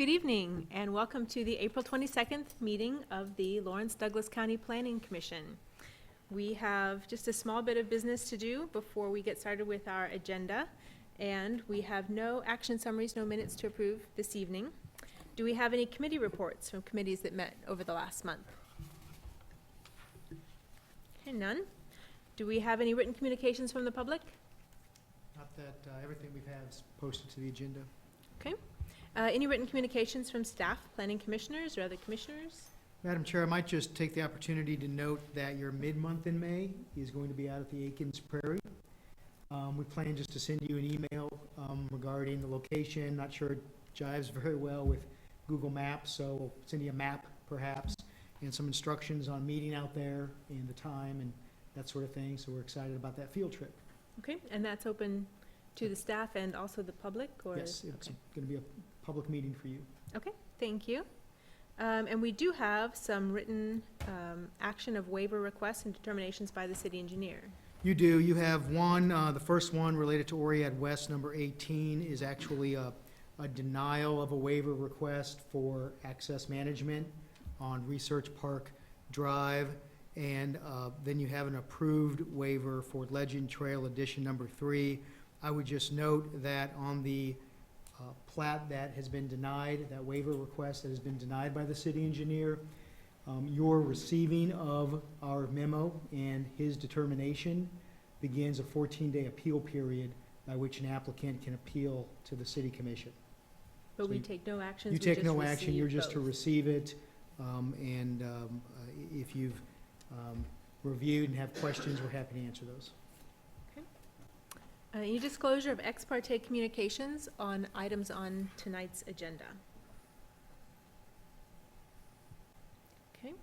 Good evening and welcome to the April 22nd meeting of the Lawrence Douglas County Planning Commission. We have just a small bit of business to do before we get started with our agenda, and we have no action summaries, no minutes to approve this evening. Do we have any committee reports from committees that met over the last month? Okay, none. Do we have any written communications from the public? Not that everything we've had is posted to the agenda. Okay. Any written communications from staff, planning commissioners, or other commissioners? Madam Chair, I might just take the opportunity to note that your mid-month in May is going to be out at the Aikens Prairie. We plan just to send you an email regarding the location. Not sure it jives very well with Google Maps, so we'll send you a map perhaps and some instructions on meeting out there and the time and that sort of thing. So we're excited about that field trip. Okay, and that's open to the staff and also the public, or? Yes, it's okay. going to be a public meeting for you. Okay, thank you. And we do have some written action of waiver requests and determinations by the city engineer. You do. You have one, the first one related to Oriad West, number 18, is actually a denial of a waiver request for access management on Research Park Drive. And then you have an approved waiver for Legend Trail Edition number 3. I would just note that on the plat that has been denied, that waiver request that has been denied by the city engineer, your receiving of our memo and his determination begins a 14-day appeal period by which an applicant can appeal to the city commission. But So we take no actions. You we take just no action, you're just to both. receive it, and if you've reviewed and have questions, we're happy to answer those. Any disclosure of ex parte communications on items on tonight's agenda? Okay.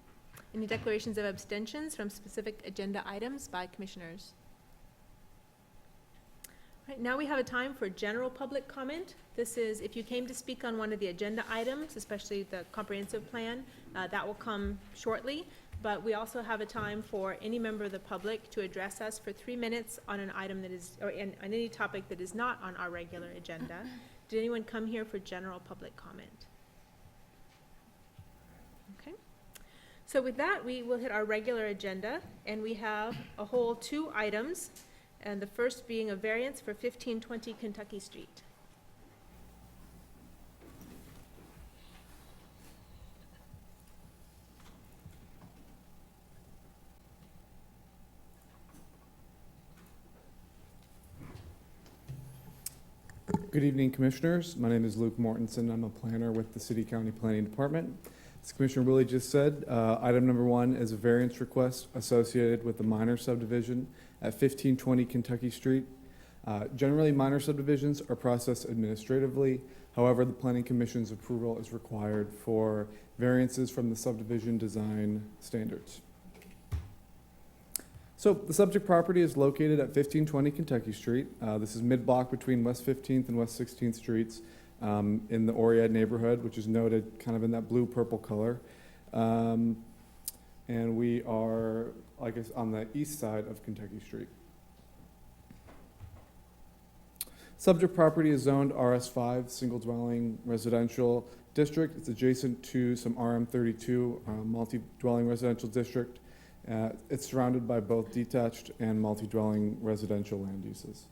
Any declarations of abstentions from specific agenda items by commissioners? All right, now we have a time for general public comment. This is if you came to speak on one of the agenda items, especially the comprehensive plan, that will come shortly. But we also have a time for any member of the public to address us for 3 minutes on an item that is, or on any topic that is not on our regular agenda. Did anyone come here for general public comment? Okay. So with that, we will hit our regular agenda, and we have a whole 2 items, and the first being a variance for 1520 Kentucky Street. Good evening, Commissioners. My name is Luke Mortensen. I'm a planner with the City County Planning Department. As Commissioner Willie just said, item number 1 is a variance request associated with the minor subdivision at 1520 Kentucky Street. Generally, minor subdivisions are processed administratively. However, the Planning Commission's approval is required for variances from the subdivision design standards. So the subject property is located at 1520 Kentucky Street. This is mid-block between West 15th and West 16th Streets in the Oriad neighborhood, which is noted kind of in that blue-purple color. And we are, I guess, on the east side of Kentucky Street. Subject property is zoned RS5, single-dwelling residential district. It's adjacent to some RM32 multi-dwelling residential district. It's surrounded by both detached and multi-dwelling residential land uses.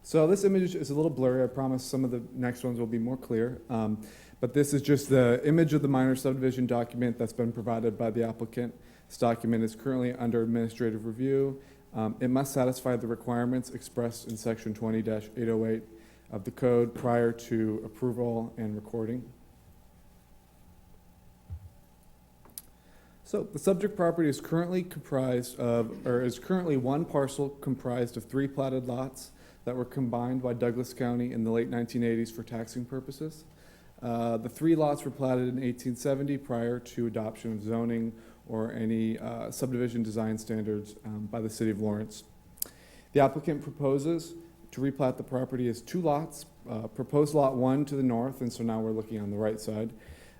So this image is a little blurry. I promise some of the next ones will be more clear. But this is just the image of the minor subdivision document that's been provided by the applicant. This document is currently under administrative review. It must satisfy the requirements expressed in section 20-808 of the code prior to approval and recording. So the subject property is currently comprised of, or is currently one parcel comprised of 3 platted lots that were combined by Douglas County in the late 1980s for taxing purposes. The 3 lots were platted in 1870 prior to adoption of zoning or any subdivision design standards by the City of Lawrence. The applicant proposes to replat the property as 2 lots. Proposed lot 1 to the north, and so now we're looking on the right side,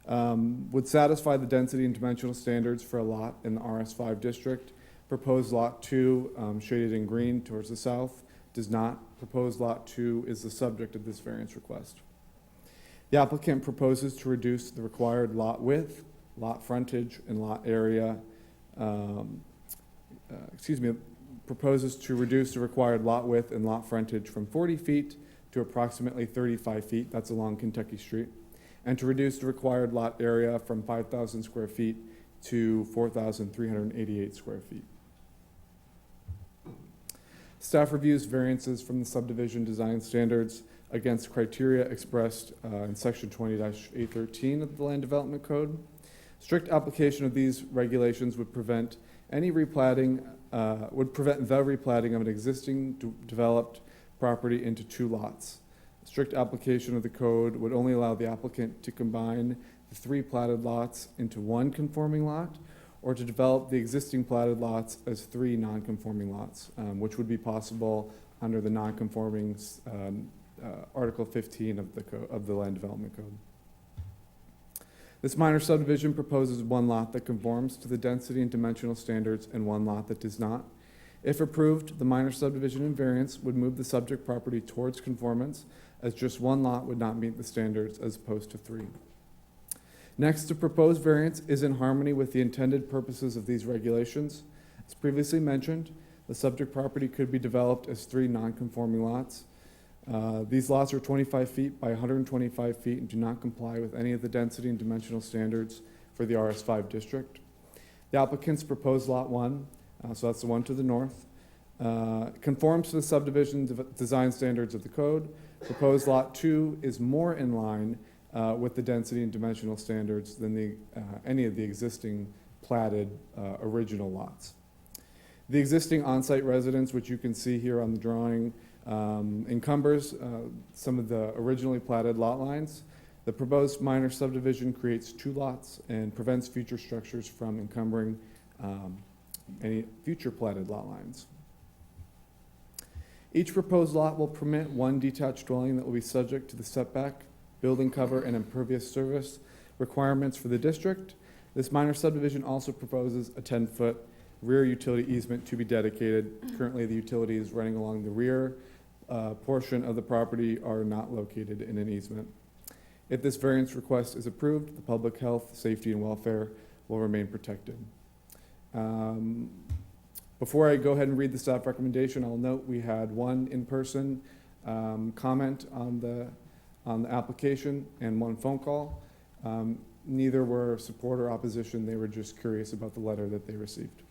would satisfy the density and dimensional standards for a lot in the RS5 district. Proposed lot 2, shaded in green towards the south, does not. Proposed Lot 2 is the subject of this variance request. The applicant proposes to reduce the required lot width, lot frontage, and lot area, proposes to reduce the required lot width and lot frontage from 40 feet to approximately 35 feet, that's along Kentucky Street, and to reduce the required lot area from 5,000 square feet to 4,388 square feet. Staff reviews variances from the subdivision design standards against criteria expressed in section 20-813 of the Land Development Code. Strict application of these regulations would prevent the replatting of an existing developed property into 2 lots. Strict application of the code would only allow the applicant to combine the 3 platted lots into 1 conforming lot, or to develop the existing platted lots as 3 non-conforming lots, which would be possible under the non-conforming Article 15 of the Land Development Code. This minor subdivision proposes 1 lot that conforms to the density and dimensional standards and 1 lot that does not. If approved, the minor subdivision and variance would move the subject property towards conformance, as just 1 lot would not meet the standards as opposed to 3. Next, the proposed variance is in harmony with the intended purposes of these regulations. As previously mentioned, the subject property could be developed as 3 non-conforming lots. These lots are 25 feet by 125 feet and do not comply with any of the density and dimensional standards for the RS5 district. The applicant's proposed Lot 1, so that's the one to the north, conforms to the subdivision design standards of the code. Proposed Lot 2 is more in line with the density and dimensional standards than any of the existing platted original lots. The existing on-site residence, which you can see here on the drawing, encumbers some of the originally platted lot lines. The proposed minor subdivision creates 2 lots and prevents future structures from encumbering any future platted lot lines. Each proposed lot will permit 1 detached dwelling that will be subject to the setback, building cover, and impervious surface requirements for the district. This minor subdivision also proposes a 10-foot rear utility easement to be dedicated. Currently, the utilities running along the rear portion of the property are not located in an easement. If this variance request is approved, the public health, safety, and welfare will remain protected. Before I go ahead and read the staff recommendation, I'll note we had 1 in-person comment on the application and 1 phone call. Neither were support or opposition. They were just curious about the letter that they received.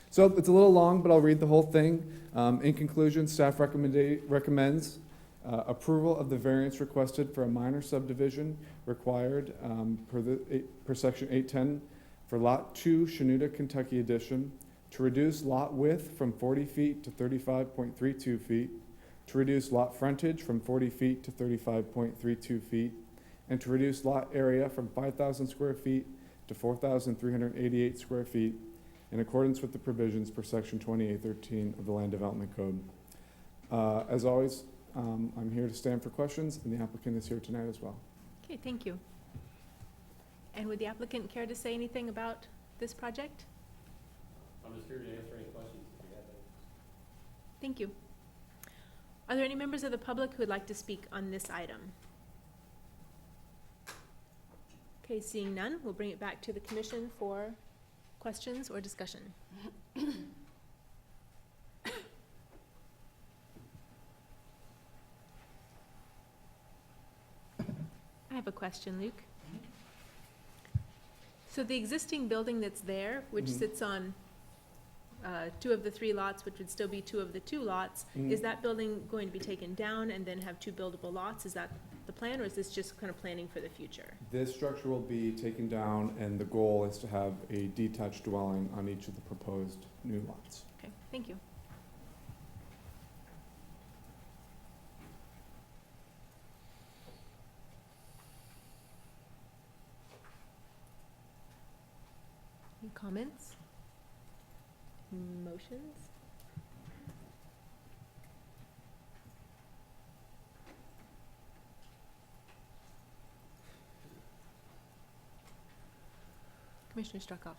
So it's a little long, but I'll read the whole thing. In conclusion, staff recommends approval of the variance requested for a minor subdivision required per section 810 for Lot 2, Chanute, Kentucky addition, to reduce lot width from 40 feet to 35.32 feet, to reduce lot frontage from 40 feet to 35.32 feet, and to reduce lot area from 5,000 square feet to 4,388 square feet, in accordance with the provisions per section 2813 of the Land Development Code. As always, I'm here to stand for questions, and the applicant is here tonight as well. Okay, thank you. And would the applicant care to say anything about this project? I'm just here to answer any questions if you have any. Thank you. Are there any members of the public who would like to speak on this item? Okay, seeing none, we'll bring it back to the commission for questions or discussion. I have a question, Luke. So the existing building that's there, which sits on 2 of the 3 lots, which would still be 2 of the 2 lots, is that building going to be taken down and then have 2 buildable lots? Is that the plan, or is this just kind of planning for the future? This structure will be taken down, and the goal is to have a detached dwelling on each of the proposed new lots. Okay, thank you. Any comments? Motions? Commissioner Struckhoff.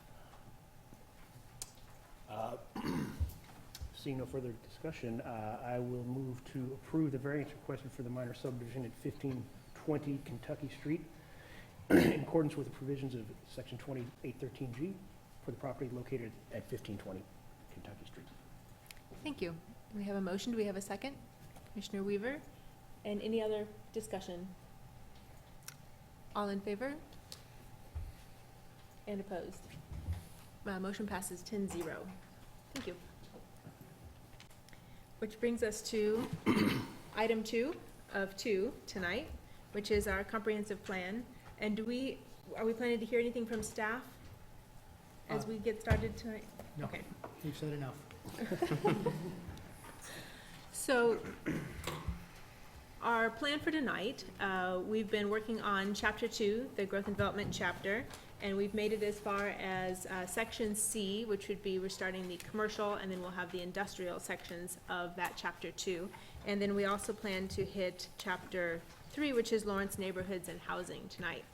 Seeing no further discussion, I will move to approve the variance requested for the minor subdivision at 1520 Kentucky Street in accordance with the provisions of Section 2813G for the property located at 1520 Kentucky Street. Thank you. We have a motion. Do we have a second? Commissioner Weaver? And any other discussion? All in favor? And opposed? Motion passes 10-0. Thank you. Which brings us to item 2 of 2 tonight, which is our comprehensive plan. And are we planning to hear anything from staff as we get started tonight? No, Okay. you've said enough. So, our plan for tonight, we've been working on Chapter 2, the Growth and Development chapter, and we've made it as far as Section C, which would be, we're starting the commercial, and then we'll have the industrial sections of that Chapter 2. And then we also plan to hit Chapter 3, which is Lawrence Neighborhoods and Housing tonight.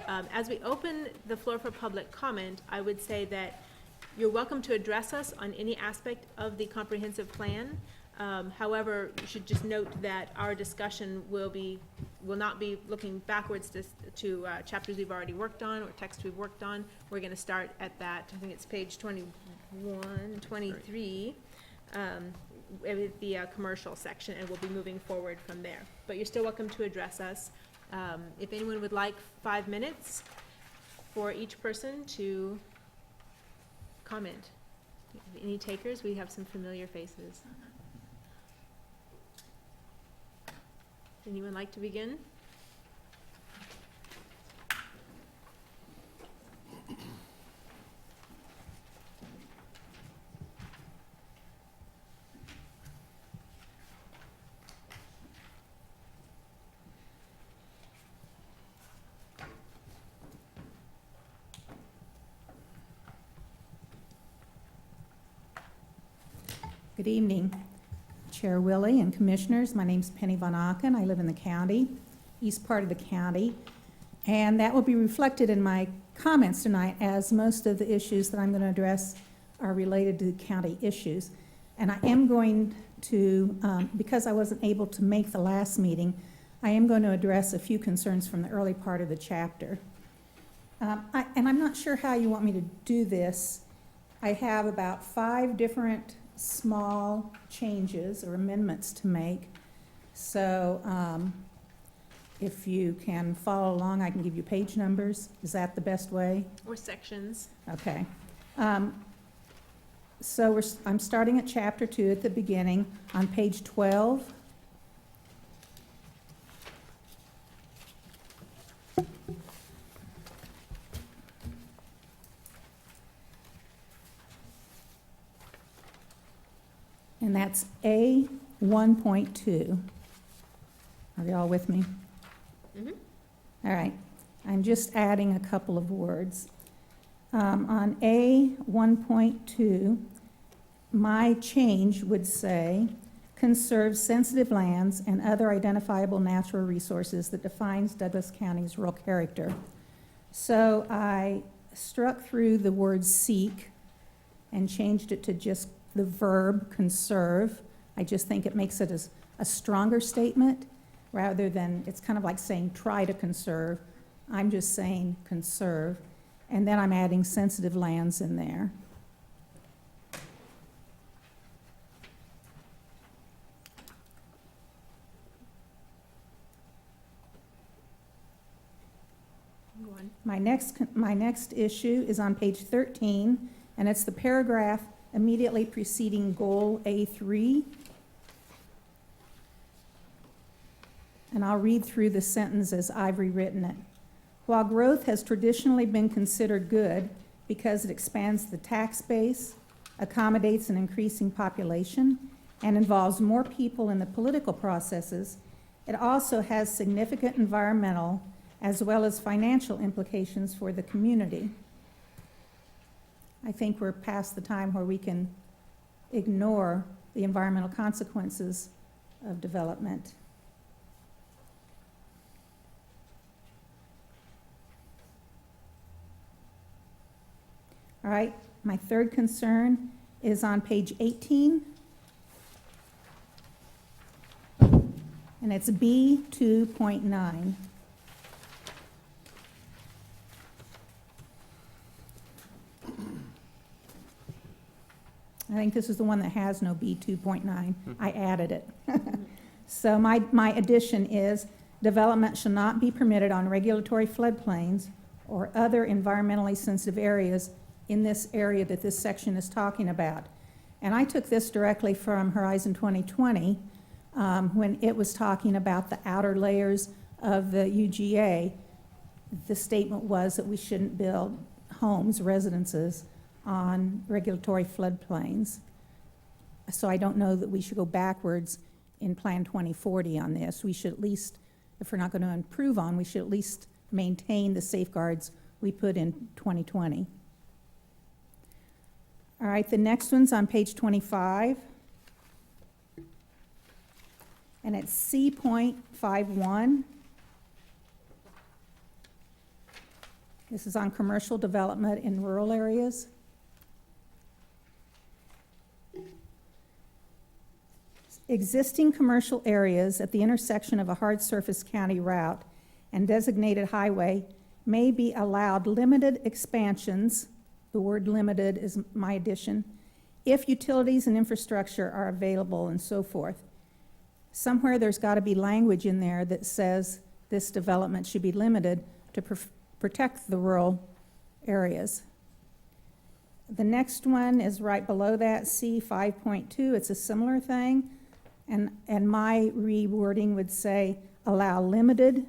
As we open the floor for public comment, I would say that you're welcome to address us on any aspect of the comprehensive plan. However, you should just note that our discussion will not be looking backwards to chapters we've already worked on or text we've worked on. We're going to start at that, I think it's page 21, 23, with the commercial section, and we'll be moving forward from there. But you're still welcome to address us. If anyone would like 5 minutes for each person to comment. Any takers? We have some familiar faces. Anyone like to begin? Good evening, Chair Willie and Commissioners. My name's Penny Wanaka, and I live in the county, east part of the county. And that will be reflected in my comments tonight, as most of the issues that I'm going to address are related to county issues. And I am going to, because I wasn't able to make the last meeting, I am going to address a few concerns from the early part of the chapter. And I'm not sure how you want me to do this. I have about 5 different small changes or amendments to make. So if you can follow along, I can give you page numbers. Is that the best way? Or sections? Okay. So I'm starting at chapter 2 at the beginning on page 12. And that's A 1.2. Are they all with me? Mm-hmm. All right. I'm just adding a couple of words. On A 1.2, my change would say, conserve sensitive lands and other identifiable natural resources that defines Douglas County's rural character. So I struck through the word seek and changed it to just the verb conserve. I just think it makes it a stronger statement rather than, it's kind of like saying try to conserve. I'm just saying conserve. And then I'm adding sensitive lands in there. Go on. My next issue is on page 13, and it's the paragraph immediately preceding goal A3. And I'll read through the sentence as I've rewritten it. While growth has traditionally been considered good because it expands the tax base, accommodates an increasing population, and involves more people in the political processes, it also has significant environmental as well as financial implications for the community. I think we're past the time where we can ignore the environmental consequences of development. All right, my third concern is on page 18, and it's B 2.9. I think this is the one that has no B 2.9. I added it. So my addition is, development shall not be permitted on regulatory floodplains or other environmentally sensitive areas in this area that this section is talking about. And I took this directly from Horizon 2020, when it was talking about the outer layers of the UGA. The statement was that we shouldn't build homes, residences, on regulatory floodplains. So I don't know that we should go backwards in Plan 2040 on this. We should at least, if we're not going to improve on, we should at least maintain the safeguards we put in 2020. All right, the next one's on page 25. And it's C.51. This is on commercial development in rural areas. Existing commercial areas at the intersection of a hard surface county route and designated highway may be allowed limited expansions, the word limited is my addition, if utilities and infrastructure are available and so forth. Somewhere there's got to be language in there that says this development should be limited to protect the rural areas. The next one is right below that, C 5.2. It's a similar thing. And my rewording would say, allow limited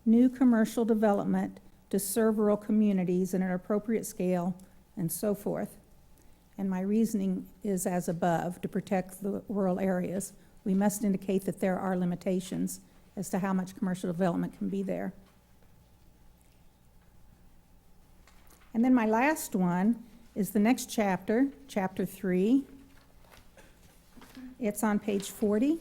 new commercial development to serve rural communities at an appropriate scale and so forth. And my reasoning is as above, to protect the rural areas. We must indicate that there are limitations as to how much commercial development can be there. And then my last one is the next chapter, chapter 3. It's on page 40.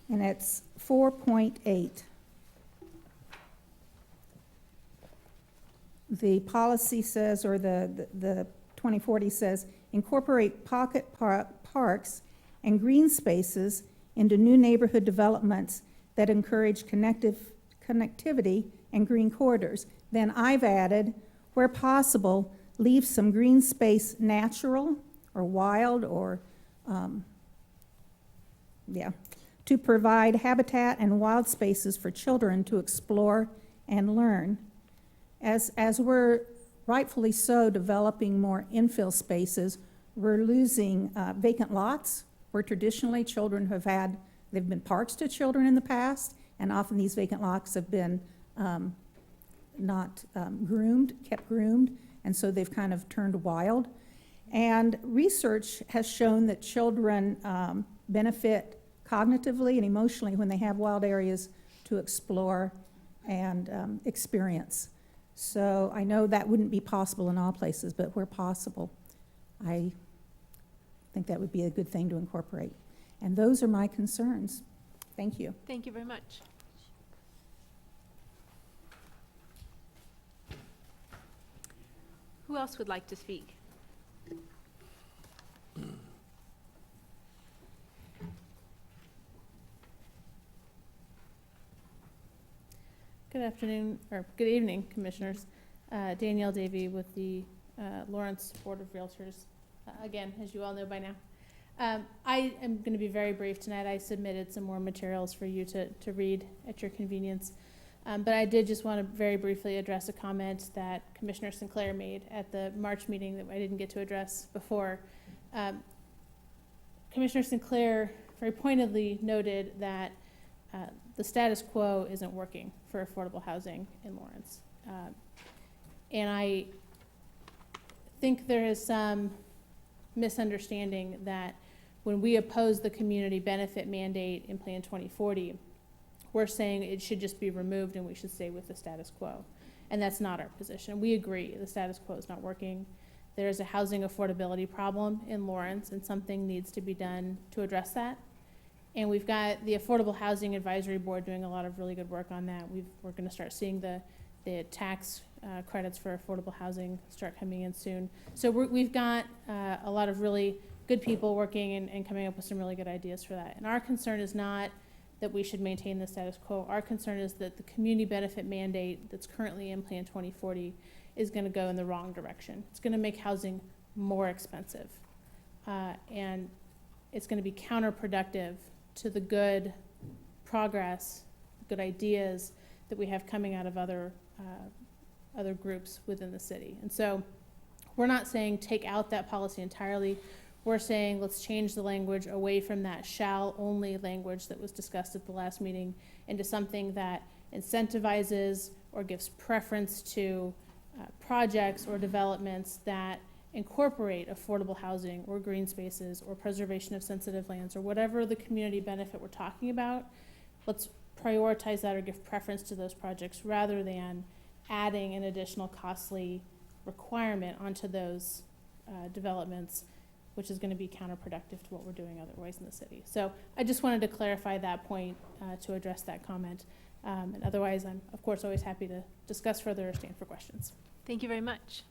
And it's 4.8. The policy says, or the 2040 says, incorporate pocket parks and green spaces into new neighborhood developments that encourage connectivity and green corridors. Then I've added, where possible, leave some green space natural or wild or, to provide habitat and wild spaces for children to explore and learn. As we're rightfully so developing more infill spaces, we're losing vacant lots where traditionally children they've been parks to children in the past, and often these vacant lots have been not kept groomed, and so they've kind of turned wild. And research has shown that children benefit cognitively and emotionally when they have wild areas to explore and experience. So I know that wouldn't be possible in all places, but where possible, I think that would be a good thing to incorporate. And those are my concerns. Thank you. Thank you very much. Who else would like to speak? Good afternoon, or good evening, Commissioners. Danielle Davy with the Lawrence Board of Realtors. Again, as you all know by now. I am going to be very brief tonight. I submitted some more materials for you to read at your convenience. But I did just want to very briefly address a comment that Commissioner Sinclair made at the March meeting that I didn't get to address before. Commissioner Sinclair very pointedly noted that the status quo isn't working for affordable housing in Lawrence. And I think there is some misunderstanding that when we oppose the community benefit mandate in Plan 2040, we're saying it should just be removed and we should stay with the status quo. And that's not our position. We agree the status quo is not working. There is a housing affordability problem in Lawrence, and something needs to be done to address that. And we've got the Affordable Housing Advisory Board doing a lot of really good work on that. We're going to start seeing the the tax credits for affordable housing start coming in soon. So we've got a lot of really good people working and coming up with some really good ideas for that. And our concern is not that we should maintain the status quo. Our concern is that the community benefit mandate that's currently in Plan 2040 is going to go in the wrong direction. It's going to make housing more expensive. And it's going to be counterproductive to the good progress, good ideas that we have coming out of other groups within the city. And so we're not saying take out that policy entirely. We're saying let's change the language away from that shall-only language that was discussed at the last meeting into something that incentivizes or gives preference to projects or developments that incorporate affordable housing or green spaces or preservation of sensitive lands or whatever the community benefit we're talking about. Let's prioritize that or give preference to those projects rather than adding an additional costly requirement onto those developments, which is going to be counterproductive to what we're doing otherwise in the city. So I just wanted to clarify that point to address that comment. And otherwise, I'm, of course, always happy to discuss further or stand for questions. Thank you very much.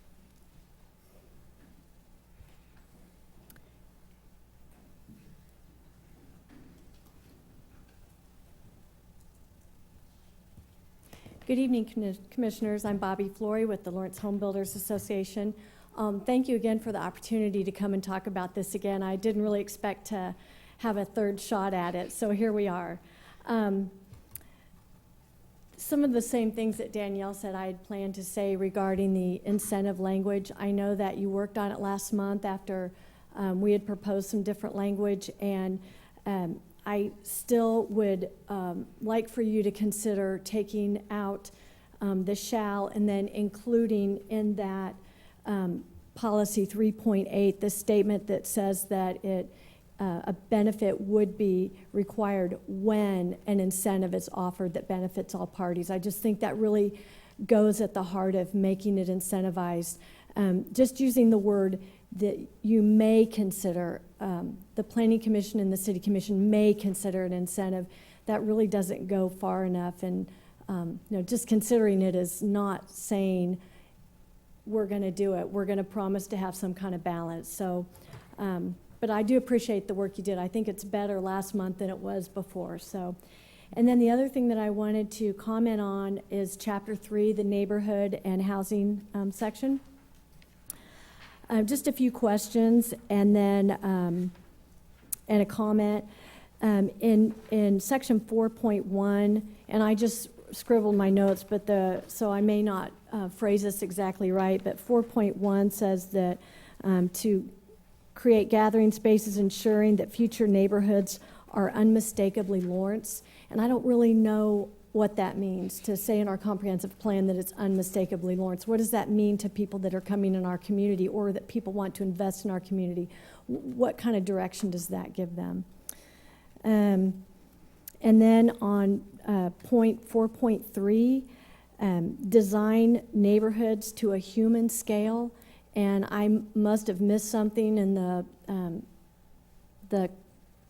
Good evening, Commissioners. I'm Bobby Flory with the Lawrence Home Builders Association. Thank you again for the opportunity to come and talk about this again. I didn't really expect to have a third shot at it, so here we are. Some of the same things that Danielle said I had planned to say regarding the incentive language. I know that you worked on it last month after we had proposed some different language, and I still would like for you to consider taking out the shall and then including in that policy 3.8 the statement that says that a benefit would be required when an incentive is offered that benefits all parties. I just think that really goes at the heart of making it incentivized. Just using the word that you may consider, the Planning Commission and the City Commission may consider an incentive, that really doesn't go far enough. And just considering it is not saying we're going to do it. We're going to promise to have some kind of balance. So, but I do appreciate the work you did. I think it's better last month than it was before. So, and then the other thing that I wanted to comment on is Chapter 3, the neighborhood and housing section. Just a few questions and then and a comment. In section 4.1, and I just scribbled my notes, but so I may not phrase this exactly right, but 4.1 says that to create gathering spaces ensuring that future neighborhoods are unmistakably Lawrence. And I don't really know what that means, to say in our comprehensive plan that it's unmistakably Lawrence. What does that mean to people that are coming in our community or that people want to invest in our community? What kind of direction does that give them? And then on point 4.3, design neighborhoods to a human scale. And I must have missed something in the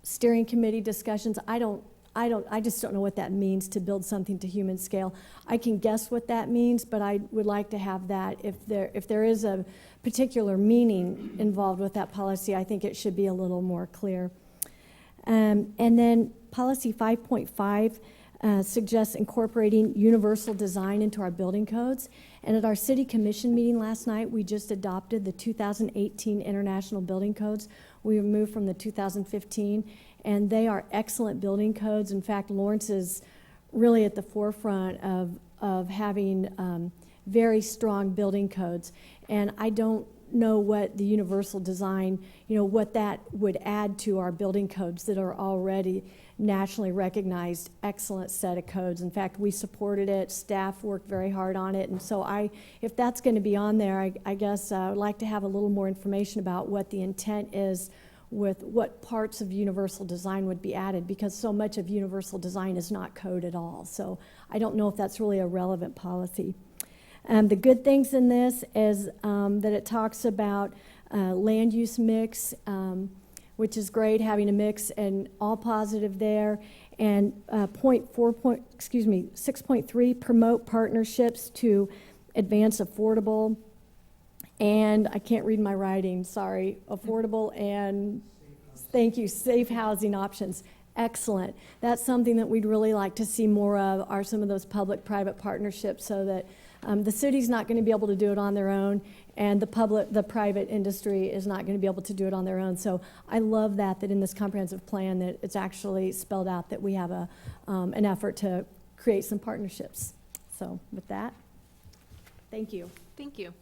steering committee discussions. I just don't know what that means, to build something to human scale. I can guess what that means, but I would like to have that. If there is a particular meaning involved with that policy, I think it should be a little more clear. And then policy 5.5 suggests incorporating universal design into our building codes. And at our city commission meeting last night, we just adopted the 2018 International Building Codes. We moved from the 2015, and they are excellent building codes. In fact, Lawrence is really at the forefront of having very strong building codes. And I don't know what the universal design, what that would add to our building codes that are already nationally recognized excellent set of codes. In fact, we supported it, staff worked very hard on it, and so if that's going to be on there, I guess I would like to have a little more information about what the intent is with what parts of universal design would be added, because so much of universal design is not code at all. So I don't know if that's really a relevant policy. The good things in this is that it talks about land use mix, which is great, having a mix, and all positive there. and 6.3, promote partnerships to advance affordable, and I can't read my writing, sorry, affordable and, thank you, safe housing options. Excellent. That's something that we'd really like to see more of, are some of those public-private partnerships, so that the city's not going to be able to do it on their own, and the private industry is not going to be able to do it on their own. So I love that in this comprehensive plan that it's actually spelled out that we have an effort to create some partnerships. So with that, thank you. Thank you.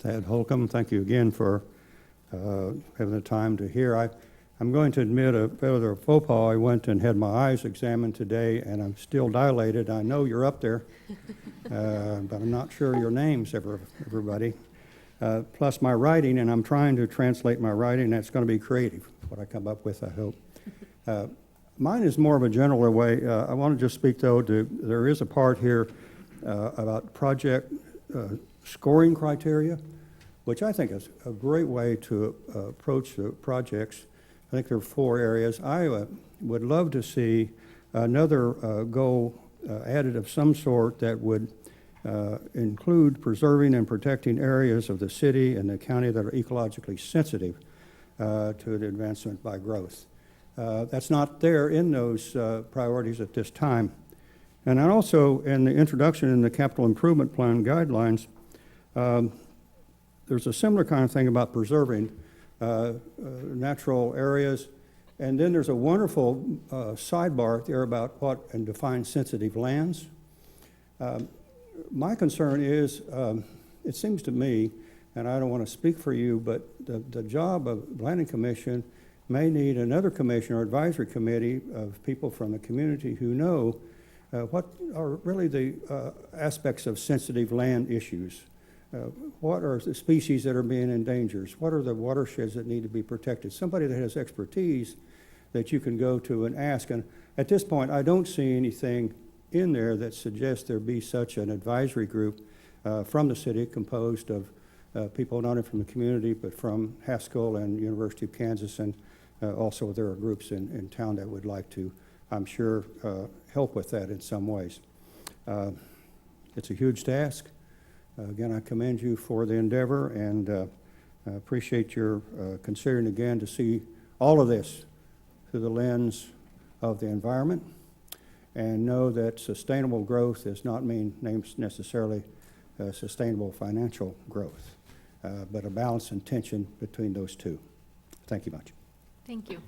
Thad Holcomb, thank you again for having the time to hear. I'm going to admit a bit of a faux pas. I went and had my eyes examined today, and I'm still dilated. I know you're up there, but I'm not sure your names, everybody. Plus my writing, and I'm trying to translate my writing. That's going to be creative, what I come up with, I hope. Mine is more of a general way. I want to just speak, though, there is a part here about project scoring criteria, which I think is a great way to approach the projects. I think there are 4 areas. I would love to see another goal added of some sort that would include preserving and protecting areas of the city and the county that are ecologically sensitive to the advancement by growth. That's not there in those priorities at this time. And then also in the introduction in the capital improvement plan guidelines, there's a similar kind of thing about preserving natural areas. And then there's a wonderful sidebar there about what and define sensitive lands. My concern is, it seems to me, and I don't want to speak for you, but the job of Planning Commission may need another commission or advisory committee of people from the community who know what are really the aspects of sensitive land issues. What are the species that are being endangered? What are the watersheds that need to be protected? Somebody that has expertise that you can go to and ask. And at this point, I don't see anything in there that suggests there be such an advisory group from the city composed of people not only from the community, but from Haskell and University of Kansas, and also there are groups in town that would like to, I'm sure, help with that in some ways. It's a huge task. Again, I commend you for the endeavor, and appreciate your considering again to see all of this through the lens of the environment, and know that sustainable growth does not mean necessarily sustainable financial growth, but a balance and tension between those two. Thank you much. Thank you.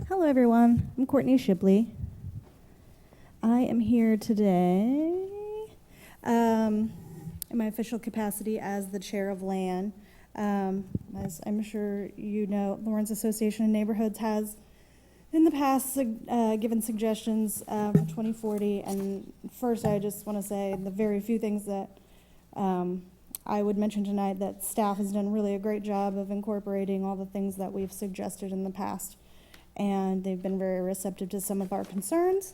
Hello, everyone. I'm Courtney Shipley. I am here today in my official capacity as the chair of LAN. As I'm sure you know, Lawrence Association of Neighborhoods has in the past given suggestions for 2040. And first, I just want to say the very few things that I would mention tonight, that staff has done really a great job of incorporating all the things that we've suggested in the past, and they've been very receptive to some of our concerns.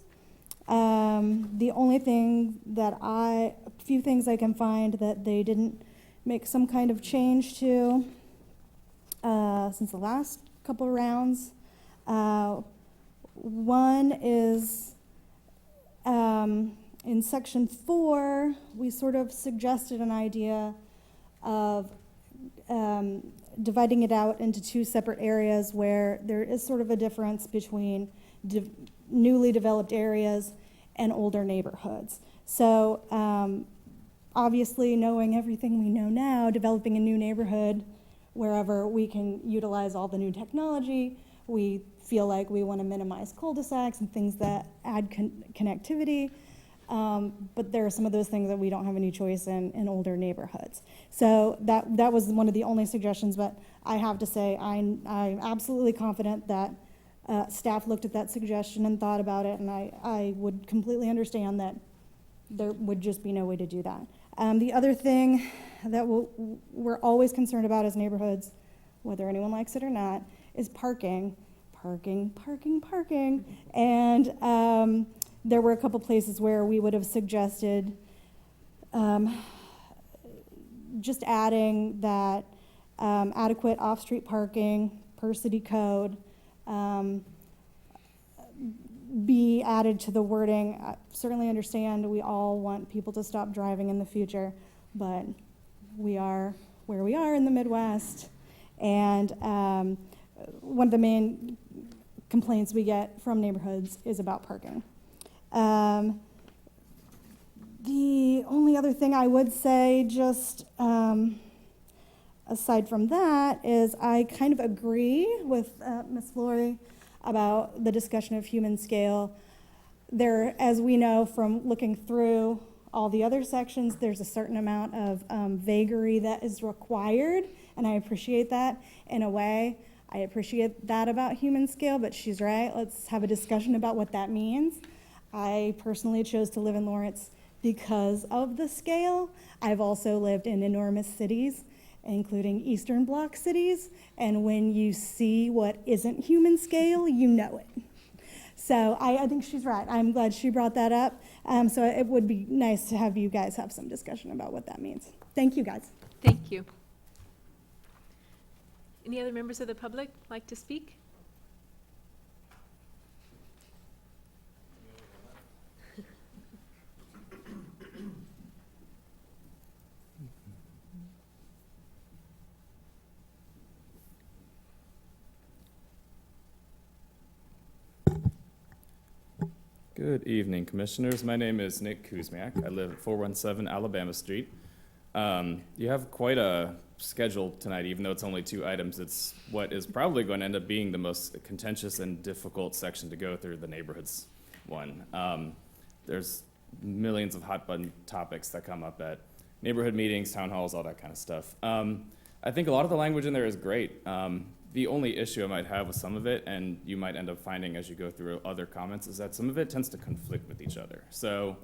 The only thing that a few things I can find that they didn't make some kind of change to since the last couple of rounds. One is in section 4, we sort of suggested an idea of dividing it out into 2 separate areas where there is sort of a difference between newly developed areas and older neighborhoods. So obviously, knowing everything we know now, developing a new neighborhood wherever we can utilize all the new technology, we feel like we want to minimize cul-de-sacs and things that add connectivity. But there are some of those things that we don't have any choice in older neighborhoods. So that was one of the only suggestions, but I have to say I'm absolutely confident that staff looked at that suggestion and thought about it, and I would completely understand that there would just be no way to do that. The other thing that we're always concerned about as neighborhoods, whether anyone likes it or not, is parking. And there were a couple places where we would have suggested just adding that adequate off-street parking per city code be added to the wording. I certainly understand we all want people to stop driving in the future, but we are where we are in the Midwest. And one of the main complaints we get from neighborhoods is about parking. The only other thing I would say, just aside from that, is I kind of agree with Ms. Flory about the discussion of human scale. There, as we know from looking through all the other sections, there's a certain amount of vagary that is required, and I appreciate that in a way. I appreciate that about human scale, but she's right. Let's have a discussion about what that means. I personally chose to live in Lawrence because of the scale. I've also lived in enormous cities, including Eastern Bloc cities, and when you see what isn't human scale, you know it. So I think she's right. I'm glad she brought that up. So it would be nice to have you guys have some discussion about what that means. Thank you, guys. Thank you. Any other members of the public like to speak? Good evening, Commissioners. My name is Nick Kuzmic. I live at 417 Alabama Street. You have quite a schedule tonight, even though it's only 2 items. It's what is probably going to end up being the most contentious and difficult section to go through, the neighborhoods one. There's millions of hot button topics that come up at neighborhood meetings, town halls, all that kind of stuff. I think a lot of the language in there is great. The only issue I might have with some of it, and you might end up finding as you go through other comments, is that some of it tends to conflict with each other. So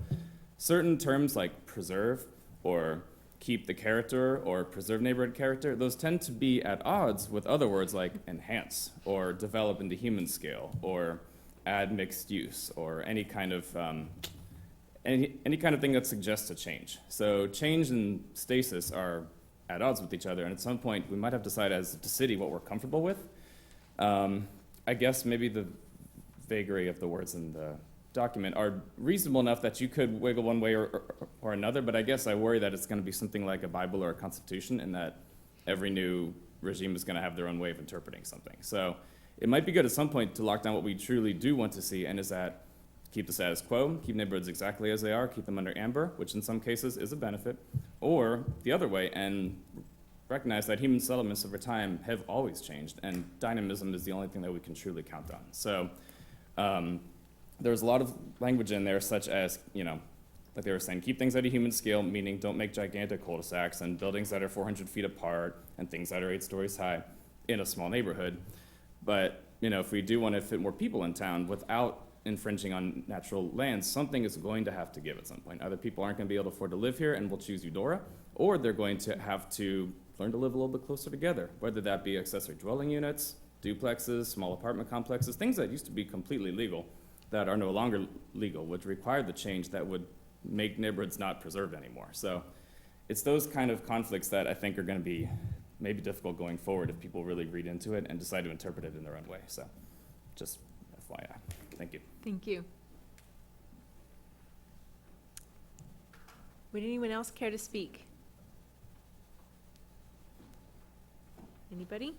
certain terms like preserve or keep the character or preserve neighborhood character, those tend to be at odds with other words like enhance or develop into human scale or add mixed use or any kind of any kind of thing that suggests a change. So change and stasis are at odds with each other, and at some point we might have to decide as a city what we're comfortable with. I guess maybe the vagary of the words in the document are reasonable enough that you could wiggle one way or another, but I guess I worry that it's going to be something like a Bible or a constitution, and that every new regime is going to have their own way of interpreting something. So it might be good at some point to lock down what we truly do want to see, and is that keep the status quo, keep neighborhoods exactly as they are, keep them under amber, which in some cases is a benefit, or the other way, and recognize that human settlements over time have always changed, and dynamism is the only thing that we can truly count on. So there's a lot of language in there, such as, like they were saying, keep things at a human scale, meaning don't make gigantic cul-de-sacs and buildings that are 400 feet apart and things that are 8 stories high in a small neighborhood. But, if we do want to fit more people in town without infringing on natural lands, something is going to have to give at some point. Either people aren't going to be able to afford to live here and will choose Eudora, or they're going to have to learn to live a little bit closer together, whether that be accessory dwelling units, duplexes, small apartment complexes, things that used to be completely legal that are no longer legal, which require the change that would make neighborhoods not preserved anymore. So it's those kind of conflicts that I think are going to be maybe difficult going forward if people really read into it and decide to interpret it in their own way. So just FYI. Thank you. Thank you. Would anyone else care to speak? Anybody?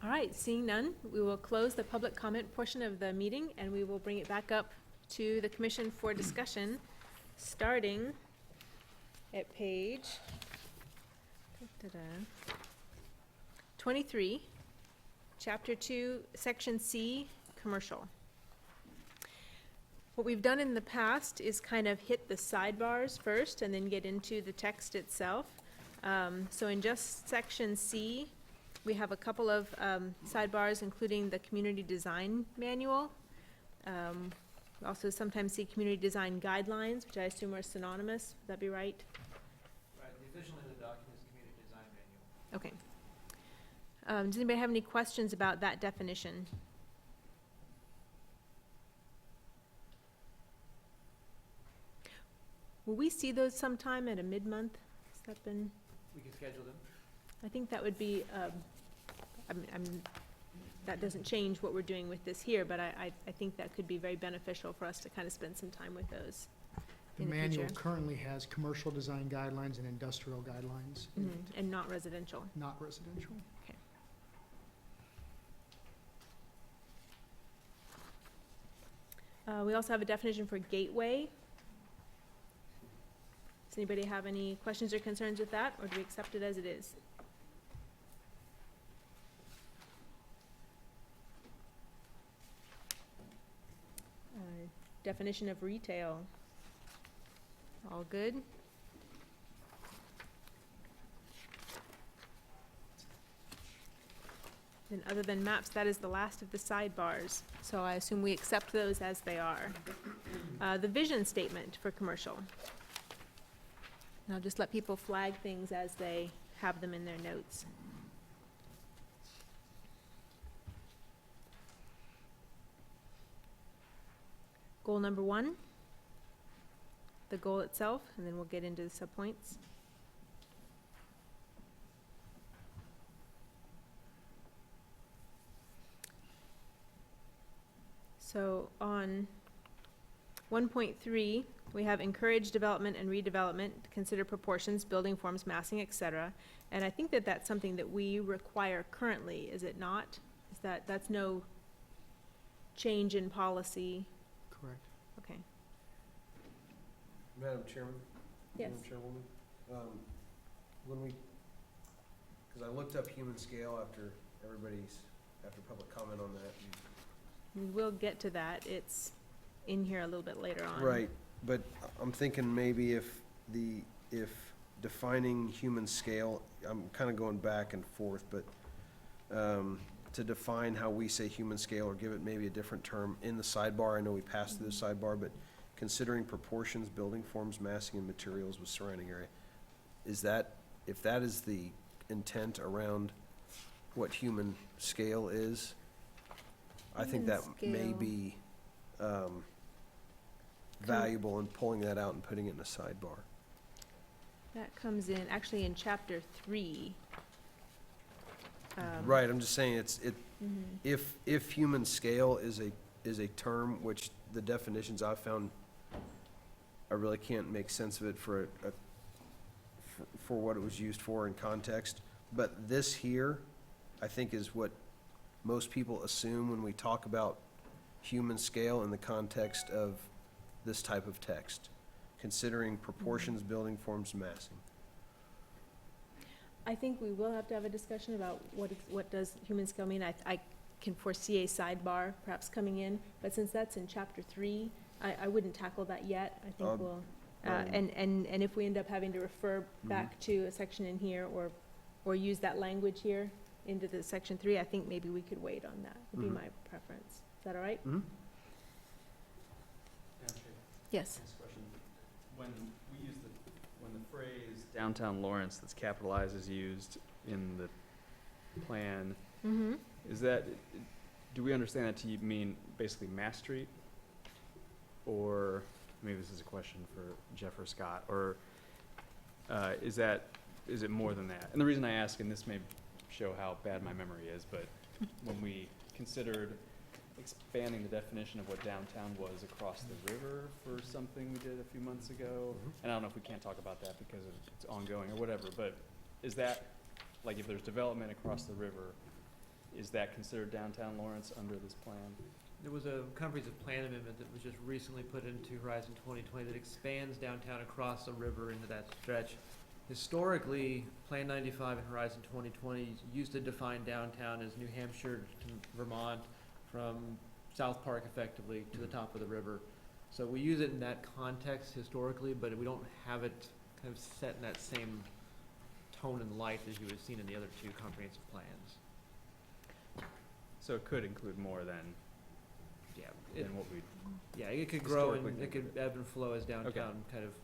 All right, seeing none, we will close the public comment portion of the meeting, and we will bring it back up to the commission for discussion, starting at page 23, chapter 2, section C, commercial. What we've done in the past is kind of hit the sidebars first and then get into the text itself. So in just section C, we have a couple of sidebars, including the community design manual, We also sometimes see community design guidelines, which I assume are synonymous. Would that be right? Right, the official name of the document is Community Design Manual. Okay. Does anybody have any questions about that definition? Will we see those sometime at a mid-month? Has that been, We can schedule them. I think that would be, that doesn't change what we're doing with this here, but I think that could be very beneficial for us to kind of spend some time with those The in the manual future. currently has commercial design guidelines and industrial guidelines, in it, And not residential. not residential. We also have a definition for gateway. Does anybody have any questions or concerns with that, or do we accept it as it is? Definition of retail. All good? Then other than maps, that is the last of the sidebars, so I assume we accept those as they are. The vision statement for commercial. And I'll just let people flag things as they have them in their notes. Goal number 1, the goal itself, and then we'll get into the subpoints. So on 1.3, we have encourage development and redevelopment, consider proportions, building forms, massing, et cetera. And I think that that's something that we require currently, is it not? Is that's no change in policy? Correct. Okay. Madam Chairman? Yes. Madam Chairwoman? Because I looked up human scale after public comment on that. We will get to that. It's in here a little bit later on. Right, but I'm thinking maybe if defining human scale, I'm kind of going back and forth, but to define how we say human scale or give it maybe a different term in the sidebar, I know we passed through the sidebar, but considering proportions, building forms, massing, and materials with surrounding area, if that is the intent around what human scale is, I think that Human may scale. be valuable in pulling that out and putting it in a sidebar. That comes in, actually in chapter 3. Right, I'm just saying Mhm. if human scale is a term, which the definitions I've found, I really can't make sense of it for what it was used for in context. But this here, I think, is what most people assume when we talk about human scale in the context of this type of text, considering proportions, building forms, massing. I think we will have to have a discussion about what does human scale mean. I can foresee a sidebar perhaps coming in, but since that's in chapter 3, I wouldn't tackle that yet. I think we'll, and if we end up having to refer back to a section in here or use that language here into the section 3, I think maybe we could wait on that, would be my preference. Is that all right? Mm-hmm. Yes. Next question. When the phrase downtown Lawrence that's capitalized is used in the plan, Mm-hmm. do we understand that to mean basically Mass Street? Or, maybe this is a question for Jeff or Scott, or is it more than that? And the reason I ask, and this may show how bad my memory is, but when we considered expanding the definition of what downtown was across the river for something we did a few months ago, and I don't know if we can't talk about that because it's ongoing or whatever, but is that, like if there's development across the river, is that considered downtown Lawrence under this plan? There was a comprehensive plan amendment that was just recently put into Horizon 2020 that expands downtown across the river into that stretch. Historically, Plan 95 and Horizon 2020 used to define downtown as New Hampshire to Vermont, from South Park effectively to the top of the river. So we use it in that context historically, but we don't have it kind of set in that same tone and light as you would have seen in the other two comprehensive plans. So it could include more than Yeah, than what we, yeah, it could grow and Historically, it could ebb and flow as downtown Okay. kind of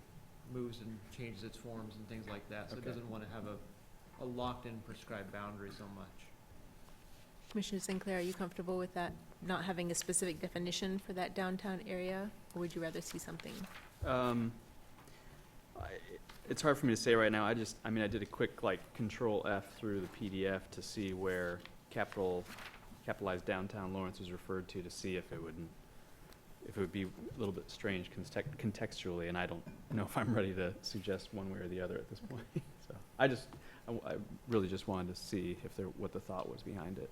moves and changes its forms and things like that. So it Okay. doesn't want to have a locked-in prescribed boundary so much. Commissioner Sinclair, are you comfortable with that, not having a specific definition for that downtown area? Or would you rather see something? It's hard for me to say right now. I did a quick Control F through the PDF to see where capitalized downtown Lawrence was referred to see if it would be a little bit strange contextually, and I don't know if I'm ready to suggest one way or the other at this point. So I really just wanted to see what the thought was behind it.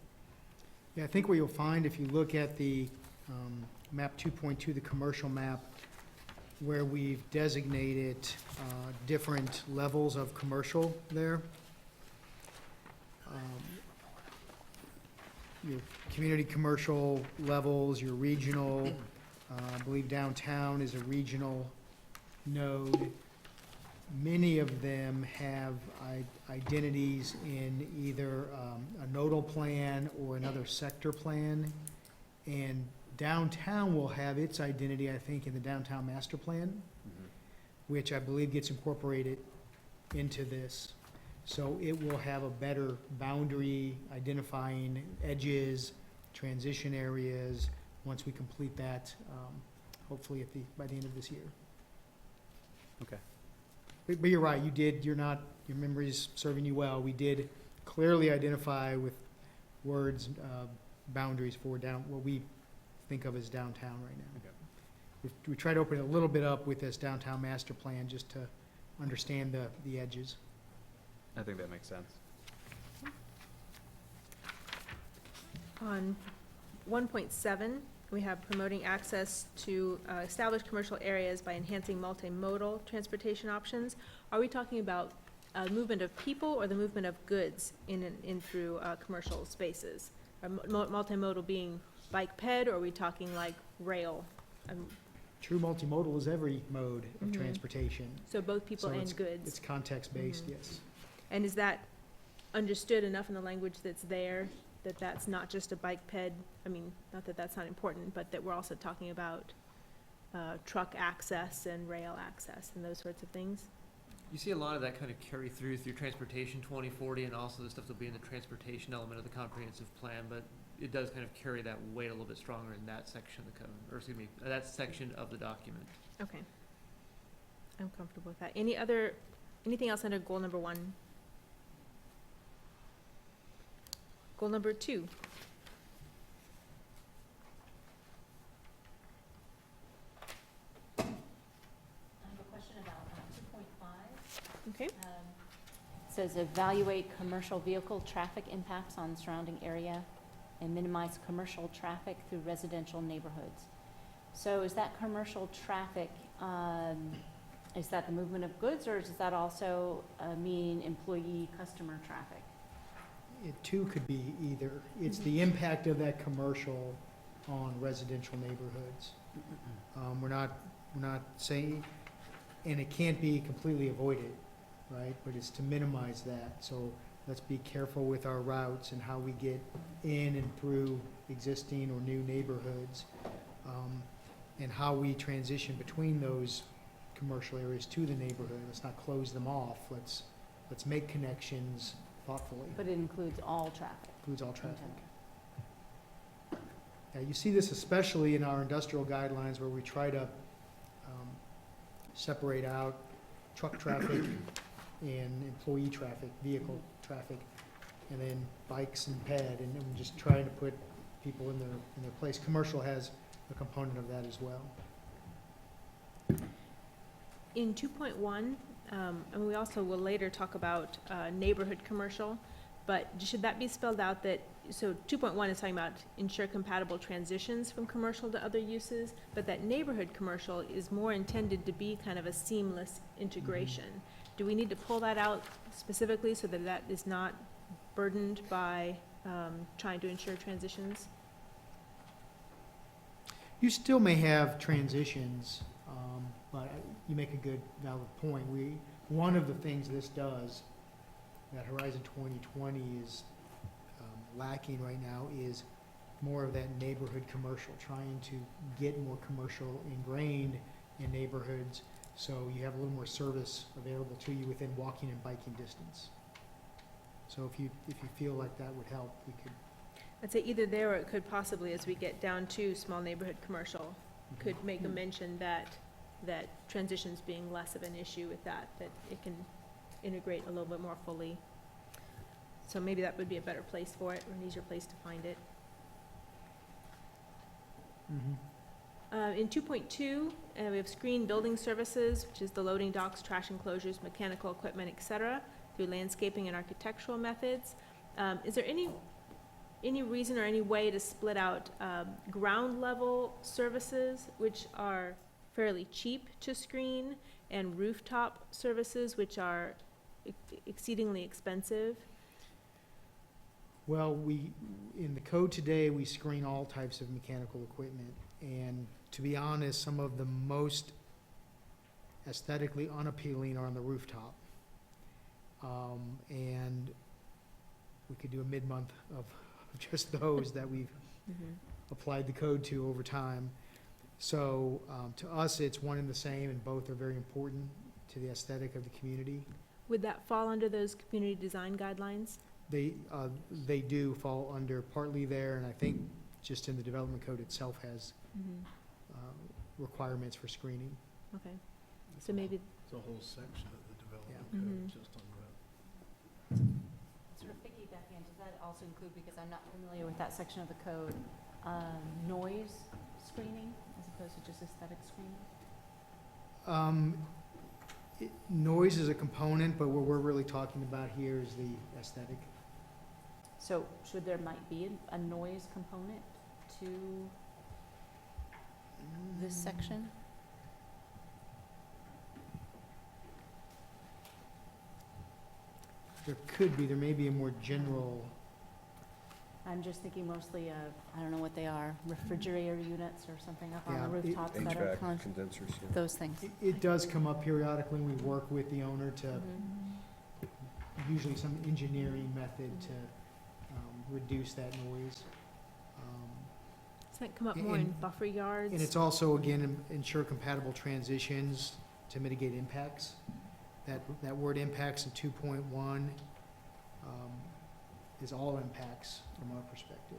Yeah, I think what you'll find if you look at the map 2.2, the commercial map, where we've designated different levels of commercial there. Your community commercial levels, your regional, I believe downtown is a regional node. Many of them have identities in either a nodal plan or another sector plan. And downtown will have its identity, I think, in the downtown master plan, which I believe gets incorporated into this. So it will have a better boundary identifying edges, transition areas, once we complete that, hopefully by the end of this year. Okay. But you're right, your memory's serving you well. We did clearly identify with words, boundaries for what we think of as downtown right now. Okay. We try to open it a little bit up with this downtown master plan, just to understand the edges. I think that makes sense. On 1.7, we have promoting access to established commercial areas by enhancing multimodal transportation options. Are we talking about movement of people or the movement of goods in through commercial spaces? Multimodal being bike ped, or are we talking like rail? True multimodal is every mode of Mhm. transportation. So both people So and It's goods. context-based, Mhm. yes. And is that understood enough in the language that's there, that that's not just a bike ped? I mean, not that that's not important, but that we're also talking about truck access and rail access and those sorts of things? You see a lot of that kind of carry through Transportation 2040 and also the stuff that'll be in the transportation element of the comprehensive plan, but it does kind of carry that weight a little bit stronger in that section of the code, or excuse me, that section of the document. Okay. I'm comfortable with that. Anything else under goal number 1? Goal number 2. I have a question about 2.5. Okay. It says evaluate commercial vehicle traffic impacts on surrounding area and minimize commercial traffic through residential neighborhoods. So is that commercial traffic, is that the movement of goods, or does that also mean employee customer traffic? It too could be either. It's the impact of that commercial on residential neighborhoods. We're not saying, and it can't be completely avoided, right? But it's to minimize that. So let's be careful with our routes and how we get in and through existing or new neighborhoods, and how we transition between those commercial areas to the neighborhood. Let's not close them off. Let's make connections thoughtfully. But it includes all traffic. Includes all traffic. Yeah, you see this especially in our industrial guidelines where we try to separate out truck traffic and employee traffic, vehicle traffic, and then bikes and ped, and we're just trying to put people in their place. Commercial has a component of that as well. In 2.1, and we also will later talk about neighborhood commercial, but should that be spelled out that, so 2.1 is talking about ensure compatible transitions from commercial to other uses, but that neighborhood commercial is more intended to be kind of a seamless integration. Do we need to pull that out specifically so that that is not burdened by trying to ensure transitions? You still may have transitions, but you make a good, valid point. One of the things this does, that Horizon 2020 is lacking right now, is more of that neighborhood commercial, trying to get more commercial ingrained in neighborhoods, so you have a little more service available to you within walking and biking distance. So if you feel like that would help, we could. I'd say either there, or it could possibly, as we get down to small neighborhood commercial, could make a mention that transitions being less of an issue with that it can integrate a little bit more fully. So maybe that would be a better place for it, or an easier place to find it. In 2.2, we have screened building services, which is the loading docks, trash enclosures, mechanical equipment, et cetera, through landscaping and architectural methods. Is there any reason or any way to split out ground level services, which are fairly cheap to screen, and rooftop services, which are exceedingly expensive? Well, in the code today, we screen all types of mechanical equipment, and to be honest, some of the most aesthetically unappealing are on the rooftop. And we could do a mid-month of just those that we've applied the code to over time. So to us, it's one and the same, and both are very important to the aesthetic of the community. Would that fall under those community design guidelines? They do fall under partly there, and I think just in the development code itself has requirements for screening. Okay, so maybe. It's a whole section of the development Yeah. code just on that. Sort of piggybacking, does that also include, because I'm not familiar with that section of the code, noise screening as opposed to just aesthetic screening? Noise is a component, but what we're really talking about here is the aesthetic. So there might be a noise component to this section? There could be, there may be a more general. I'm just thinking mostly of, I don't know what they are, refrigerator units or something up on Yeah, the rooftops that are HVAC condensers, yeah. those things. It does come up periodically. We work with the owner to, usually some engineering method to reduce that noise. Does that come up more in buffer yards? And it's also, again, ensure compatible transitions to mitigate impacts. That word impacts in 2.1 is all impacts from our perspective.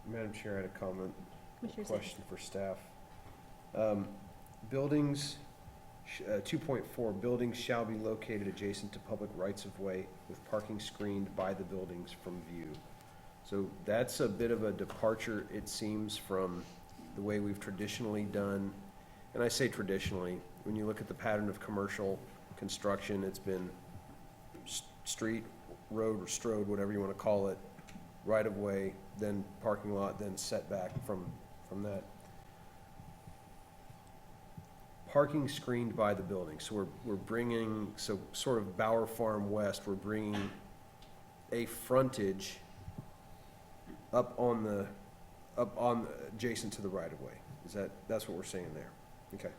Madam Chair, I had a comment, Commissioner question for staff. Buildings, 2.4, buildings shall be located adjacent to public rights-of-way with parking screened by the buildings from view. So that's a bit of a departure, it seems, from the way we've traditionally done, and I say traditionally, when you look at the pattern of commercial construction, it's been street, road, or strode, whatever you want to call it, right-of-way, then parking lot, then setback from that. Parking screened by the building, so we're bringing, so sort of Bower Farm West, we're bringing a frontage up on adjacent to the right-of-way. That's what we're saying there? Okay.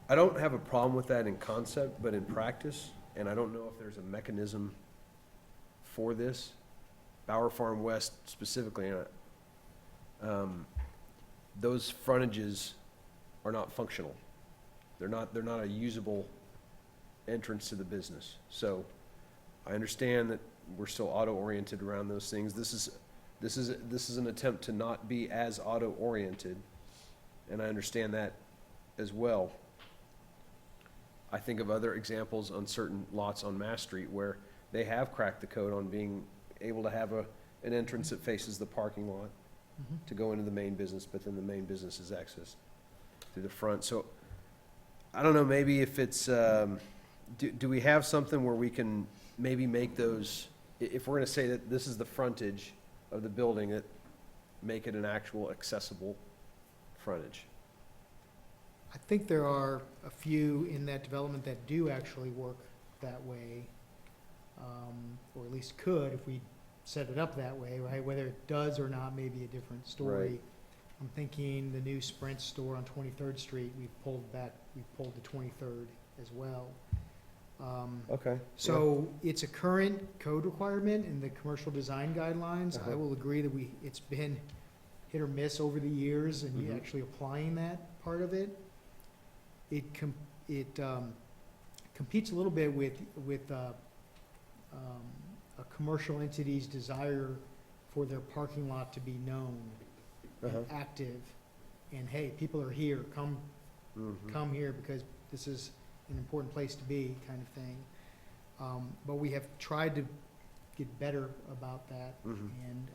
I don't have a problem with that in concept, but in practice, and I don't know if there's a mechanism for this, Bower Farm West specifically, those frontages are not functional. They're not a usable entrance to the business. So I understand that we're still auto-oriented around those things. This is an attempt to not be as auto-oriented, and I understand that as well. I think of other examples on certain lots on Mass Street where they have cracked the code on being able to have an entrance that faces the parking lot to go into the main business, but then the main business is accessed through the front. So I don't know, maybe if it's, do we have something where we can maybe make those, if we're gonna say that this is the frontage of the building, that make it an actual accessible frontage? I think there are a few in that development that do actually work that way, or at least could if we set it up that way, right? Whether it does or not may be a different story. Right. I'm thinking the new Sprint store on 23rd Street, we've pulled to 23rd as well. Okay. So it's a current code requirement in the commercial design guidelines. I will agree that it's been hit or miss over the years and you Mhm. actually applying that part of it. It competes a little bit with a commercial entity's desire for their parking lot to be known Uh-huh. and active. And hey, people are here, come here because this is an important place to be, kind of thing. But we have tried to get better about that Mhm. and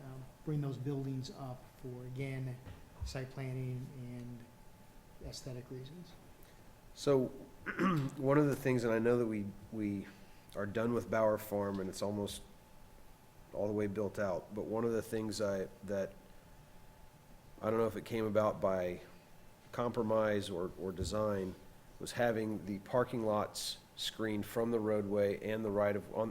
bring those buildings up for, again, site planning and aesthetic reasons. So, one of the things, and I know that we are done with Bower Farm and it's almost all the way built out, but one of the things that I don't know if it came about by compromise or design, was having the parking lots screened from the roadway and the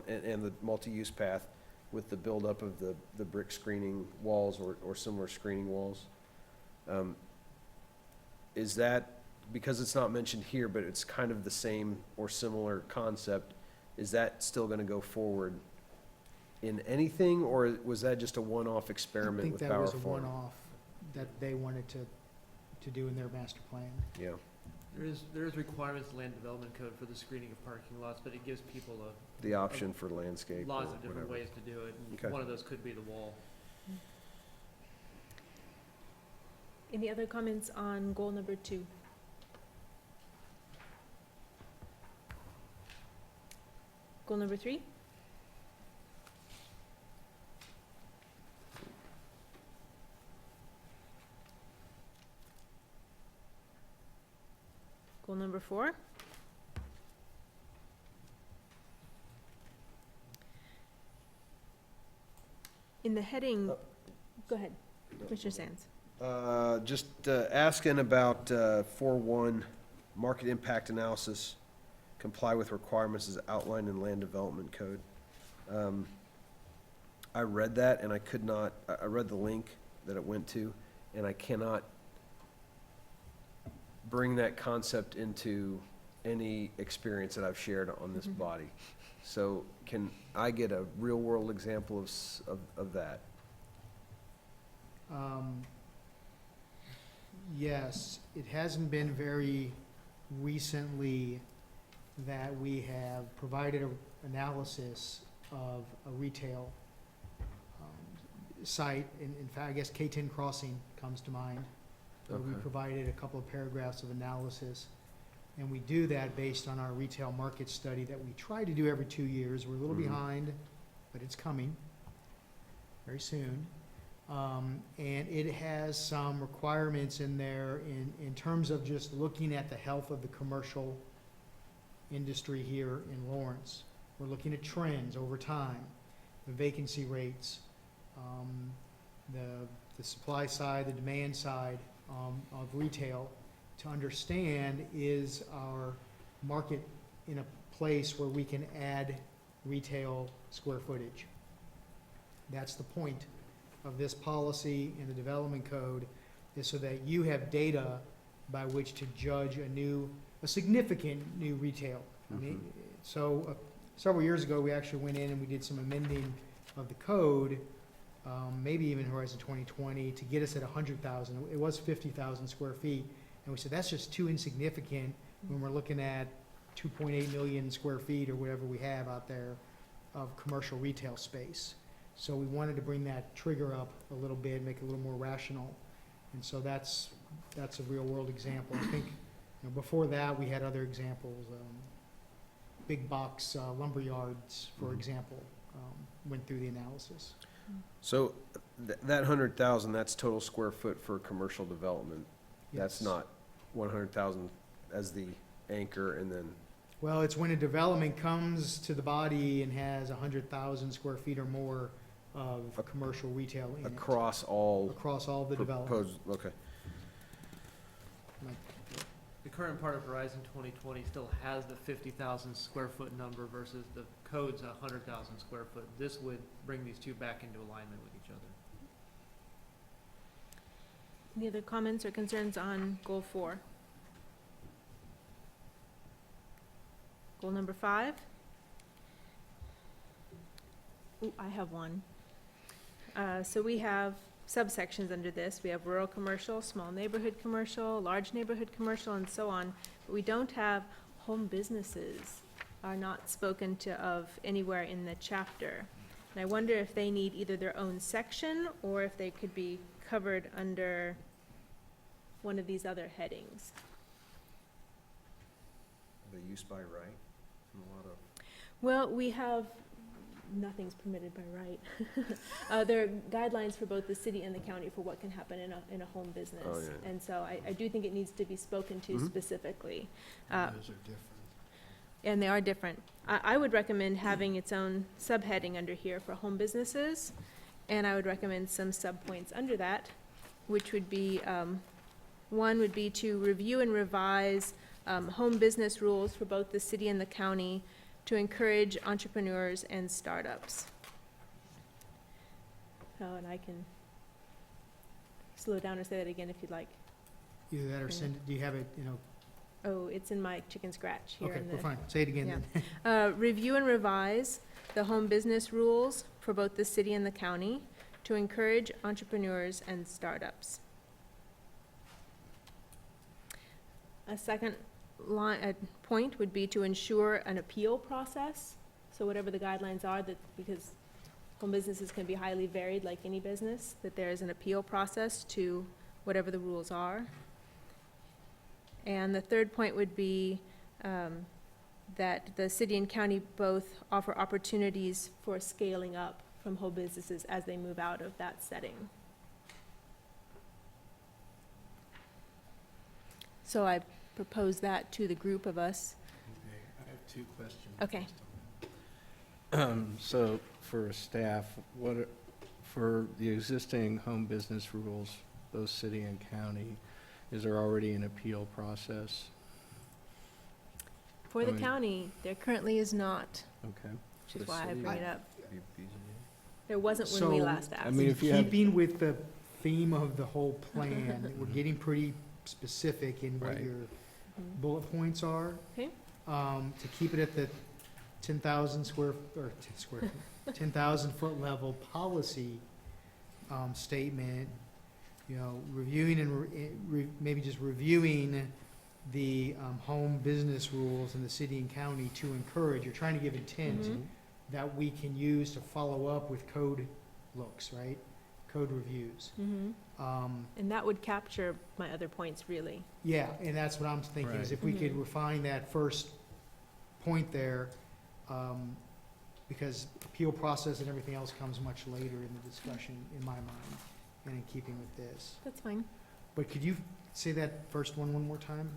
and the multi-use path with the buildup of the brick screening walls or similar screening walls. Is that, because it's not mentioned here, but it's kind of the same or similar concept, is that still gonna go forward in anything, or was that just a one-off I experiment think with that Bower was a Farm? one-off that they wanted to do in their master plan. Yeah, There is requirements in land development code for the screening of parking lots, but it gives people the option for landscape or lots of different whatever. ways to do it, Okay. and one of those could be the wall. Any other comments on goal number 2? Goal number 3? Goal number 4? In the heading, go ahead, Commissioner Sands. Just asking about 4.1, market impact analysis, comply with requirements as outlined in land development code. I read that and I could not, I read the link that it went to, and I cannot bring that concept into any experience that I've shared on this body. So can I get a real-world example of that? Yes, it hasn't been very recently that we have provided an analysis of a retail site. In fact, I guess K-10 Crossing comes to mind. Where we Okay. provided a couple of paragraphs of analysis. And we do that based on our retail market study that we try to do every 2 years. We're a little Mhm. behind, but it's coming very soon. And it has some requirements in there in terms of just looking at the health of the commercial industry here in Lawrence. We're looking at trends over time, the vacancy rates, the supply side, the demand side of retail, to understand, is our market in a place where we can add retail square footage? That's the point of this policy in the development code, is so that you have data by which to judge a significant new retail. I mean, so several years ago, we actually went in and we did some amending of the code, maybe even Horizon 2020, to get us at 100,000. It was 50,000 square feet. And we said, that's just too insignificant when we're looking at 2.8 million square feet or whatever we have out there of commercial retail space. So we wanted to bring that trigger up a little bit, make it a little more rational. And so that's a real world example. I think, before that, we had other examples. Big box lumber yards, for example, went through the analysis. So that 100,000, that's total square foot for commercial development. That's Yes. not 100,000 as the anchor and then, Well, it's when a development comes to the body and has 100,000 square feet or more of commercial retail in it. across all Across all the development. proposed, okay. The current part of Horizon 2020 still has the 50,000 square foot number versus the code's 100,000 square foot. This would bring these two back into alignment with each other. Any other comments or concerns on goal 4? Goal number 5. Ooh, I have one. So we have subsections under this. We have rural commercial, small neighborhood commercial, large neighborhood commercial, and so on. But we don't have home businesses are not spoken of anywhere in the chapter. And I wonder if they need either their own section or if they could be covered under one of these other headings. The use by right, and a lot of, Well, we have, nothing's permitted by right. There are guidelines for both the city and the county for what can happen in a home business. Oh, yeah. And so I do think it needs to be spoken to Mhm. specifically. Those are different. And they are different. I would recommend having its own subheading under here for home businesses, and I would recommend some subpoints under that, which would be, one would be to review and revise home business rules for both the city and the county to encourage entrepreneurs and startups. Oh, and I can slow down or say that again if you'd like. Either that or send, do you have it, Oh, it's in my chicken scratch here okay, in we're the. fine, say it again Yeah. then. Review and revise the home business rules for both the city and the county to encourage entrepreneurs and startups. A second point would be to ensure an appeal process. So whatever the guidelines are, that because home businesses can be highly varied like any business, that there is an appeal process to whatever the rules are. And the third point would be that the city and county both offer opportunities for scaling up from home businesses as they move out of that setting. So I propose that to the group of us. Okay, I have 2 questions. Okay. So for staff, for the existing home business rules, both city and county, is there already an appeal process? For the county, there currently is not, Okay. which is why I bring it up. BZA. There wasn't when we last asked. I mean, if you have- Keeping with the theme of the whole plan, we're getting pretty specific in what Right. your bullet points are. Okay. To keep it at the 10,000 10,000 foot level policy, statement, reviewing and maybe just reviewing the, home business rules in the city and county to encourage, you're trying to give intent Mhm. that we can use to follow up with code looks, right? Code reviews. Mhm. And that would capture my other points, really. Yeah, and that's what I'm thinking, is Right. if we could Mhm. refine that first point there, because appeal process and everything else comes much later in the discussion, in my mind, and in keeping with this. That's fine. But could you say that first one more time?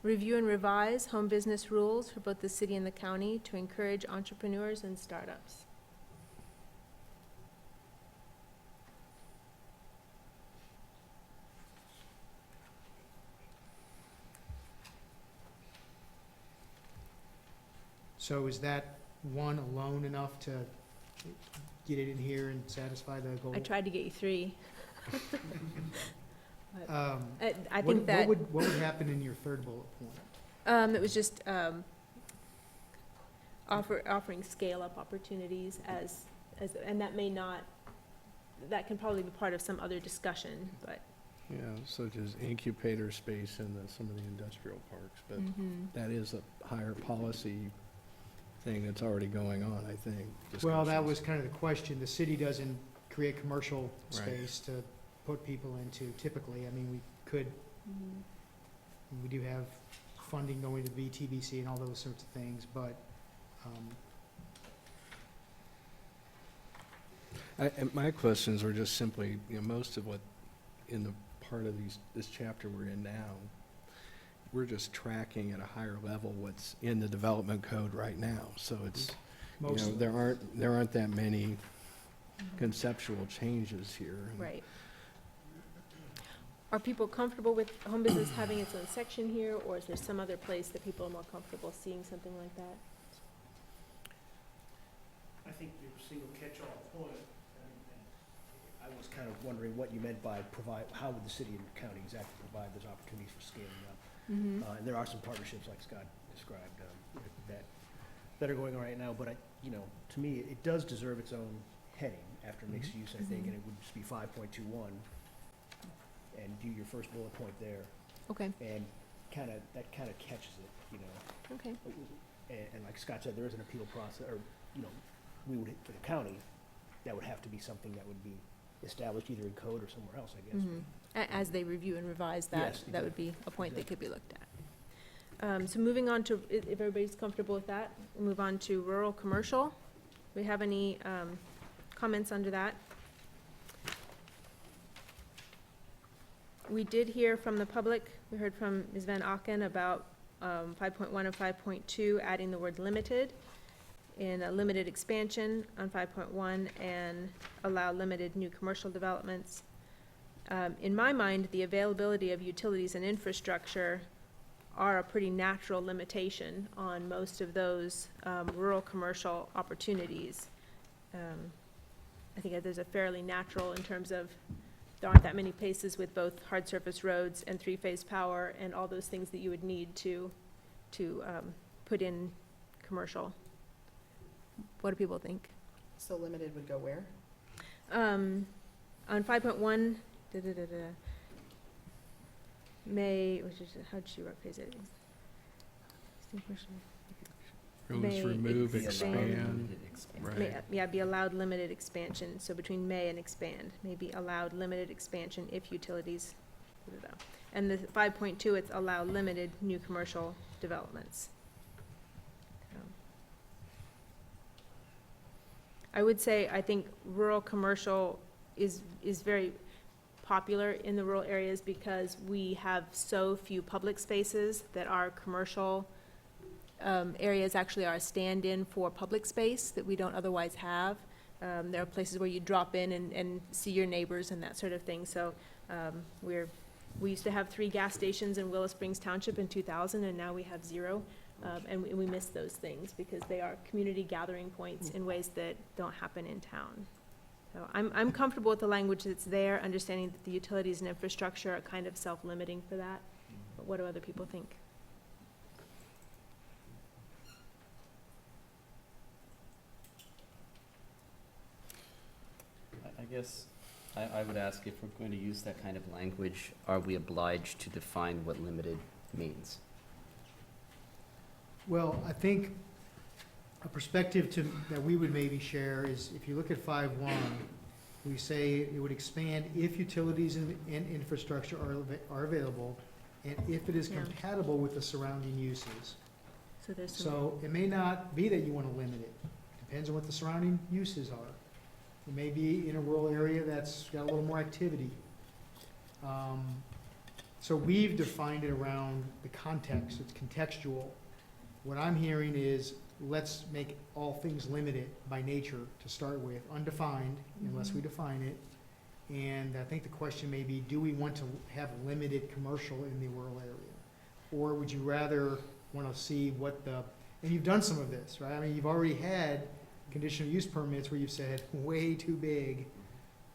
Review and revise home business rules for both the city and the county to encourage entrepreneurs and startups. So is that one alone enough to get it in here and satisfy the goal? I tried to get you 3. But I What- think that, What would happen in your third bullet point? it was just, offering scale-up opportunities and that may not, that can probably be part of some other discussion, but. Yeah, such as incubator space in some of the industrial parks, but Mhm. that is a higher policy thing that's already going on, I think. Well, that discussions. was kind of the question. The city doesn't create commercial Right. space to put people into typically. I mean, we could, Mhm. we do have funding going to VTBC and all those sorts of things, but, And my questions were just simply, most of what, in the part of this chapter we're in now, we're just tracking at a higher level what's in the development code right now. So it's, most of there aren't that many conceptual changes here. Right. Are people comfortable with home business having its own section here, or is there some other place that people are more comfortable seeing something like that? I think your single catch-all point, I was kind of wondering what you meant by how would the city and county exactly provide those opportunities for scaling up? Mm-hmm. And there are some partnerships, like Scott described, that are going on right now, but to me, it does deserve its own heading after mixed use, I think, and it would just be 5.21, and do your first bullet point there, Okay, and that kind of catches it, okay. and like Scott said, there is an appeal process, or, we would, for the county, that would have to be something that would be established either in code or somewhere else, I guess. As they review and revise that, Yes, that would be a point that could be looked at. So moving on to, if everybody's comfortable with that, we'll move on to rural commercial. Do we have any comments under that? We did hear from the public, we heard from Ms. Van Auken about 5.1 and 5.2, adding the word limited in a limited expansion on 5.1 and allow limited new commercial developments. In my mind, the availability of utilities and infrastructure are a pretty natural limitation on most of those rural commercial opportunities. I think there's a fairly natural in terms of there aren't that many places with both hard surface roads and three-phase power and all those things that you would need to put in commercial. What do people think? So limited would go where? On 5.1, may, which is, how did she phrase it? Rules May remove, expand. expand, May, right. yeah, be allowed limited expansion, so between may and expand, may be allowed limited expansion if utilities, and the 5.2, it's allow limited new commercial developments. I would say, I think rural commercial is very popular in the rural areas because we have so few public spaces that our commercial areas actually are a stand-in for public space that we don't otherwise have. There are places where you drop in and see your neighbors and that sort of thing. So we used to have 3 gas stations in Willow Springs Township in 2000, and now we have 0. And we miss those things because they are community gathering points in ways that don't happen in town. So I'm comfortable with the language that's there, understanding that the utilities and infrastructure are kind of self-limiting for that. But what do other people think? I guess I would ask, if we're going to use that kind of language, are we obliged to define what limited means? Well, I think a perspective that we would maybe share is, if you look at 5.1, we say it would expand if utilities and infrastructure are available, and if it is compatible with the surrounding uses. So there's So it may not be that you want to limit it. Depends on what the surrounding uses are. It may be in a rural area that's got a little more activity. So we've defined it around the context. It's contextual. What I'm hearing is, let's make all things limited by nature to start with, undefined unless we define it. And I think the question may be, do we want to have limited commercial in the rural area? Or would you rather want to see what and you've done some of this, right? I mean, you've already had conditional use permits where you've said way too big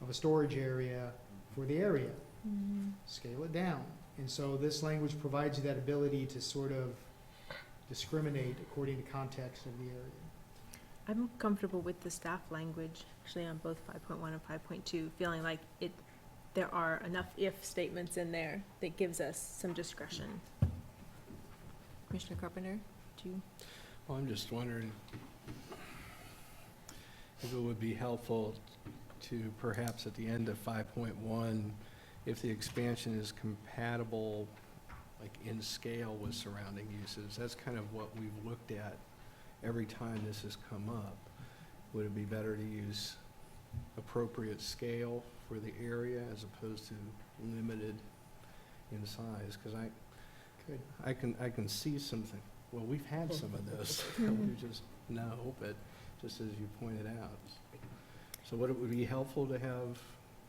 of a storage area for the area. Scale it down. And so this language provides you that ability to sort of discriminate according to context of the area. I'm comfortable with the staff language, actually on both 5.1 and 5.2, feeling like there are enough if statements in there that gives us some discretion. Commissioner Carpenter, do you? Well, I'm just wondering if it would be helpful to perhaps at the end of 5.1, if the expansion is compatible, like in scale with surrounding uses. That's kind of what we've looked at every time this has come up. Would it be better to use appropriate scale for the area as opposed to limited in size? Because I can see something. Well, we've had some of those. We just know, but just as you pointed out. So would it be helpful to have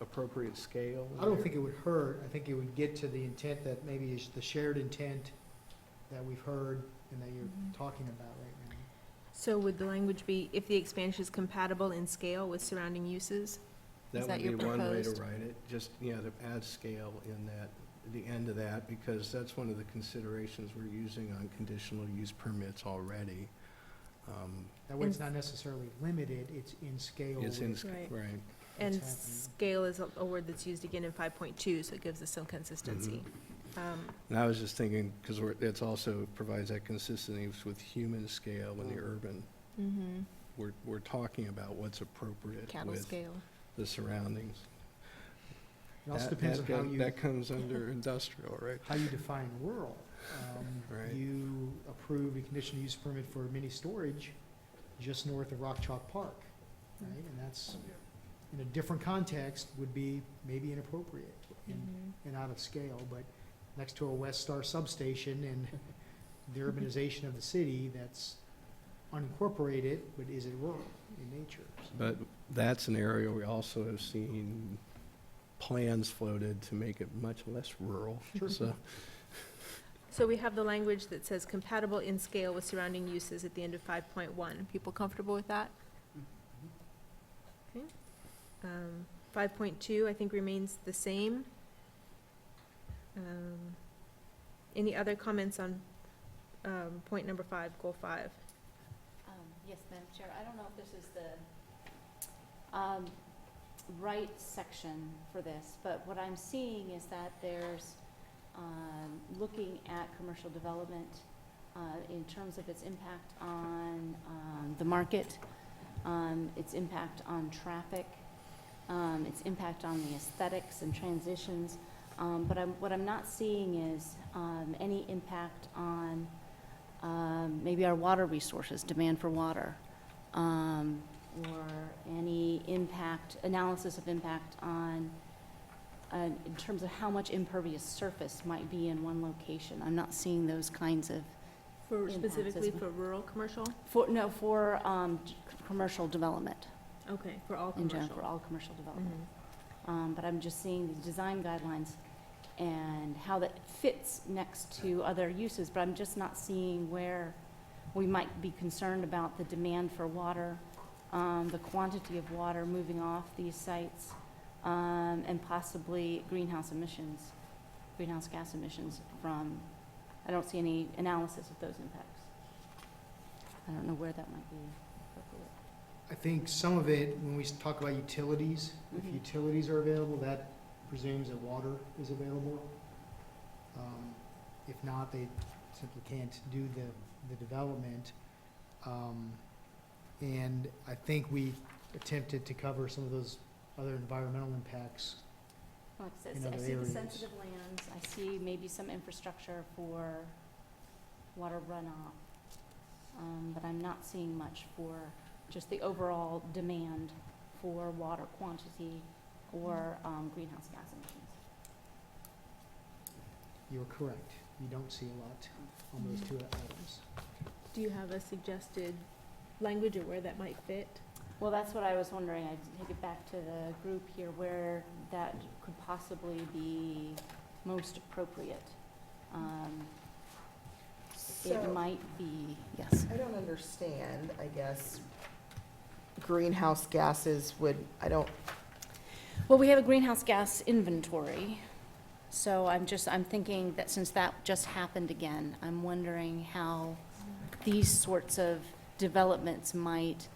appropriate scale? I don't think it would hurt. I think it would get to the intent that maybe is the shared intent that we've heard and that you're talking about right now. So would the language be, if the expansion is compatible in scale with surrounding uses? That Is that would your be one way to proposed? write it, just, to add scale in that the end of that, because that's one of the considerations we're using on conditional use permits already. That way it's not necessarily limited, it's in scale. It's in, with Right. right. And what's happening. scale is a word that's used again in 5.2, so it gives us some consistency. And I was just thinking, because it's also provides that consistency with human scale and the urban. Mm-hmm. We're talking about what's appropriate Cattle with scale. the surroundings. It also depends on how you. That comes under industrial, right? How you define rural. Right. You approve a conditional use permit for mini storage just north of Rock Chalk Park, right? And that's, in a different context, would be maybe inappropriate and out of scale, but next to a West Star substation and the urbanization of the city, that's unincorporated, but is it rural in nature? So- But that's an area we also have seen plans floated to make it much less rural. So, So we have the language that says compatible in scale with surrounding uses at the end of 5.1. People comfortable with that? Okay. 5.2, I think, remains the same. Any other comments on point number 5, goal 5? Yes, Madam Chair, I don't know if this is the right section for this, but what I'm seeing is that there's looking at commercial development in terms of its impact on the market, its impact on traffic, its impact on the aesthetics and transitions. But what I'm not seeing is any impact on maybe our water resources, demand for water, or any impact, analysis of impact on, in terms of how much impervious surface might be in one location. I'm not seeing those kinds of For impacts specifically as for rural commercial? for commercial development Okay, for all in commercial. general, for all commercial development. Mhm. But I'm just seeing the design guidelines and how that fits next to other uses, but I'm just not seeing where we might be concerned about the demand for water, the quantity of water moving off these sites, and possibly greenhouse gas emissions from, I don't see any analysis of those impacts. I don't know where that might be appropriate. I think some of it, when we talk about utilities, if Mhm. utilities are available, that presumes that water is available. If not, they simply can't do the development. And I think we attempted to cover some of those other environmental impacts. Like I said, In I other see the areas. sensitive lands, I see maybe some infrastructure for water runoff, but I'm not seeing much for just the overall demand for water quantity or greenhouse gas emissions. You're correct. You don't see a lot on those two items. Do you have a suggested language or where that might fit? Well, that's what I was wondering. I'd take it back to the group here where that could possibly be most appropriate. It So- might be, yes. I don't understand, I guess, greenhouse gases would, Well, we have a greenhouse gas inventory, so I'm thinking that since that just happened again, I'm wondering how these sorts of developments might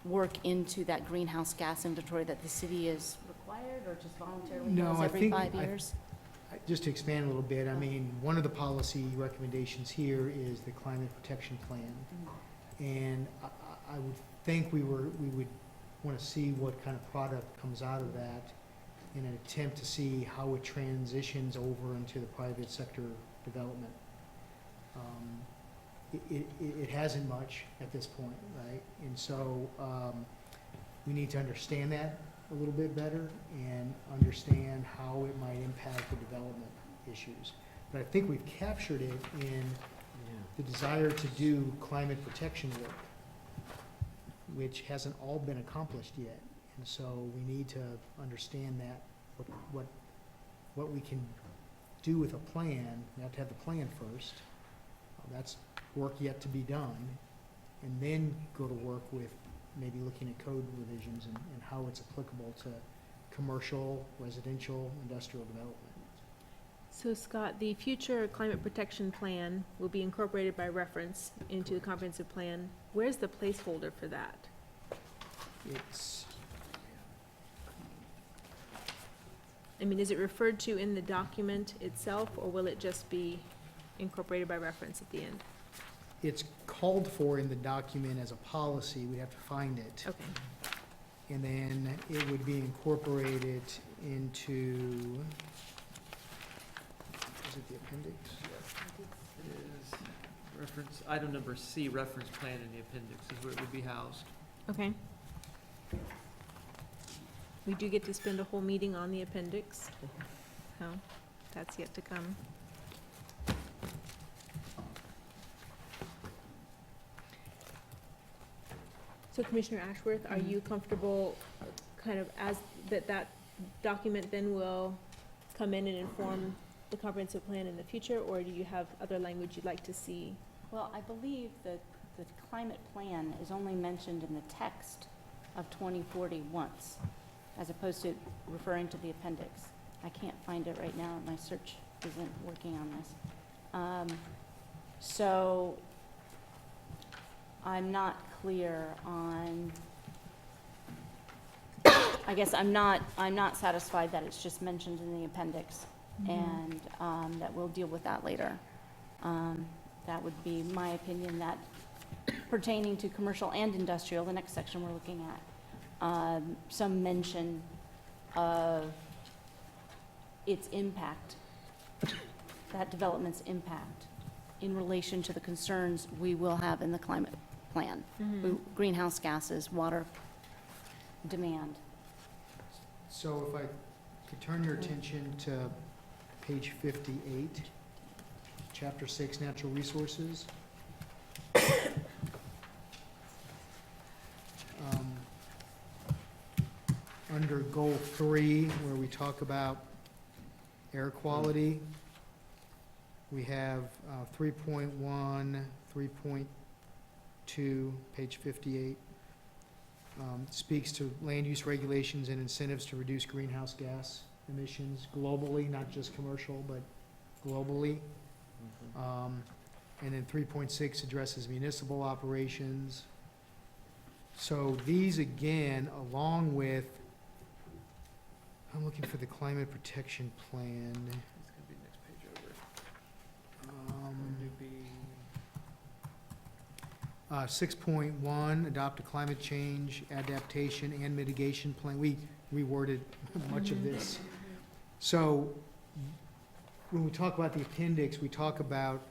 work into that greenhouse gas inventory that the city is required or just voluntarily No, does I every think- 5 I- years? Just to expand a little bit, I mean, one of the policy recommendations here is the climate protection plan. And I would think we would want to see what kind of product comes out of that in an attempt to see how it transitions over into the private sector development. It hasn't much at this point, right? And so we need to understand that a little bit better and understand how it might impact the development issues. But I think we've captured it in the desire to do climate protection work, which hasn't all been accomplished yet. And so we need to understand that, what we can do with a plan. We have to have the plan first. That's work yet to be done. And then go to work with maybe looking at code revisions and how it's applicable to commercial, residential, industrial development. So Scott, the future climate protection plan will be incorporated by reference into the comprehensive plan. Where's the placeholder for that? It's, I mean, is it referred to in the document itself, or will it just be incorporated by reference at the end? it's called for in the document as a policy. We'd have to find it. Okay. And then it would be incorporated into, is it the appendix? It is reference, item number C, reference plan in the appendix is where it would be housed. Okay. We do get to spend a whole meeting on the appendix. Oh, that's yet to come. So Commissioner Ashworth, are you comfortable kind of as, that document then will come in and inform the comprehensive plan in the future, or do you have other language you'd like to see? Well, I believe that the climate plan is only mentioned in the text of 2040 once, as opposed to referring to the appendix. I can't find it right now, my search isn't working on this. So I'm not clear on, I guess I'm not satisfied that it's just mentioned in the appendix, and that we'll deal with that later. That would be my opinion, that pertaining to commercial and industrial, the next section we're looking at, some mention of its impact, that development's impact in relation to the concerns we will have in the climate plan. Greenhouse gases, water demand. So if I could turn your attention to page 58, chapter 6, natural resources. Under goal 3, where we talk about air quality, we have 3.1, 3.2, page 58. Speaks to land use regulations and incentives to reduce greenhouse gas emissions globally, not just commercial, but globally. And then 3.6 addresses municipal operations. So these, again, along with, I'm looking for the climate protection plan. It's gonna be next page over. 6.1, adopt a climate change adaptation and mitigation plan. We reworded much of this. So when we talk about the appendix, we talk about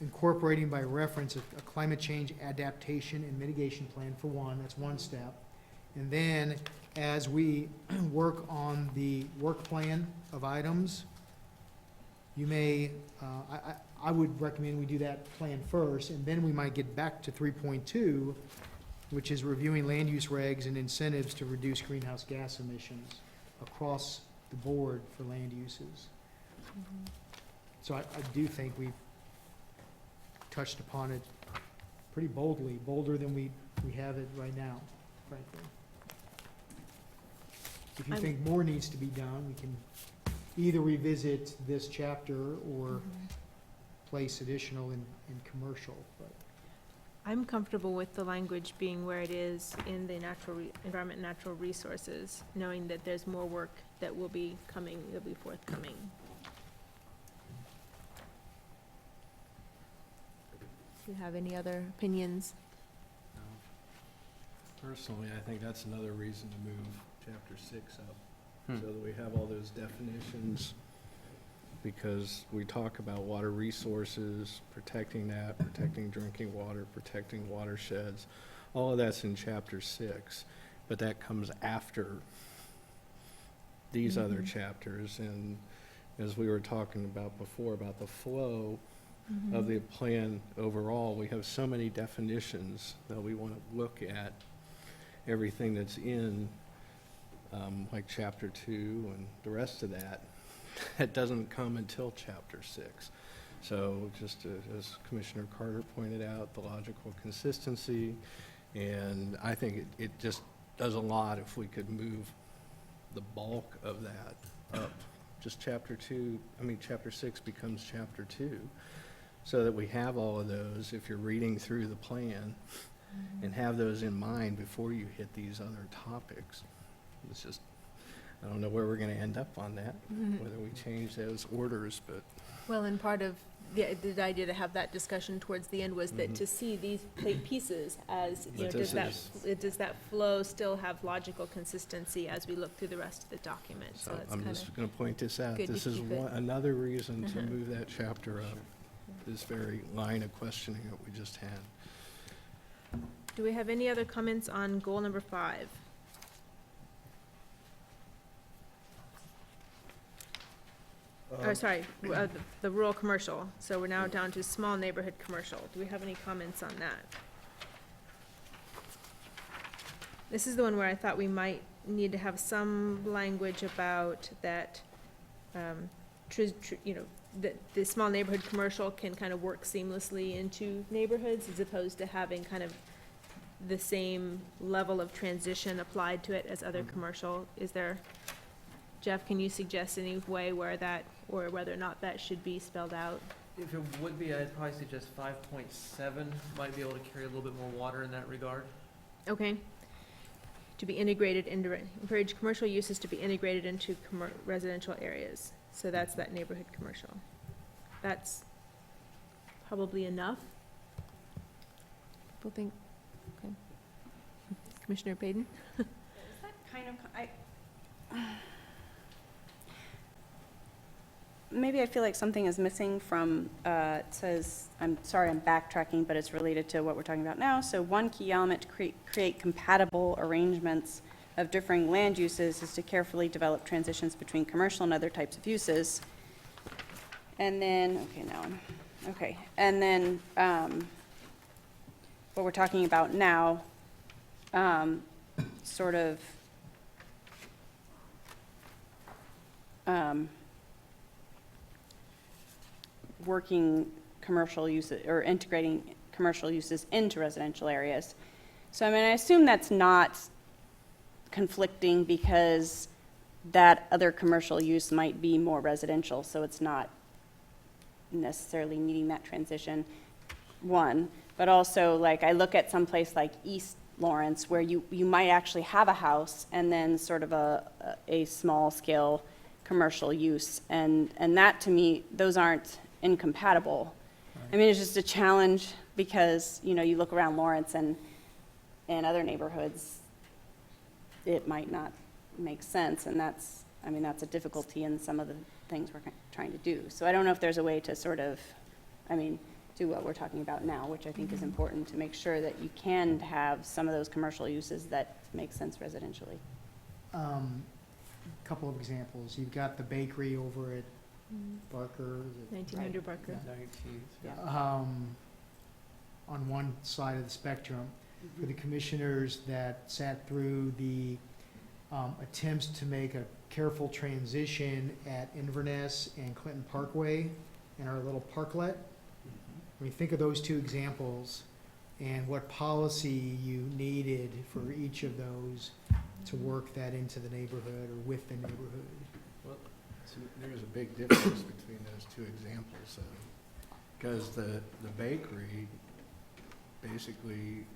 incorporating by reference a climate change adaptation and mitigation plan for one. That's one step. And then as we work on the work plan of items, you may, I would recommend we do that plan first, and then we might get back to 3.2, which is reviewing land use regs and incentives to reduce greenhouse gas emissions across the board for land uses. So I do think we've touched upon it pretty boldly, bolder than we have it right now, frankly. If you think more needs to be done, we can either revisit this chapter or place additional in commercial, but. I'm comfortable with the language being where it is in the environment and natural resources, knowing that there's more work that will be coming, that'll be forthcoming. Do you have any other opinions? Personally, I think that's another reason to move chapter 6 up, so that we have all those definitions, because we talk about water resources, protecting that, protecting drinking water, protecting watersheds. All of that's in chapter 6, but that comes after these other chapters. And as we were talking about before, about the flow of the plan overall, we have so many definitions that we want to look at everything that's in, like chapter 2 and the rest of that. That doesn't come until chapter 6. So just as Commissioner Carter pointed out, the logical consistency, and I think it just does a lot if we could move the bulk of that up just chapter 6 becomes chapter 2, so that we have all of those, if you're reading through the plan, and have those in mind before you hit these other topics. It's just, I don't know where we're gonna end up on that, whether we change those orders, but. Well, and part of the idea to have that discussion towards the end was that to see these pieces as, you know, But does that flow still have logical consistency as we look through the rest of the document? So it's I'm kind just of gonna point this out. good to This is keep it. another reason to move that chapter up, this very line of questioning that we just had. Do we have any other comments on goal number 5? The rural commercial. So we're now down to small neighborhood commercial. Do we have any comments on that? This is the one where I thought we might need to have some language about that, that the small neighborhood commercial can kind of work seamlessly into neighborhoods as opposed to having kind of the same level of transition applied to it as other commercial. Is there, Jeff, can you suggest any way where that, or whether or not that should be spelled out? If it would be, I'd probably suggest 5.7 might be able to carry a little bit more water in that regard. Okay. To be integrated into, encourage commercial uses to be integrated into residential areas. So that's that neighborhood commercial. That's probably enough. People think, okay. Commissioner Payton? Is that kind of, maybe I feel like something is missing from, it says, I'm sorry, I'm backtracking, but it's related to what we're talking about now. So one key element to create compatible arrangements of differing land uses is to carefully develop transitions between commercial and other types of uses. And then, and then what we're talking about now, sort of, working commercial uses or integrating commercial uses into residential areas. So I mean, I assume that's not conflicting because that other commercial use might be more residential, so it's not necessarily needing that transition, one. But also, like, I look at some place like East Lawrence where you might actually have a house and then sort of a small scale commercial use, and that to me, those aren't incompatible. I mean, it's just a challenge because, you know, you look around Lawrence and other neighborhoods, it might not make sense, and that's a difficulty in some of the things we're trying to do. So I don't know if there's a way to sort of, do what we're talking about now, which I think is important to make sure that you can have some of those commercial uses that make sense residentially. Couple of examples. You've got the bakery over at Barker. 1900 Barker. On one side of the spectrum, for the commissioners that sat through the attempts to make a careful transition at Inverness and Clinton Parkway in our little parklet. When you think of those two examples and what policy you needed for each of those to work that into the neighborhood or with the neighborhood. Well, so there's a big difference between those two examples, because the bakery basically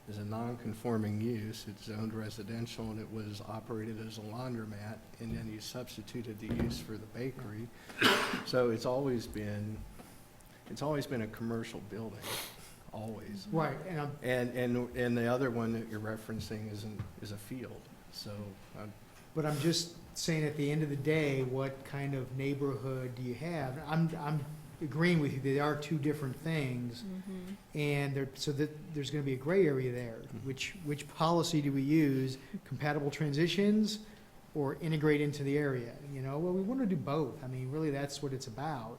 is a non-conforming use. It's zoned residential, and it was operated as a laundromat, and then you substituted the use for the bakery. So it's always been a commercial building, always. Right, And the other one that you're referencing is a field, so. But I'm just saying, at the end of the day, what kind of neighborhood do you have? I'm agreeing with you, they are two different things, and there's gonna be a gray area there. Which policy do we use? Compatible transitions or integrate into the area? You know, well, we wanna do both. I mean, really, that's what it's about.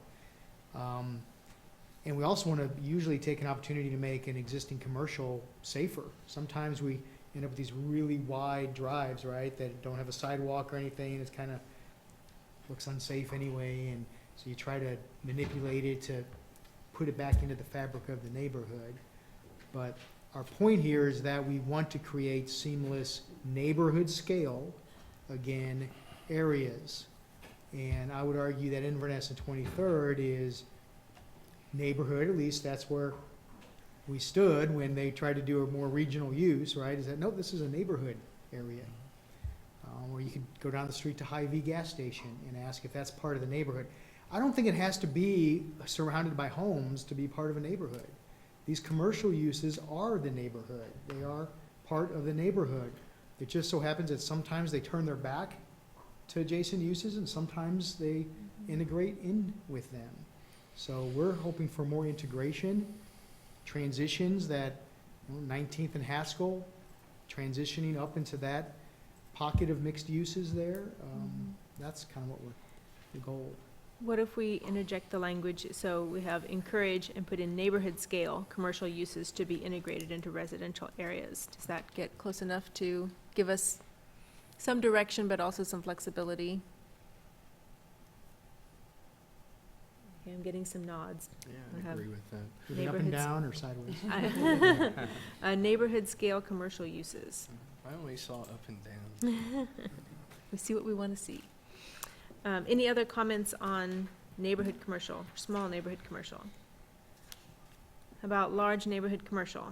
And we also want to usually take an opportunity to make an existing commercial safer. Sometimes we end up with these really wide drives, right, that don't have a sidewalk or anything, and it's kind of looks unsafe anyway, and so you try to manipulate it to put it back into the fabric of the neighborhood. But our point here is that we want to create seamless neighborhood scale, again, areas. And I would argue that Inverness and 23rd is neighborhood, at least that's where we stood when they tried to do a more regional use, right? Is that, nope, this is a neighborhood area. Where you could go down the street to Hy-Vee gas station and ask if that's part of the neighborhood. I don't think it has to be surrounded by homes to be part of a neighborhood. These commercial uses are the neighborhood. They are part of the neighborhood. It just so happens that sometimes they turn their back to adjacent uses and sometimes they integrate in with them. So we're hoping for more integration, transitions that, 19th and Haskell, transitioning up into that pocket of mixed uses there. That's kind of what the goal. What if we interject the language, so we have encourage and put in neighborhood scale, commercial uses to be integrated into residential areas? Does that get close enough to give us some direction, but also some flexibility? Okay, I'm getting some nods. Yeah, I I have agree with that. Is it up and down or sideways? Neighborhood scale commercial uses. I only saw up and down. We see what we want to see. Any other comments on neighborhood commercial, small neighborhood commercial? How about large neighborhood commercial?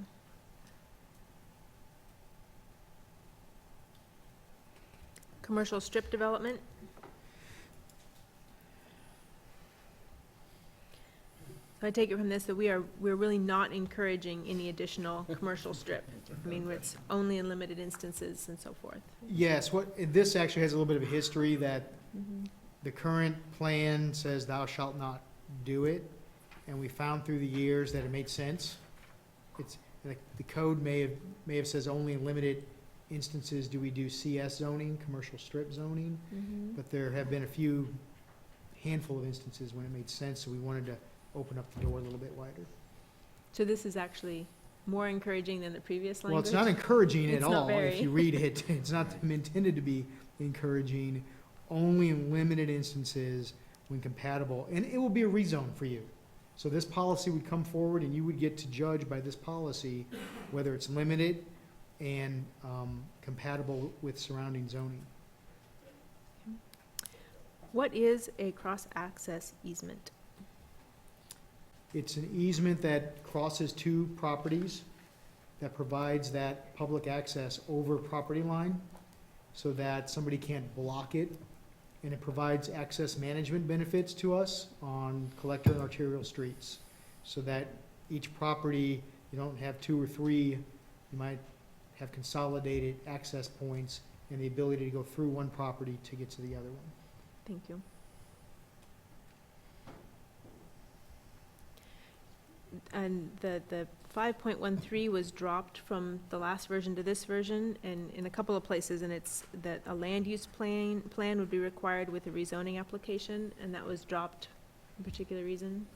Commercial strip development? So I take it from this that we're really not encouraging any additional commercial strip. I mean, it's only in limited instances and so forth. Yes, this actually has a little bit of a history that the current plan says thou shalt not do it, and we found through the years that it made sense. It's, like, the code may have says only in limited instances do we do CS zoning, commercial strip zoning, but there have been a handful of instances when it made sense, so we wanted to open up the door a little bit wider. So this is actually more encouraging than the previous language? Well, it's not encouraging at It's not all. very. If you read it, it's not intended to be encouraging, only in limited instances when compatible. And it will be a rezone for you. So this policy would come forward and you would get to judge by this policy whether it's limited and compatible with surrounding zoning. What is a cross-access easement? It's an easement that crosses two properties that provides that public access over property line so that somebody can't block it. And it provides access management benefits to us on collector and arterial streets so that each property, you don't have two or three, you might have consolidated access points and the ability to go through one property to get to the other one. Thank you. And the 5.13 was dropped from the last version to this version, and in a couple of places, and it's that a land use plan would be required with a rezoning application, and that was dropped for a particular reason.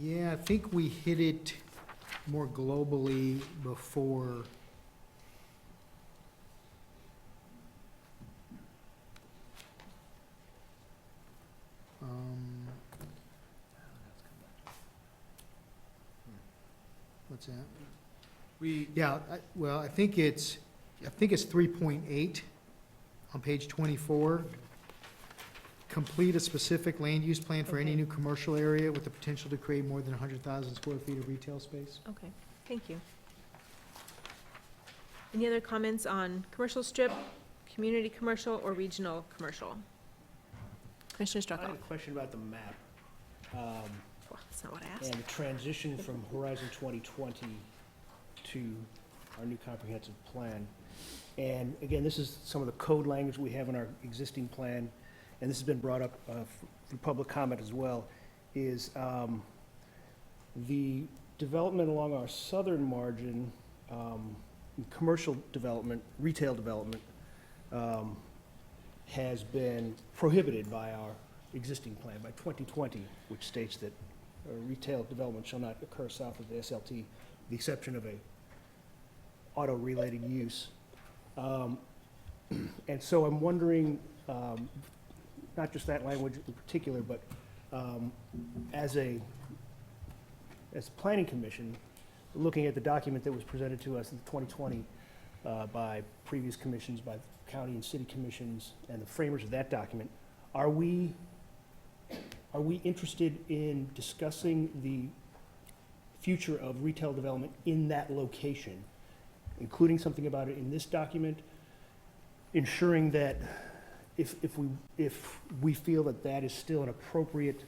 Yeah, I think we hit it more globally before. What's that? I think it's 3.8 on page 24. Complete a specific land use plan for any new commercial area with the potential to create more than 100,000 square feet of retail space. Okay, thank you. Any other comments on commercial strip, community commercial, or regional commercial? Commissioner I had a Struckle. question about the map. Well, that's not what I asked. And the transition from Horizon 2020 to our new comprehensive plan. And again, this is some of the code language we have in our existing plan, and this has been brought up for public comment as well, is the development along our southern margin, commercial development, retail development, has been prohibited by our existing plan by 2020, which states that retail development shall not occur south of the SLT, with the exception of a auto-related use. And so I'm wondering, not just that language in particular, but as a planning commission, looking at the document that was presented to us in 2020, by previous commissions, by county and city commissions, and the framers of that document. Are we interested in discussing the future of retail development in that location, including something about it in this document, ensuring that if we feel that that is still an appropriate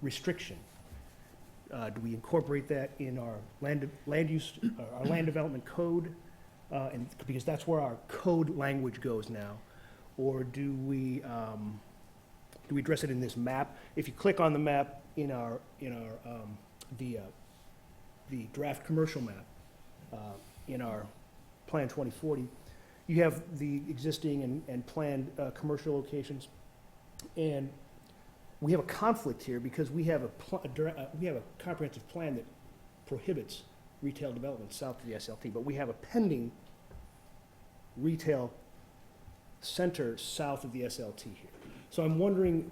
restriction, do we incorporate that in our land use, our land development code? And because that's where our code language goes now, or do we address it in this map? If you click on the map in our the draft commercial map in our Plan 2040, you have the existing and planned commercial locations, and we have a conflict here because we have a comprehensive plan that prohibits retail development south of the SLT, but we have a pending retail center south of the SLT here. So I'm wondering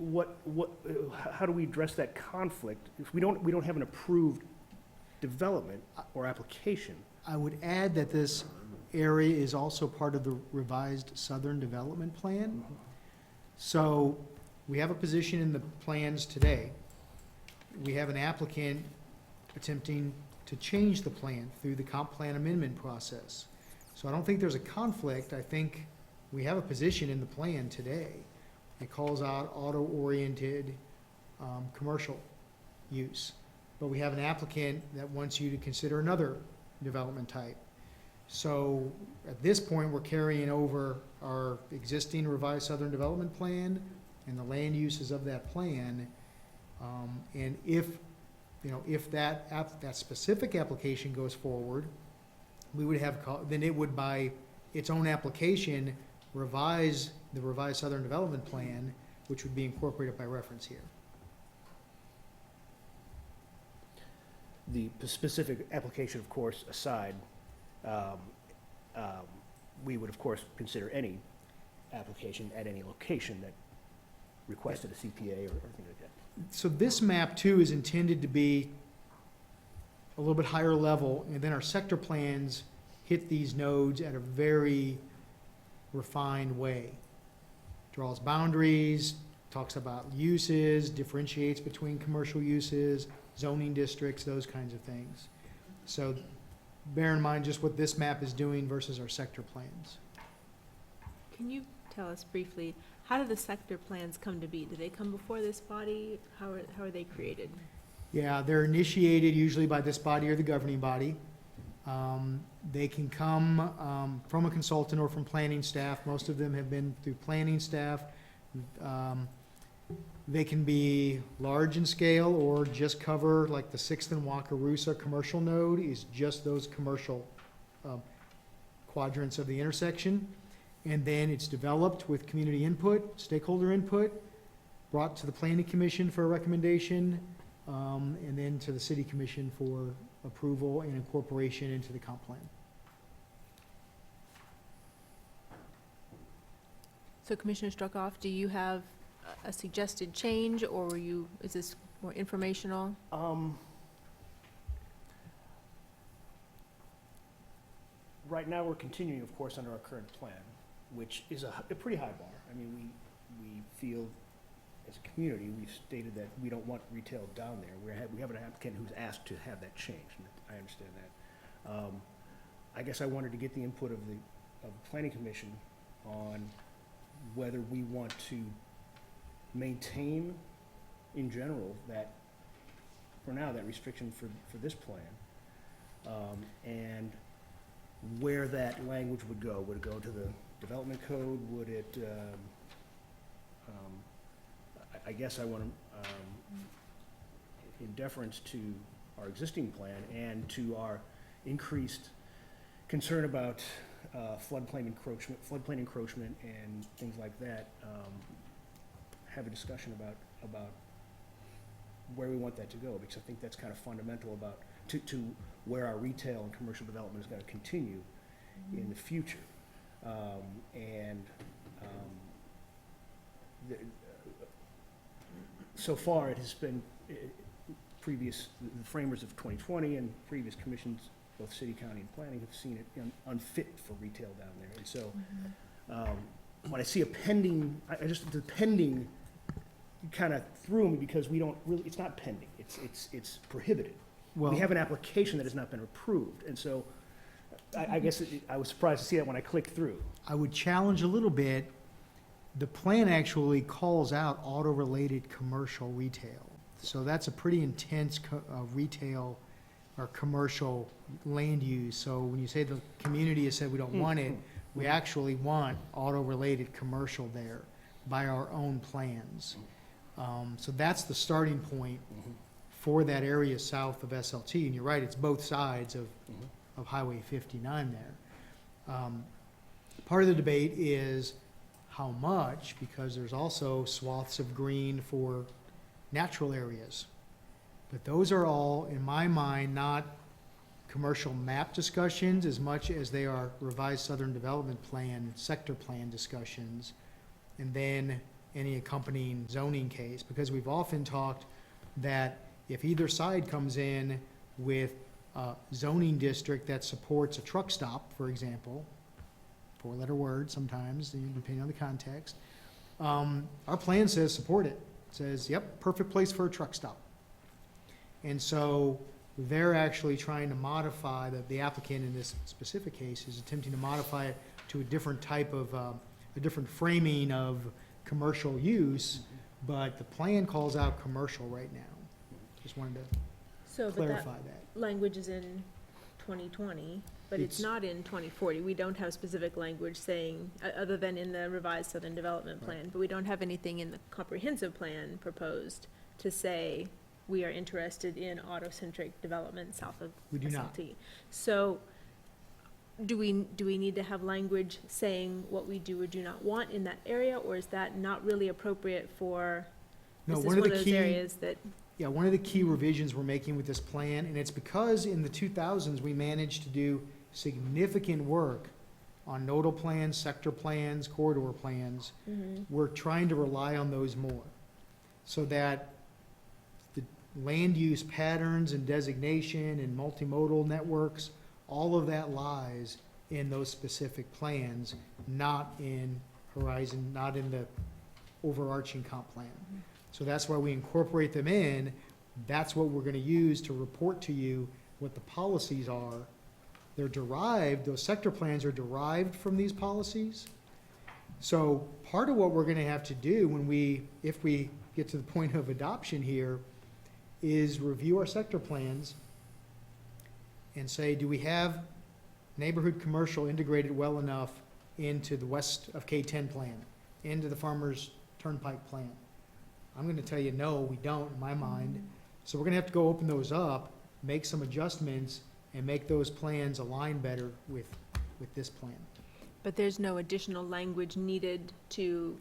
how do we address that conflict if we don't have an approved development or application? I would add that this area is also part of the revised Southern Development Plan. So we have a position in the plans today. We have an applicant attempting to change the plan through the comp plan amendment process. So I don't think there's a conflict. I think we have a position in the plan today. It calls out auto-oriented commercial use. But we have an applicant that wants you to consider another development type. So at this point, we're carrying over our existing revised Southern Development Plan and the land uses of that plan. And if that specific application goes forward, we would have, then it would by its own application revise the revised Southern Development Plan, which would be incorporated by reference here. The specific application, of course, aside, we would, of course, consider any application at any location that requested a CPA or anything like that. So this map too is intended to be a little bit higher level, and then our sector plans hit these nodes at a very refined way. Draws boundaries, talks about uses, differentiates between commercial uses, zoning districts, those kinds of things. So bear in mind just what this map is doing versus our sector plans. Can you tell us briefly, how do the sector plans come to be? Do they come before this body? How are they created? Yeah, they're initiated usually by this body or the governing body. They can come from a consultant or from planning staff. Most of them have been through planning staff. They can be large in scale or just cover, like the 6th and Wakarusa commercial node is just those commercial quadrants of the intersection. And then it's developed with community input, stakeholder input, brought to the planning commission for a recommendation, and then to the city commission for approval and incorporation into the comp plan. So Commissioner Struckoff, do you have a suggested change, or is this more informational? Right now, we're continuing, of course, under our current plan, which is a pretty high bar. I mean, we feel, as a community, we've stated that we don't want retail down there. We have an applicant who's asked to have that changed, and I understand that. I guess I wanted to get the input of the planning commission on whether we want to maintain, in general, that, for now, that restriction for this plan, and where that language would go. Would it go to the development code? Would it, I guess I want to, in deference to our existing plan and to our increased concern about floodplain encroachment and things like that, have a discussion about where we want that to go, because I think that's kind of fundamental about to where our retail and commercial development is going to continue in the future. So far, it has been the framers of 2020 and previous commissions both city, county, and planning have seen it unfit for retail down there. And so, when I see a pending, the pending kind of threw me because we don't really, it's not pending, it's prohibited. Well, We have an application that has not been approved, and so I guess I was surprised to see that when I clicked through. I would challenge a little bit. The plan actually calls out auto-related commercial retail. So that's a pretty intense retail or commercial land use. So when you say the community has said we don't want it, we actually want auto-related commercial there by our own plans. So that's the starting point for that area south of SLT. And you're right, it's both sides of Highway 59 there. Part of the debate is how much, because there's also swaths of green for natural areas. But those are all, in my mind, not commercial map discussions as much as they are revised Southern Development Plan, sector plan discussions, and then any accompanying zoning case. Because we've often talked that if either side comes in with a zoning district that supports a truck stop, for example, four-letter word sometimes, depending on the context, our plan says support it. It says, yep, perfect place for a truck stop. And so they're actually trying to modify, the applicant in this specific case is attempting to modify it to a different type of, a different framing of commercial use, but the plan calls out commercial right now. Just wanted to clarify that. Language is in 2020, but it's not in 2040. We don't have specific language saying, other than in the revised Southern Development Plan, but we don't have anything in the comprehensive plan proposed to say we are interested in auto-centric development south of We do not. SLT. So do we need to have language saying what we do or do not want in that area, or is that not really appropriate for, No, is this one of one the of those key, areas that, yeah, one of the key revisions we're making with this plan, and it's because in the 2000s, we managed to do significant work on nodal plans, sector plans, corridor plans. We're trying to rely on those more, so that the land use patterns and designation and multimodal networks, all of that lies in those specific plans, not in Horizon, not in the overarching comp plan. So that's why we incorporate them in. That's what we're gonna use to report to you what the policies are. They're derived, those sector plans are derived from these policies. So part of what we're gonna have to do if we get to the point of adoption here, is review our sector plans and say, do we have neighborhood commercial integrated well enough into the west of K-10 plan, into the Farmers Turnpike plan? I'm gonna tell you, no, we don't, in my mind. So we're gonna have to go open those up, make some adjustments, and make those plans align better with this plan. but there's no additional language needed to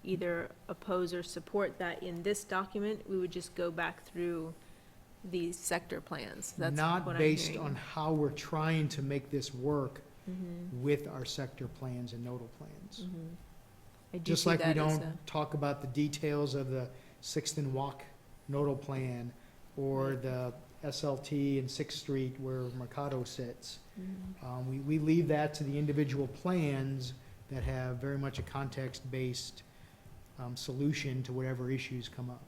either oppose or support that in this document? We would just go back through these sector plans. That's what I'm Not based hearing. on how we're trying to make this work with our sector plans and nodal plans. I do Just see like we that as don't talk about the details of the Sixth and Walk nodal plan, or the SLT and Sixth Street where Mercado sits. We leave that to the individual plans that have very much a context-based solution to whatever issues come up.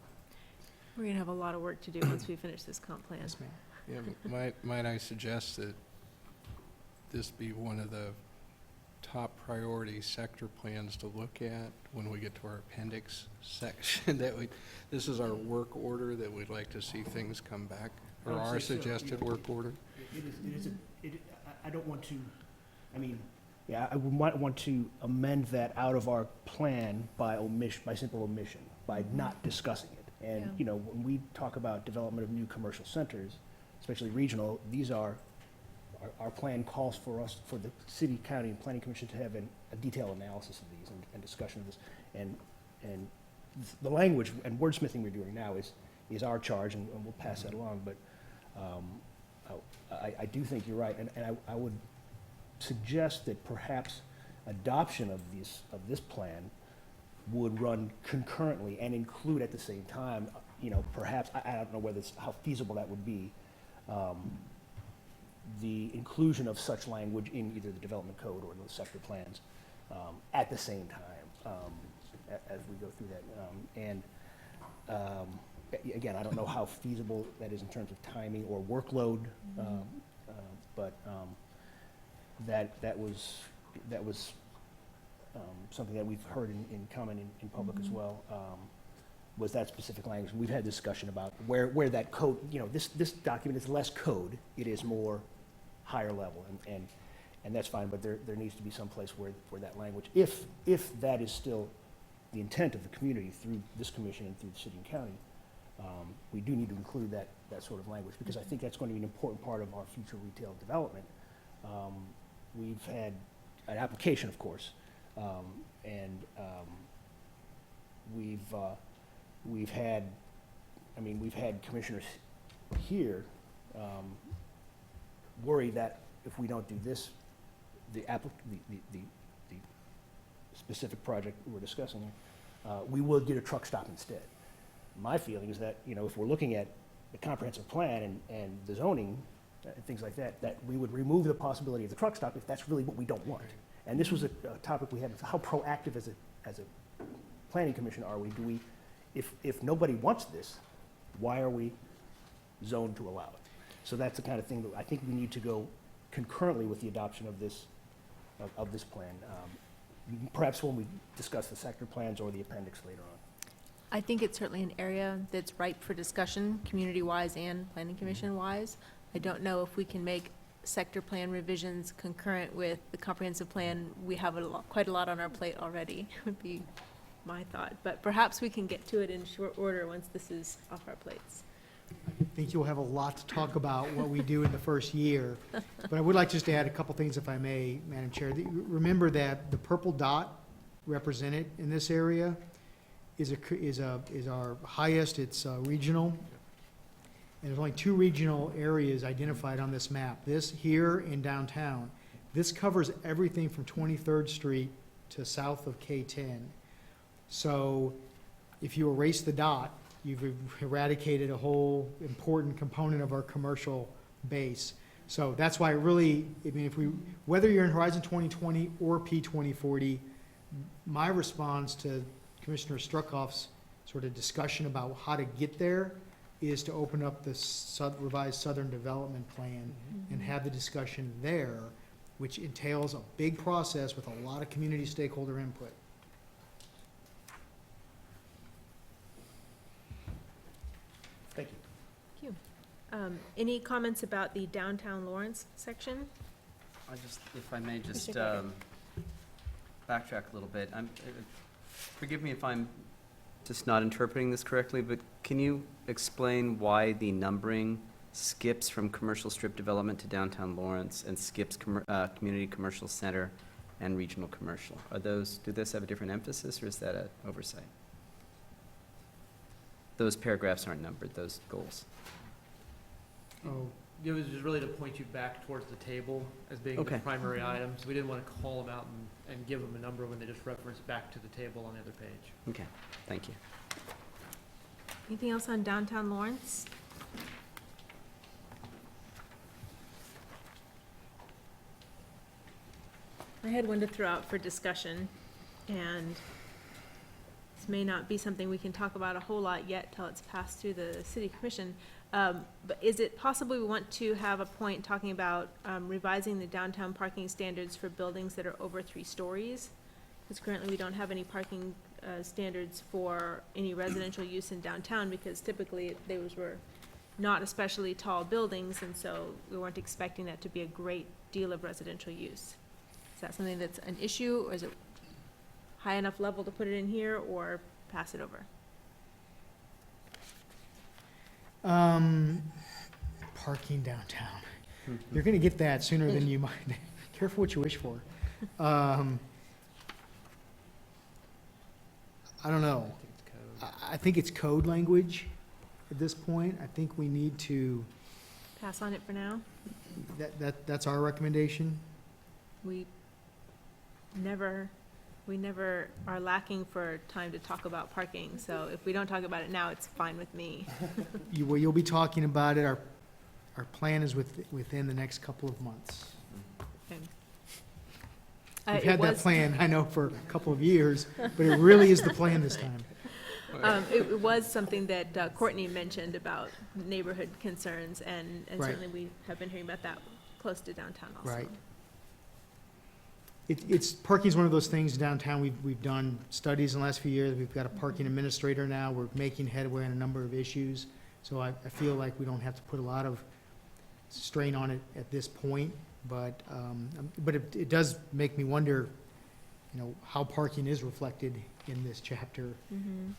We're gonna have a lot of work to do once we finish this comp plan. Yes, ma'am. Yeah, might I suggest that this be one of the top priority sector plans to look at when we get to our appendix section? This is our work order that we'd like to see things come back, or I our would say so, suggested yeah. work order. I don't want to, I might want to amend that out of our plan by omission, by simple omission, by not discussing it. And, when we talk about development of new commercial centers, especially regional, these are, our plan calls for us, for the city, county, and planning commission to have a detailed analysis of these and discussion of this. And the language and wordsmithing we're doing now is our charge, and we'll pass that along. But I do think you're right, and I would suggest that perhaps adoption of this plan would run concurrently and include at the same time, perhaps, I don't know how feasible that would be, the inclusion of such language in either the development code or the sector plans at the same time as we go through that. Again, I don't know how feasible that is in terms of timing or workload, but that was something that we've heard in comment in public as well, was that specific language. We've had discussion about where that code, this document is less code, it is more higher level, and that's fine, but there needs to be some place where that language, if that is still the intent of the community through this commission and through the city and county, we do need to include that sort of language, because I think that's going to be an important part of our future retail development. We've had an application, of course, and we've had commissioners here worry that if we don't do this, the specific project we're discussing, we will get a truck stop instead. My feeling is that, if we're looking at the comprehensive plan and the zoning, and things like that, that we would remove the possibility of the truck stop if that's really what we don't want. And this was a topic we had, how proactive as a planning commission are we? If nobody wants this, why are we zoned to allow it? So that's the kind of thing that I think we need to go concurrently with the adoption of this plan. Perhaps when we discuss the sector plans or the appendix later on. I think it's certainly an area that's ripe for discussion, community-wise and planning commission-wise. I don't know if we can make sector plan revisions concurrent with the comprehensive plan. We have quite a lot on our plate already, would be my thought. But perhaps we can get to it in short order once this is off our plates. I think you'll have a lot to talk about what we do in the first year. But I would like just to add a couple things, if I may, Madam Chair. Remember that the purple dot represented in this area is our highest, it's regional. And there's only 2 regional areas identified on this map, this here in downtown. This covers everything from 23rd Street to south of K10. So if you erase the dot, you've eradicated a whole important component of our commercial base. So that's why whether you're in Horizon 2020 or P2040, my response to Commissioner Struckhoff's sort of discussion about how to get there is to open up the revised Southern Development Plan and have the discussion there, which entails a big process with a lot of community stakeholder input. Thank you. Thank you. Any comments about the downtown Lawrence section? If I may just Mr. backtrack a little bit. Forgive me if I'm just not interpreting this correctly, but can you explain why the numbering skips from commercial strip development to downtown Lawrence and skips community commercial center and regional commercial? Do those have a different emphasis, or is that an oversight? Those paragraphs aren't numbered, those goals. Oh, It was just really to point you back towards the table as being the primary items. We didn't want to call them out and give them a number when they just reference back to the table on the other page. Okay, thank you. Anything else on downtown Lawrence? I had one to throw out for discussion, and this may not be something we can talk about a whole lot yet till it's passed through the city commission. But is it possible we want to have a point talking about revising the downtown parking standards for buildings that are over 3 stories? Because currently we don't have any parking standards for any residential use in downtown, because typically those were not especially tall buildings, and so we weren't expecting that to be a great deal of residential use. Is that something that's an issue, or is it high enough level to put it in here, or pass it over? Parking downtown. You're gonna get that sooner than you might. Careful what you wish for. I don't know. I think it's code language at this point. I think we need to, Pass on it for now? that's our recommendation. We never are lacking for time to talk about parking, so if we don't talk about it now, it's fine with me. You'll be talking about it. Our our plan is within the next couple of months. Okay. We've It had that was- plan, I know, for a couple of years, but it really is the plan this time. It was something that Courtney mentioned about neighborhood concerns, and Right. certainly we have been hearing about that close to downtown also. Right. Parking is one of those things downtown, we've done studies in the last few years, we've got a parking administrator now, we're making headway on a number of issues, so I feel like we don't have to put a lot of strain on it at this point, but it does make me wonder, how parking is reflected in this chapter.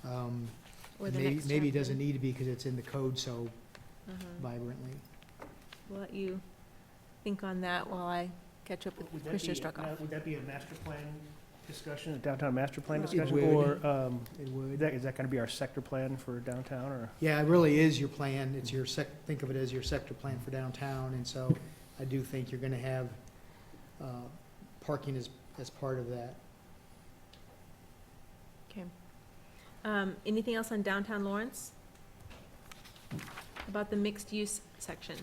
Or the Maybe next it chapter. doesn't need to be because it's in the code so vibrantly. We'll let you think on that while I catch up with Would that Commissioner be- Struckoff. Would that be a master plan discussion, a downtown master plan It discussion? would. Or It would. is that going to be our sector plan for downtown, or? Yeah, it really is your plan. It's your think of it as your sector plan for downtown, and so I do think you're gonna have, parking as part of that. Okay. Anything else on downtown Lawrence? About the mixed-use section?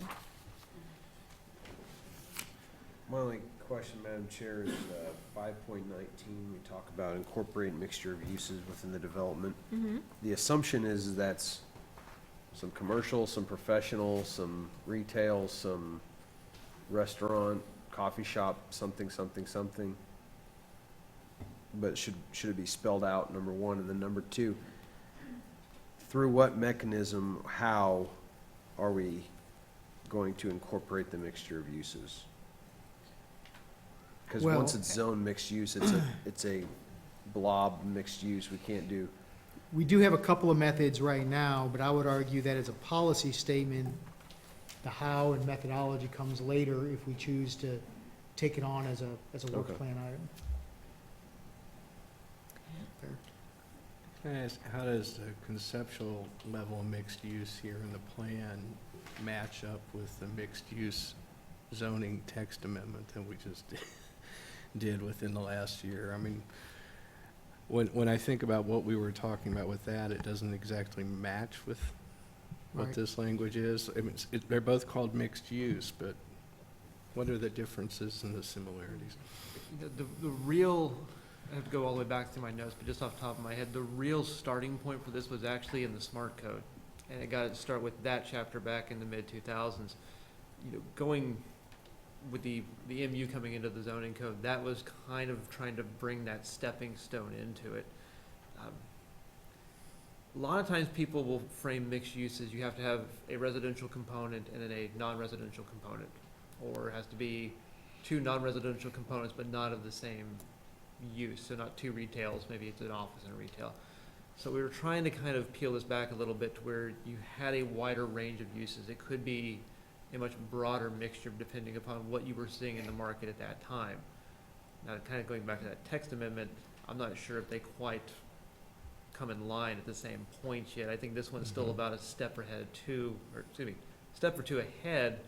My only question, Madam Chair, is 5.19, we talk about incorporating mixture of uses within the development. The assumption is that's some commercial, some professional, some retail, some restaurant, coffee shop, something. But should it be spelled out, number one, and then number two, through what mechanism, how are we going to incorporate the mixture of uses? Because Well- once it's zone mixed use, it's a blob mixed use, we can't do. We do have a couple of methods right now, but I would argue that as a policy statement, the how and methodology comes later if we choose to take it on as a work Okay. plan item. Fair. Can I ask, how does the conceptual level of mixed use here in the plan match up with the mixed use zoning text amendment that we just did within the last year? I mean, when I think about what we were talking about with that, it doesn't exactly match with what Right. this language is. I mean, they're both called mixed use, but what are the differences and the similarities? The real, I have to go all the way back through my notes, but just off the top of my head, the real starting point for this was actually in the SMART code. And it got to start with that chapter back in the mid-2000s. Going with the MU coming into the zoning code, that was kind of trying to bring that stepping stone into it. A lot of times people will frame mixed uses, you have to have a residential component and then a non-residential component. Or it has to be two non-residential components, but not of the same use, so not two retails, maybe it's an office and a retail. So we were trying to kind of peel this back a little bit to where you had a wider range of uses. It could be a much broader mixture depending upon what you were seeing in the market at that time. Now, kind of going back to that text amendment, I'm not sure if they quite come in line at the same point yet. I think this one's still about a step ahead step or two ahead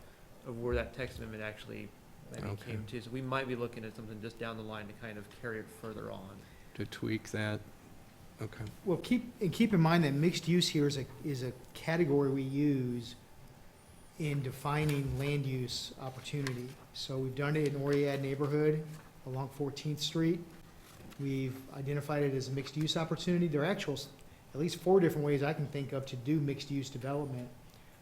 of where that text amendment actually maybe Okay. came to. So we might be looking at something just down the line to kind of carry it further on. To tweak that? Okay. Well, keep in mind that mixed use here is a category we use in defining land use opportunity. So we've done it in Oriad neighborhood along 14th Street. We've identified it as a mixed use opportunity. There are at least 4 different ways I can think of to do mixed use development.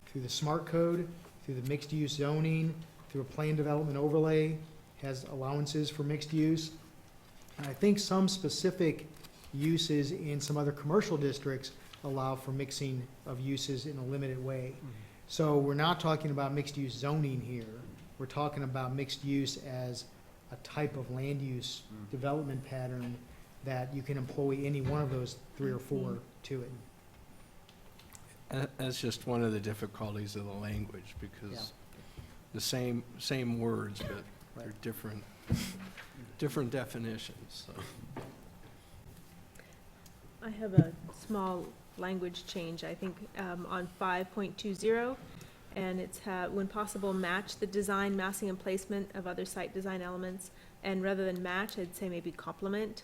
Through the SMART code, through the mixed use zoning, through a plan development overlay, has allowances for mixed use. And I think some specific uses in some other commercial districts allow for mixing of uses in a limited way. So we're not talking about mixed-use zoning here. We're talking about mixed use as a type of land use development pattern that you can employ any one of those 3 or 4 to it. That's just one of the difficulties of the language, because the same words, but they're different definitions, so. I have a small language change, I think, on 5.20, and it's when possible, match the design, massing, and placement of other site design elements. And rather than match, I'd say maybe complement,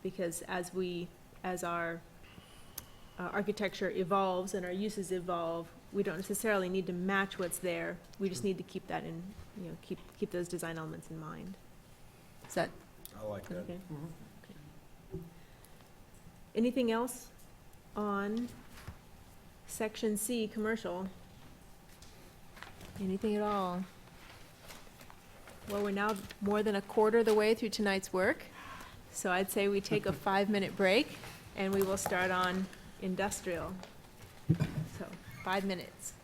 because as our architecture evolves and our uses evolve, we don't necessarily need to match what's there. We just need to keep that in, you know, keep those design elements in mind. Is that I like that. okay? Okay. Anything else on section C, commercial? Anything at all? Well, we're now more than a quarter of the way through tonight's work, so I'd say we take a 5-minute break, and we will start on industrial. So, 5 minutes.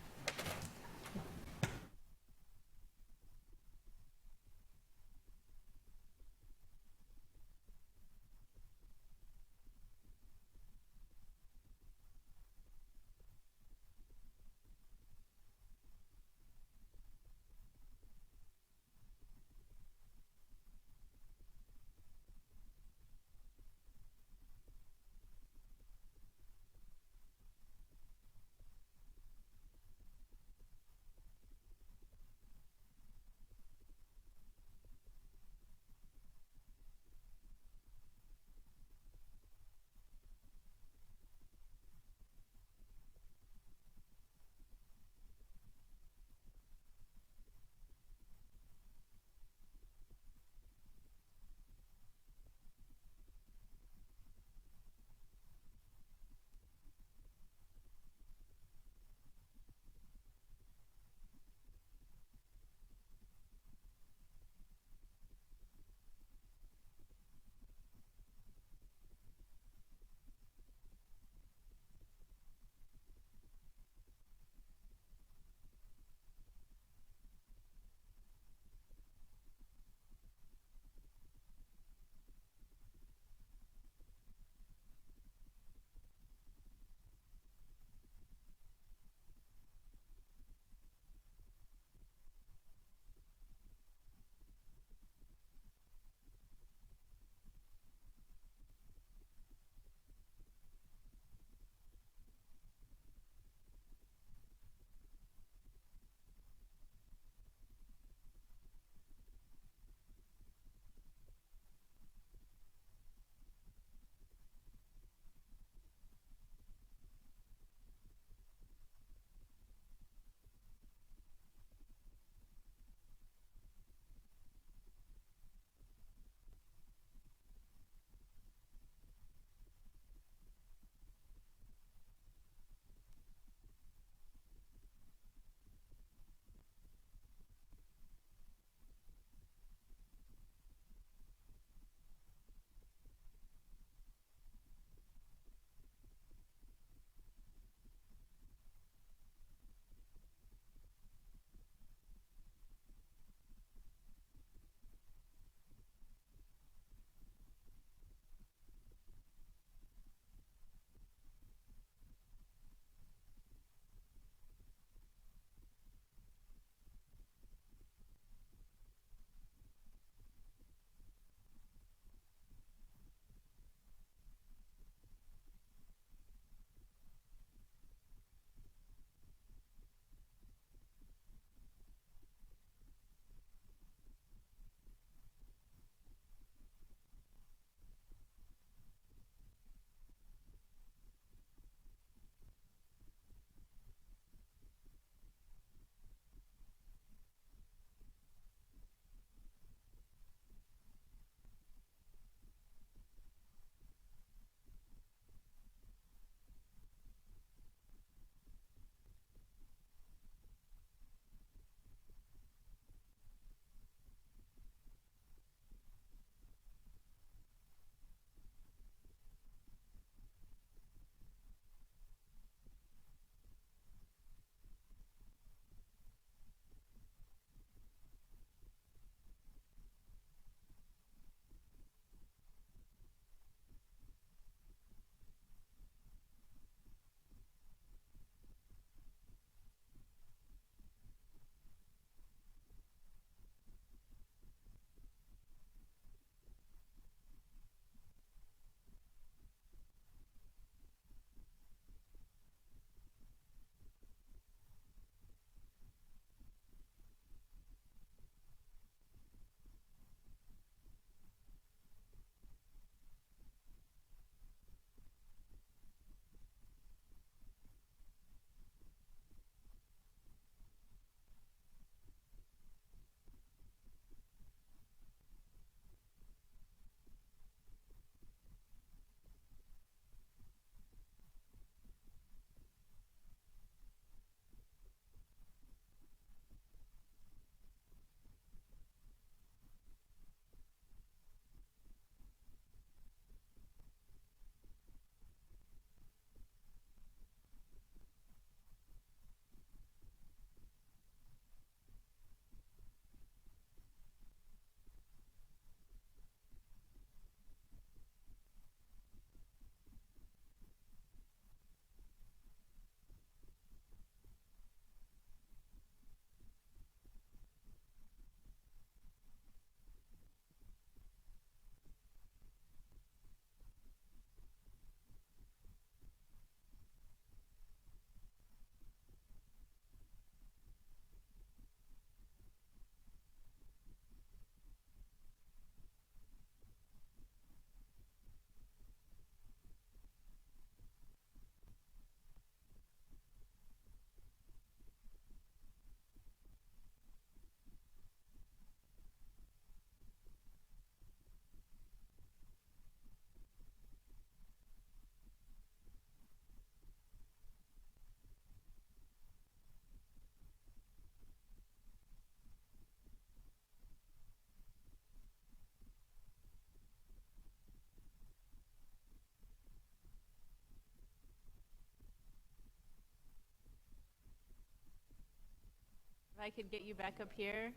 I could get you back up here.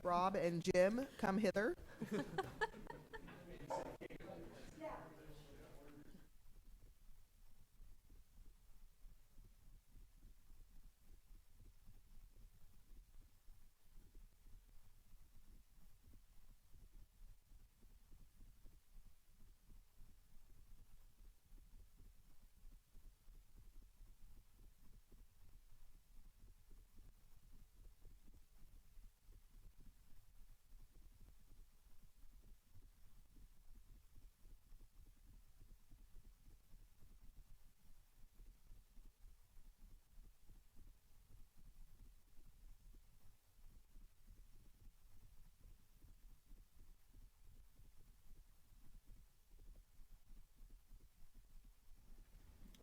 Rob and Jim, come hither.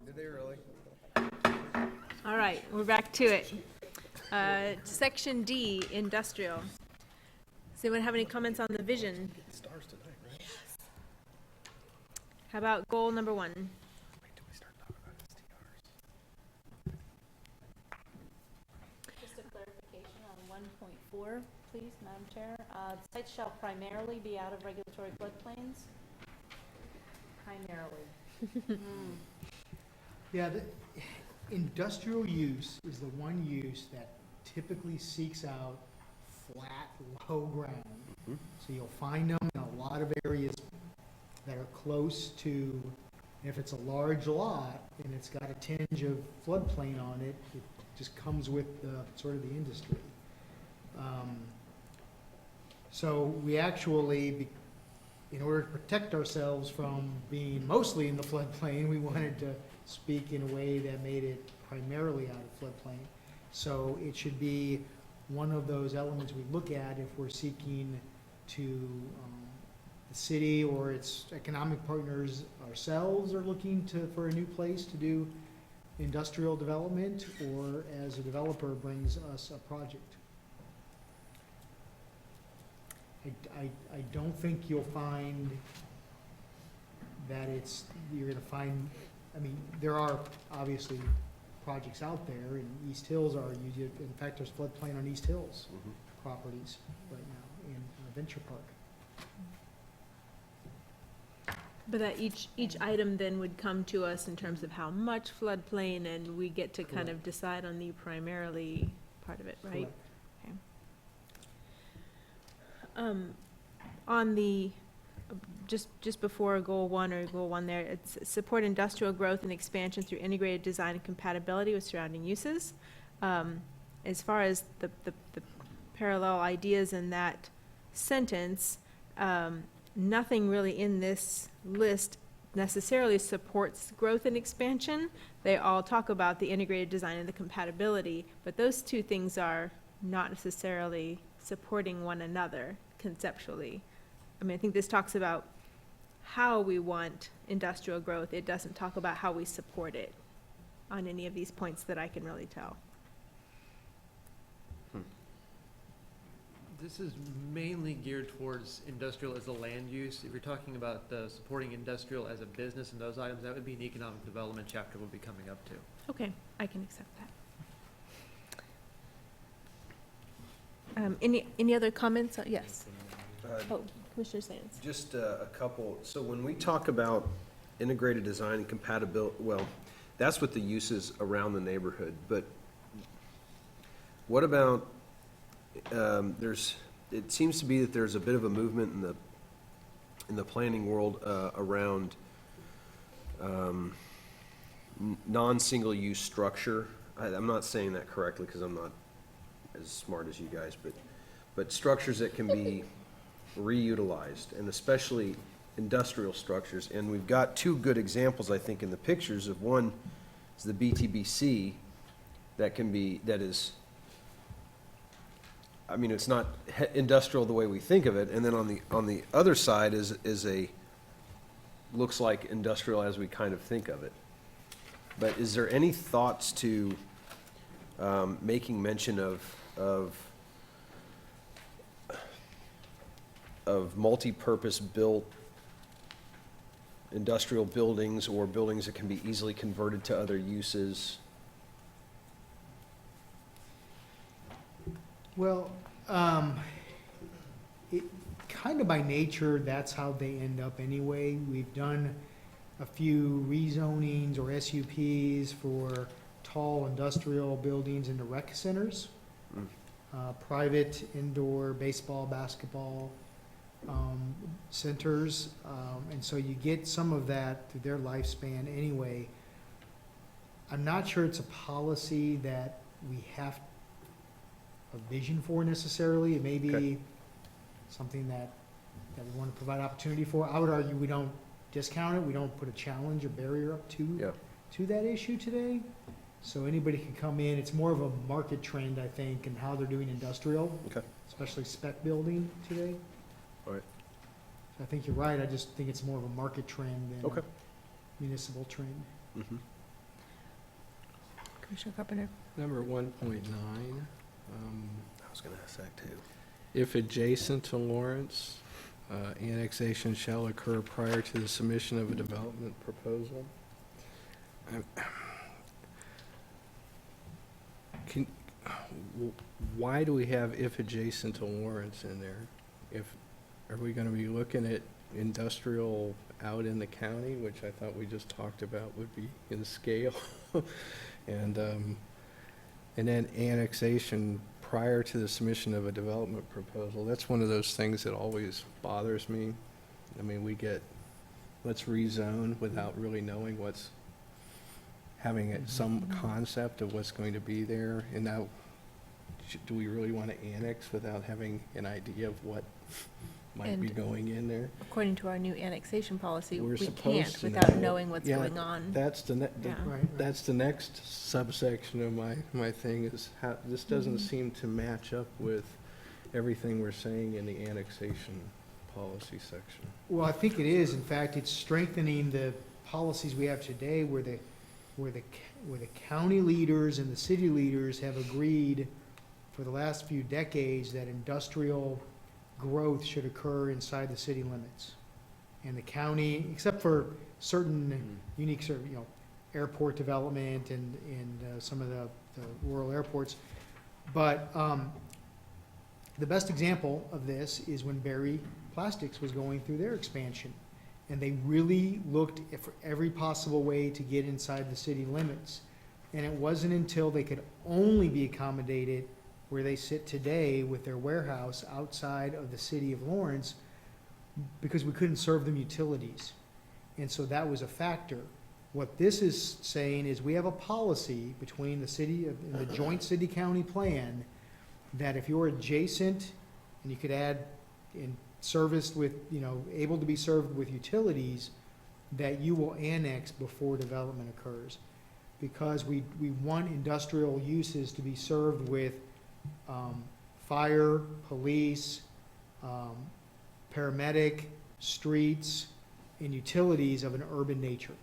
Did they really? All right, we're back to it. Section D, industrial. Does anyone have any comments on the vision? Stars tonight, right? How about goal number 1? Wait till we start talking about STRs. Just a clarification on 1.4, please, Madam Chair. Sites shall primarily be out of regulatory floodplains. Primarily. Yeah, the industrial use is the one use that typically seeks out flat, low ground. So you'll find them in a lot of areas that are close to, if it's a large lot and it's got a tinge of floodplain on it, it just comes with the, sort of the industry. So we actually, in order to protect ourselves from being mostly in the floodplain, we wanted to speak in a way that made it primarily out of floodplain. So it should be one of those elements we look at if we're seeking to, the city or its economic partners ourselves are looking for a new place to do industrial development, or as a developer brings us a project. I don't think you'll find that you're gonna find, I mean, there are obviously projects out there, and East Hills in fact, there's floodplain on East Hills properties right now in Venture Park. But that each item then would come to us in terms of how much floodplain, and we get to kind of decide on the primarily part of it, right? Correct. Okay. On the, just before goal 1 or goal 1 there, it's support industrial growth and expansion through integrated design and compatibility with surrounding uses. As far as the parallel ideas in that sentence, nothing really in this list necessarily supports growth and expansion. They all talk about the integrated design and the compatibility, but those two things are not necessarily supporting one another conceptually. I mean, I think this talks about how we want industrial growth. It doesn't talk about how we support it on any of these points that I can really tell. This is mainly geared towards industrial as a land use. If you're talking about the supporting industrial as a business and those items, that would be an economic development chapter we'll be coming up to. Okay, I can accept that. Any other comments? Yes. Commissioner Sands. Just a couple. So when we talk about integrated design and compatibility, well, that's what the uses around the neighborhood. But what about, it seems to be that there's a bit of a movement in the planning world around non-single use structure. I'm not saying that correctly because I'm not as smart as you guys, but structures that can be reutilized, and especially industrial structures. And we've got two good examples, I think, in the pictures of one is the BTBC that is, I mean, it's not industrial the way we think of it. And then on the other side is looks like industrial as we kind of think of it. But is there any thoughts to making mention of multi-purpose built industrial buildings or buildings that can be easily converted to other uses? Well, it, kind of by nature, that's how they end up anyway. We've done a few rezonings or SUPs for tall industrial buildings into rec centers. Private indoor baseball, basketball, centers. And so you get some of that through their lifespan anyway. I'm not sure it's a policy that we have a vision for necessarily. It may be something that we want to provide opportunity for. I would argue we don't discount it. We don't put a challenge or barrier up to that issue today. So anybody can come in. It's more of a market trend, I think, and how they're doing industrial, especially spec building today. All right. So I think you're right. I just think it's more of a market trend than a municipal trend. Mm-hmm. Commissioner Carpenter? Number 1.9. I was gonna ask that too. If adjacent to Lawrence, annexation shall occur prior to the submission of a development proposal. Why do we have if adjacent to Lawrence in there? Are we gonna be looking at industrial out in the county, which I thought we just talked about would be in scale? And then annexation prior to the submission of a development proposal. That's one of those things that always bothers me. I mean, let's rezone without really knowing having some concept of what's going to be there. And now, do we really want to annex without having an idea of what might be going in there? According to our new annexation policy, We're we supposed can't to without know. knowing what's Yeah, going on. That's the Yeah. that's the next subsection of my thing is how, this doesn't seem to match up with everything we're saying in the annexation policy section. Well, I think it is. In fact, it's strengthening the policies we have today where the county leaders and the city leaders have agreed for the last few decades that industrial growth should occur inside the city limits. And the county, except for certain unique, airport development and some of the rural airports. But the best example of this is when Berry Plastics was going through their expansion. And they really looked for every possible way to get inside the city limits. And it wasn't until they could only be accommodated where they sit today with their warehouse outside of the city of Lawrence, because we couldn't serve them utilities. And so that was a factor. What this is saying is we have a policy between the city and the joint city-county plan that if you're adjacent and you could add in serviced with, able to be served with utilities, that you will annex before development occurs. Because we want industrial uses to be served with fire, police, paramedic, streets, and utilities of an urban nature.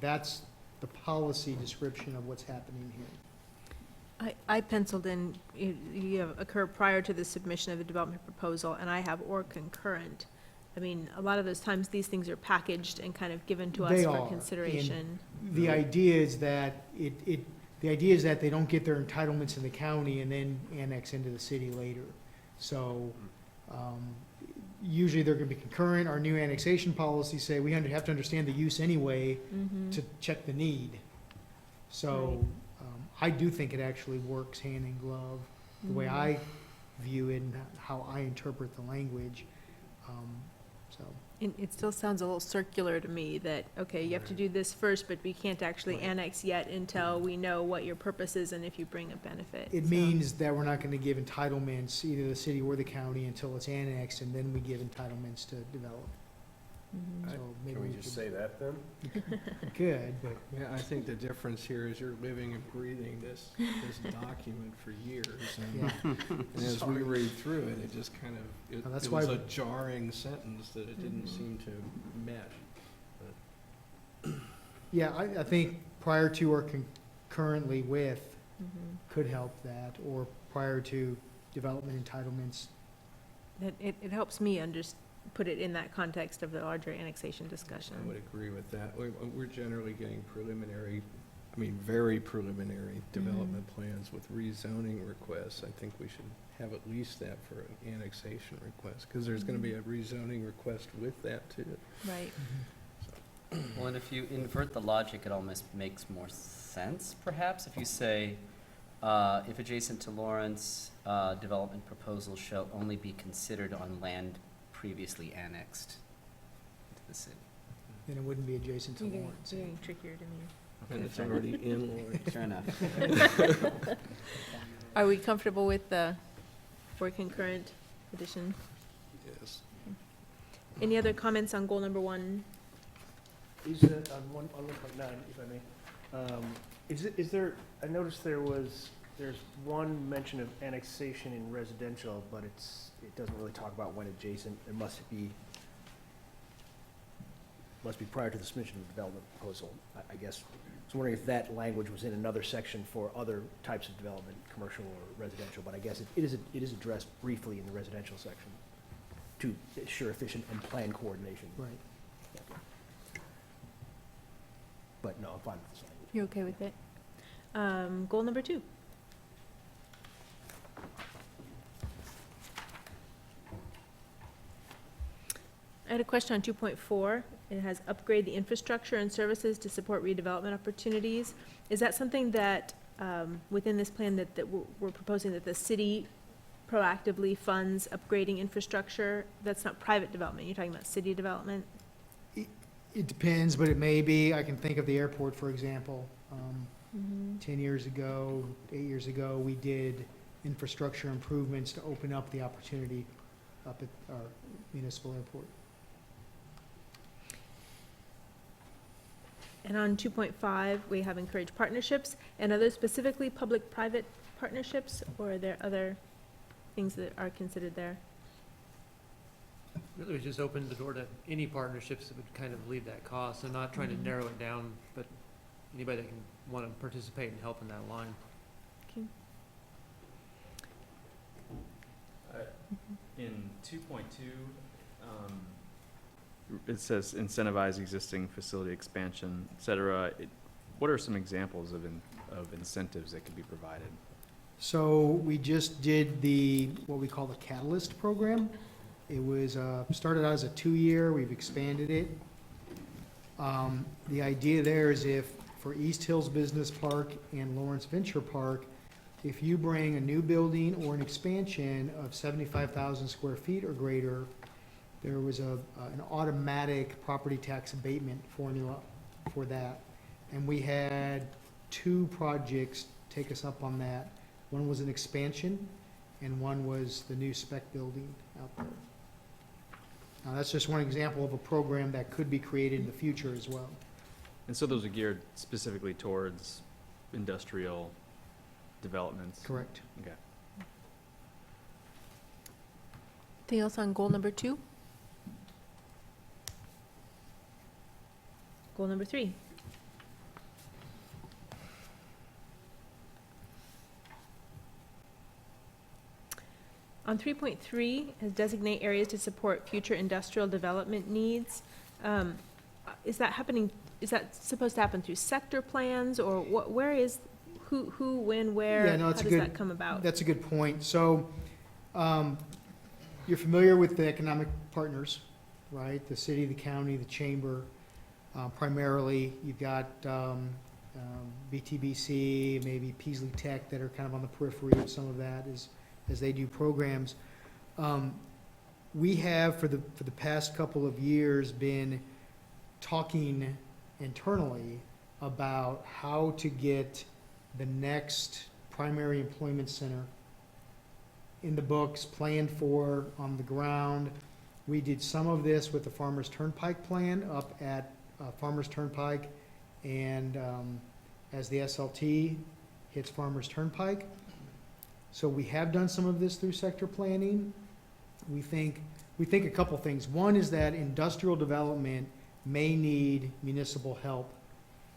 That's the policy description of what's happening here. I penciled in, you have occur prior to the submission of the development proposal, and I have or concurrent. I mean, a lot of those times, these things are packaged and kind of given to us They for are, consideration. and the idea is that the idea is that they don't get their entitlements in the county and then annex into the city later. So, usually they're gonna be concurrent. Our new annexation policies say we have to understand the use anyway to check the need. So, I do think it actually works hand in glove, the way I view it and how I interpret the language. So, It still sounds a little circular to me that, okay, you have to do this first, but we can't actually annex yet until we know what your purpose is and if you bring a benefit. it So- means that we're not gonna give entitlements, either the city or the county, until it's annexed, and then we give entitlements to develop. So maybe Can we we just could- say that then? Good, but Yeah, I think the difference here is you're living and breathing this document for years. And as we read through it, it just kind of, it That's was why- a jarring sentence that it didn't seem to mesh. yeah, I think prior to or concurrently with could help that, or prior to development entitlements. It helps me put it in that context of the larger annexation discussion. I would agree with that. We're generally getting preliminary I mean, very preliminary development plans with rezoning requests. I think we should have at least that for an annexation request, because there's gonna be a rezoning request with that too. Right. Well, and if you invert the logic, it almost makes more sense, perhaps, if you say, if adjacent to Lawrence, development proposals shall only be considered on land previously annexed to the city. Then it wouldn't be adjacent to Lawrence. It's getting trickier to me. And it's already in Lawrence. Fair enough. Are we comfortable with the for concurrent addition? Yes. Any other comments on goal number 1? Is it on 1.9, if I may, is there, I noticed there's one mention of annexation in residential, but it doesn't really talk about when adjacent. It must be prior to the submission of the development proposal, I guess. I was wondering if that language was in another section for other types of development, commercial or residential, but I guess it is addressed briefly in the residential section to ensure efficient and plan coordination. Right. But no, I'm fine with this language. You're okay with it? Goal number 2. I had a question on 2.4. It has upgrade the infrastructure and services to support redevelopment opportunities. Is that something that, within this plan that we're proposing that the city proactively funds upgrading infrastructure? That's not private development. You're talking about city development? It depends, but it may be. I can think of the airport, for example. 10 years ago, 8 years ago, we did infrastructure improvements to open up the opportunity up at our municipal airport. And on 2.5, we have encourage partnerships. And are those specifically public-private partnerships, or are there other things that are considered there? Really, we just opened the door to any partnerships that would kind of leave that cost. So not trying to narrow it down, but anybody that can want to participate and help in that line. Okay. In 2.2, it says incentivize existing facility expansion, et cetera. What are some examples of incentives that could be provided? So we just did what we call the Catalyst program. It was started out as a 2-year. We've expanded it. The idea there is if for East Hills Business Park and Lawrence Venture Park, if you bring a new building or an expansion of 75,000 square feet or greater, there was an automatic property tax abatement formula for that. And we had 2 projects take us up on that. One was an expansion, and one was the new spec building out there. Now, that's just one example of a program that could be created in the future as well. And so those are geared specifically towards industrial developments? Correct. Okay. Anything else on goal number 2? Goal number 3. On 3.3, has designate areas to support future industrial development needs. Is that happening, is that supposed to happen through sector plans, or where is, who, when, where? Yeah, no, How it's does that come about? That's a good point. So, you're familiar with the economic partners, right? The city, the county, the chamber. Primarily, you've got BTBC, maybe Peasley Tech that are kind of on the periphery of some of that as they do programs. We have, for the past couple of years, been talking internally about how to get the next primary employment center in the books, planned for, on the ground. We did some of this with the Farmers Turnpike plan up at Farmers Turnpike, and as the SLT hits Farmers Turnpike. So we have done some of this through sector planning. We think a couple things. One is that industrial development may need municipal help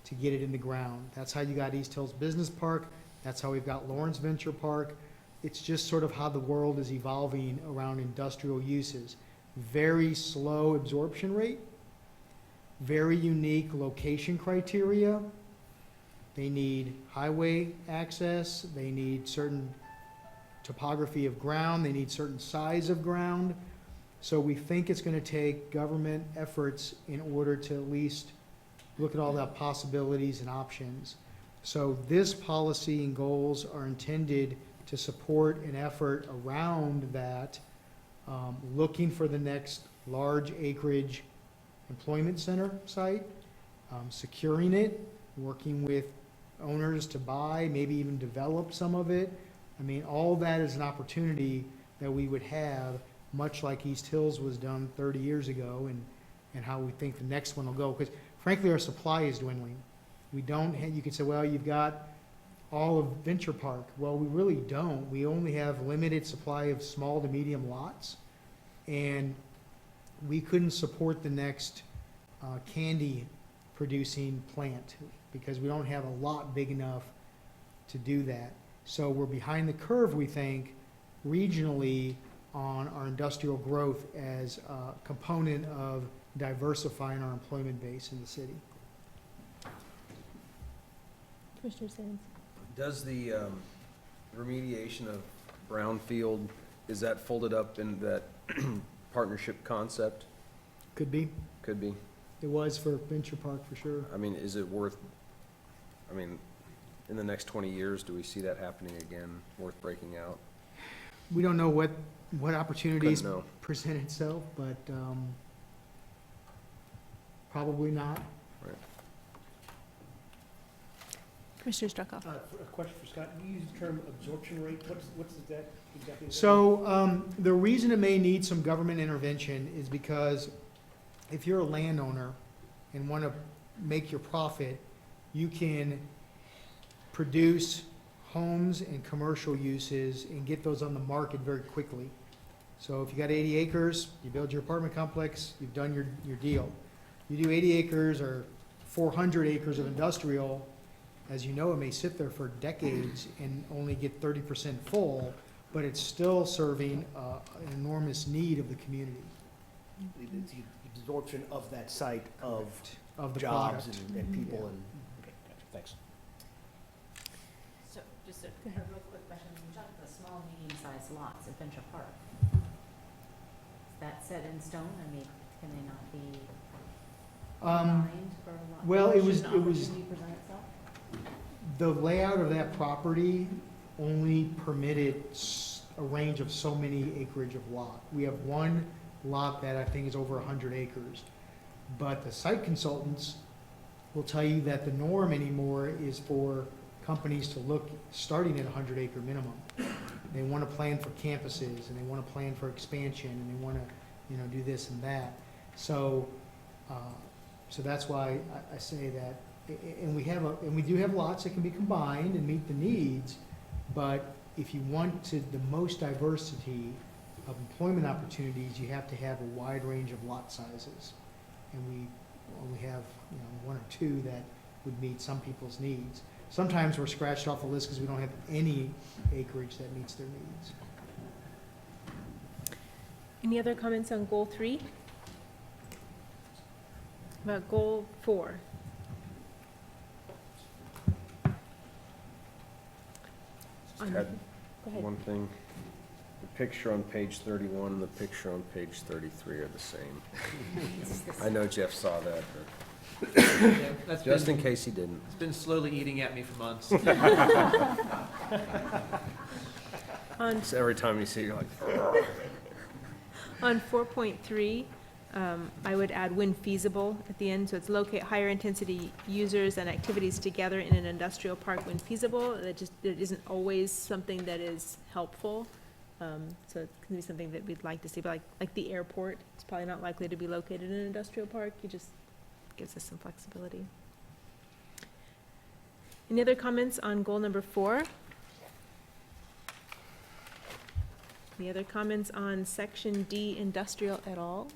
to get it in the ground. That's how you got East Hills Business Park. That's how we've got Lawrence Venture Park. It's just sort of how the world is evolving around industrial uses. Very slow absorption rate, very unique location criteria, They need highway access, they need certain topography of ground, they need certain size of ground. So we think it's gonna take government efforts in order to at least look at all the possibilities and options. So this policy and goals are intended to support an effort around that, looking for the next large acreage employment center site, securing it, working with owners to buy, maybe even develop some of it. I mean, all that is an opportunity that we would have, much like East Hills was done 30 years ago, and how we think the next one will go. Because frankly, our supply is dwindling. We don't have, you could say, well, you've got all of Venture Park. Well, we really don't. We only have limited supply of small to medium lots. And we couldn't support the next candy producing plant because we don't have a lot big enough to do that. So we're behind the curve, we think, regionally on our industrial growth as a component of diversifying our employment base in the city. Commissioner Sands? Does the remediation of brownfield, is that folded up in that partnership concept? Could be. Could be. It was for Venture Park for sure. I mean, is it worth, I mean, in the next 20 years, do we see that happening again, worth breaking out? We don't know what opportunities Couldn't know. present itself, but probably not. Right. Commissioner Struckhoff? A question for Scott. You use the term absorption rate. What's that exactly? So the reason it may need some government intervention is because if you're a landowner and want to make your profit, you can produce homes and commercial uses and get those on the market very quickly. So if you got 80 acres, you build your apartment complex, you've done your deal. You do 80 acres or 400 acres of industrial, as you know, it may sit there for decades and only get 30% full, but it's still serving an enormous need of the community. It's the absorption of that site of the jobs product. and people Yeah. and, okay, gotcha, thanks. So, just a real quick question, when you talk about the small, medium-sized lots at Venture Park, is that set in stone? I mean, can they not be combined for a lot? Well, Should it was an opportunity present itself? the layout of that property only permitted a range of so many acreage of lot. We have one lot that I think is over 100 acres. But the site consultants will tell you that the norm anymore is for companies to look starting at 100 acre minimum. They want to plan for campuses and they want to plan for expansion and they want to, do this and that. So, so that's why I say that, and we do have lots that can be combined and meet the needs, but if you want the most diversity of employment opportunities, you have to have a wide range of lot sizes. And we only have, one or two that would meet some people's needs. Sometimes we're scratched off the list because we don't have any acreage that meets their needs. Any other comments on goal 3? About goal 4? Just had one thing. The picture on page 31 and the picture on page 33 are the same. I know Jeff saw that, but Yeah, that's just in been- case he didn't. It's been slowly eating at me for months. So every time you see it, you're like, On 4.3, I would add when feasible at the end, so it's locate higher intensity users and activities together in an industrial park when feasible. It isn't always something that is helpful. So it can be something that we'd like to see, but like the airport, it's probably not likely to be located in an industrial park. It just gives us some flexibility. Any other comments on goal number 4? Any other comments on section D, industrial at all?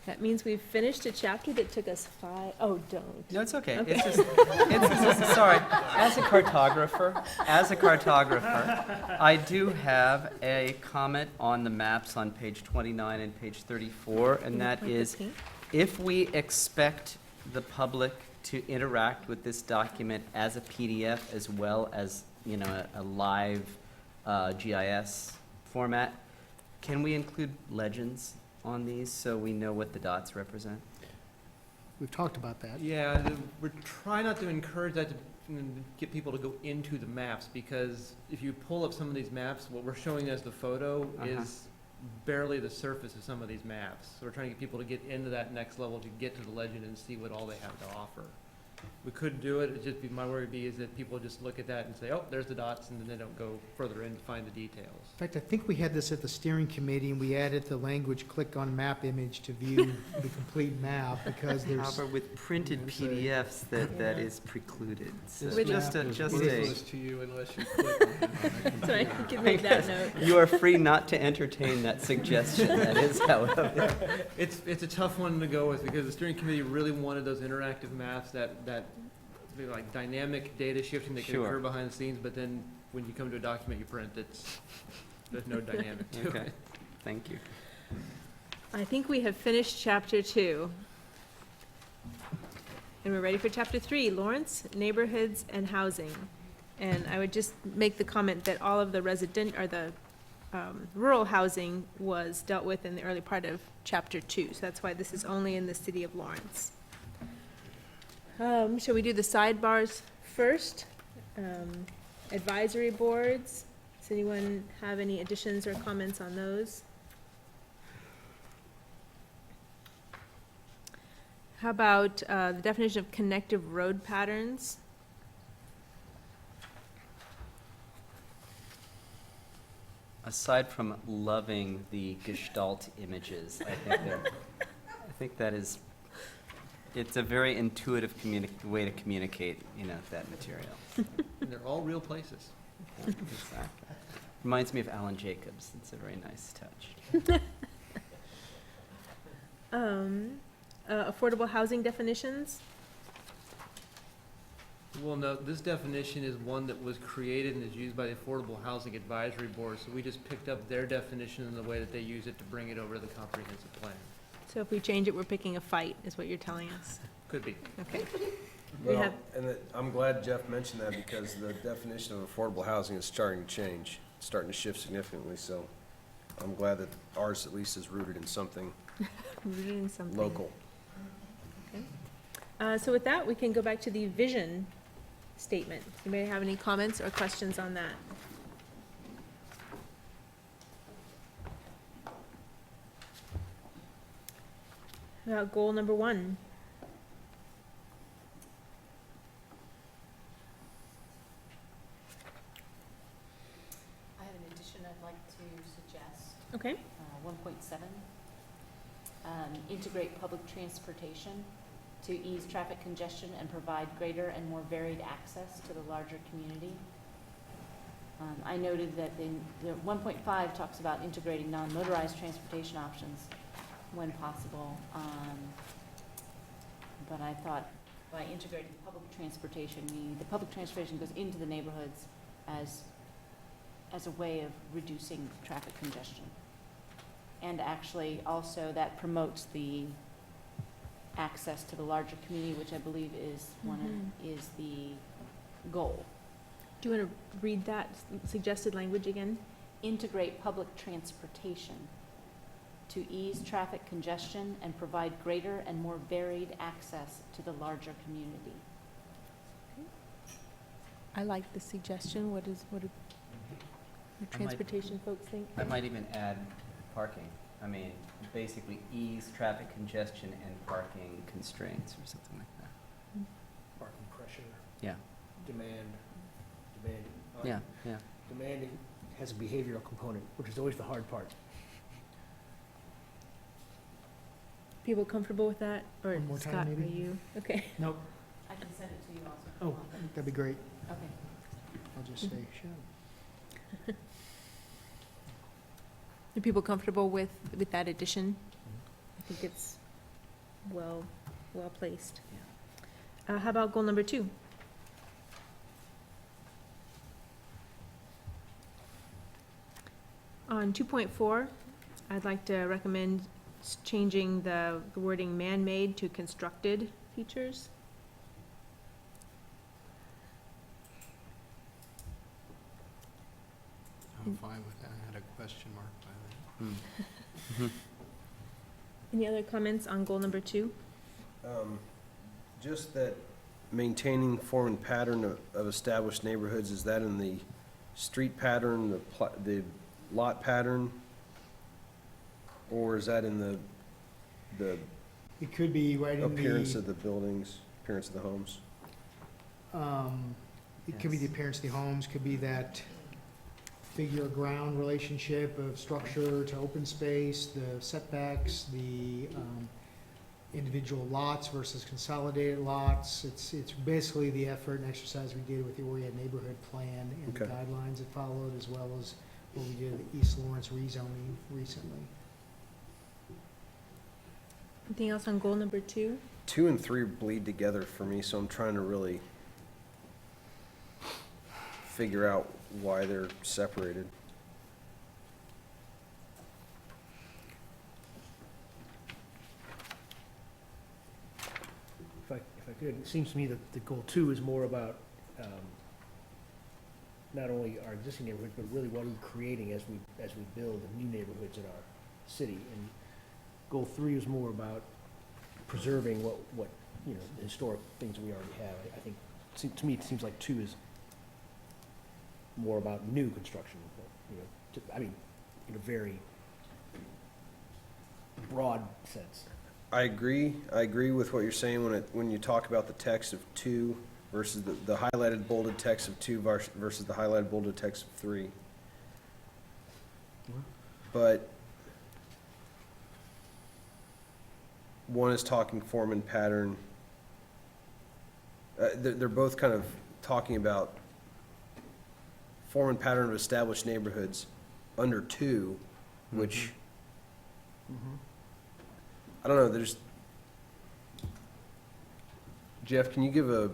That means we've finished a chapter that took us 5, oh, don't. No, it's okay. Okay. It's just, sorry, as a cartographer, I do have a comment on the maps on page 29 and page 34, and that is, if we expect the public to interact with this document as a PDF as well as, you know, a live GIS format, can we include legends on these so we know what the dots represent? We've talked about that. Yeah, we're trying not to encourage that to get people to go into the maps, because if you pull up some of these maps, what we're showing as the photo is barely the surface of some of these maps. So we're trying to get people to get into that next level to get to the legend and see what all they have to offer. We could do it, it'd just be, my worry would be is that people just look at that and say, oh, there's the dots, and then they don't go further in to find the details. In fact, I think we had this at the steering committee, and we added the language, click on map image to view the complete map, because there's. However, with printed PDFs, that is precluded. So This just map a, is just worthless a. to you unless you click on it. Sorry, you can make that note. You are free not to entertain that suggestion, that is, however. It's a tough one to go with, because the steering committee really wanted those interactive maps that be like dynamic data shifting that can Sure. occur behind the scenes, but then when you come to a document you print, there's no dynamic to Okay, it. thank you. I think we have finished chapter 2. And we're ready for chapter 3, Lawrence, neighborhoods and housing. And I would just make the comment that all of the rural housing was dealt with in the early part of chapter 2. So that's why this is only in the city of Lawrence. Shall we do the sidebars first? Advisory boards, does anyone have any additions or comments on those? How about the definition of connective road patterns? Aside from loving the Gestalt images, I think that is, it's a very intuitive way to communicate, you know, that material. And they're all real places. Yeah, exactly. Reminds me of Alan Jacobs. It's a very nice touch. Affordable housing definitions? Well, no, this definition is one that was created and is used by the Affordable Housing Advisory Board, so we just picked up their definition in the way that they use it to bring it over to the comprehensive plan. So if we change it, we're picking a fight, is what you're telling us? Could be. Okay. We Well, have, and I'm glad Jeff mentioned that, because the definition of affordable housing is starting to change, it's starting to shift significantly, so I'm glad that ours at least is rooted in something rooted in something. local. Okay. So with that, we can go back to the vision statement. Anybody have any comments or questions on that? About goal number 1. I have an addition I'd like to suggest. Okay. 1.7, integrate public transportation to ease traffic congestion and provide greater and more varied access to the larger community. I noted that the 1.5 talks about integrating non-motorized transportation options when possible. But I thought by integrating public transportation, the public transportation goes into the neighborhoods as a way of reducing traffic congestion. And actually also that promotes the access to the larger community, which I believe is is the goal. Do you want to read that suggested language again? Integrate public transportation to ease traffic congestion and provide greater and more varied access to the larger community. I like the suggestion. What do transportation folks think? I might even add parking. I mean, basically ease traffic congestion and parking constraints or something like that. Parking pressure, Yeah, demanding. yeah, yeah. Demanding has a behavioral component, which is always the hard part. People comfortable with that? Or One more time, Scott, maybe? are you? Okay. Nope. I can send it to you also. Oh, that'd be great. Okay. I'll just say, sure. Are people comfortable with that addition? I think it's well placed. How about goal number 2? On 2.4, I'd like to recommend changing the wording man-made to constructed features. I'm fine with that. I had a question mark by that. Any other comments on goal number 2? Just that maintaining form and pattern of established neighborhoods, is that in the street pattern, the lot pattern? Or is that in the It could be right in the. appearance of the buildings, appearance of the homes? It could be the appearance of the homes, could be that figure ground relationship of structure to open space, the setbacks, the individual lots versus consolidated lots. It's basically the effort and exercise we did with the Oriad neighborhood plan and the Okay. guidelines it followed, as well as what we did at the East Lawrence rezoning recently. Anything else on goal number 2? 2 and 3 bleed together for me, so I'm trying to really figure out why they're separated. If I could, it seems to me that the goal 2 is more about not only our existing neighborhoods, but really what we're creating as we build new neighborhoods in our city. And goal 3 is more about preserving what the historic things we already have. I think, to me, it seems like 2 is more about new construction, in a very broad sense. I agree with what you're saying when you talk about the text of 2 versus the highlighted bolded text of 2 versus the highlighted bolded text of 3. But one is talking form and pattern. They're both kind of talking about form and pattern of established neighborhoods under 2, which I don't know, Jeff, can you give a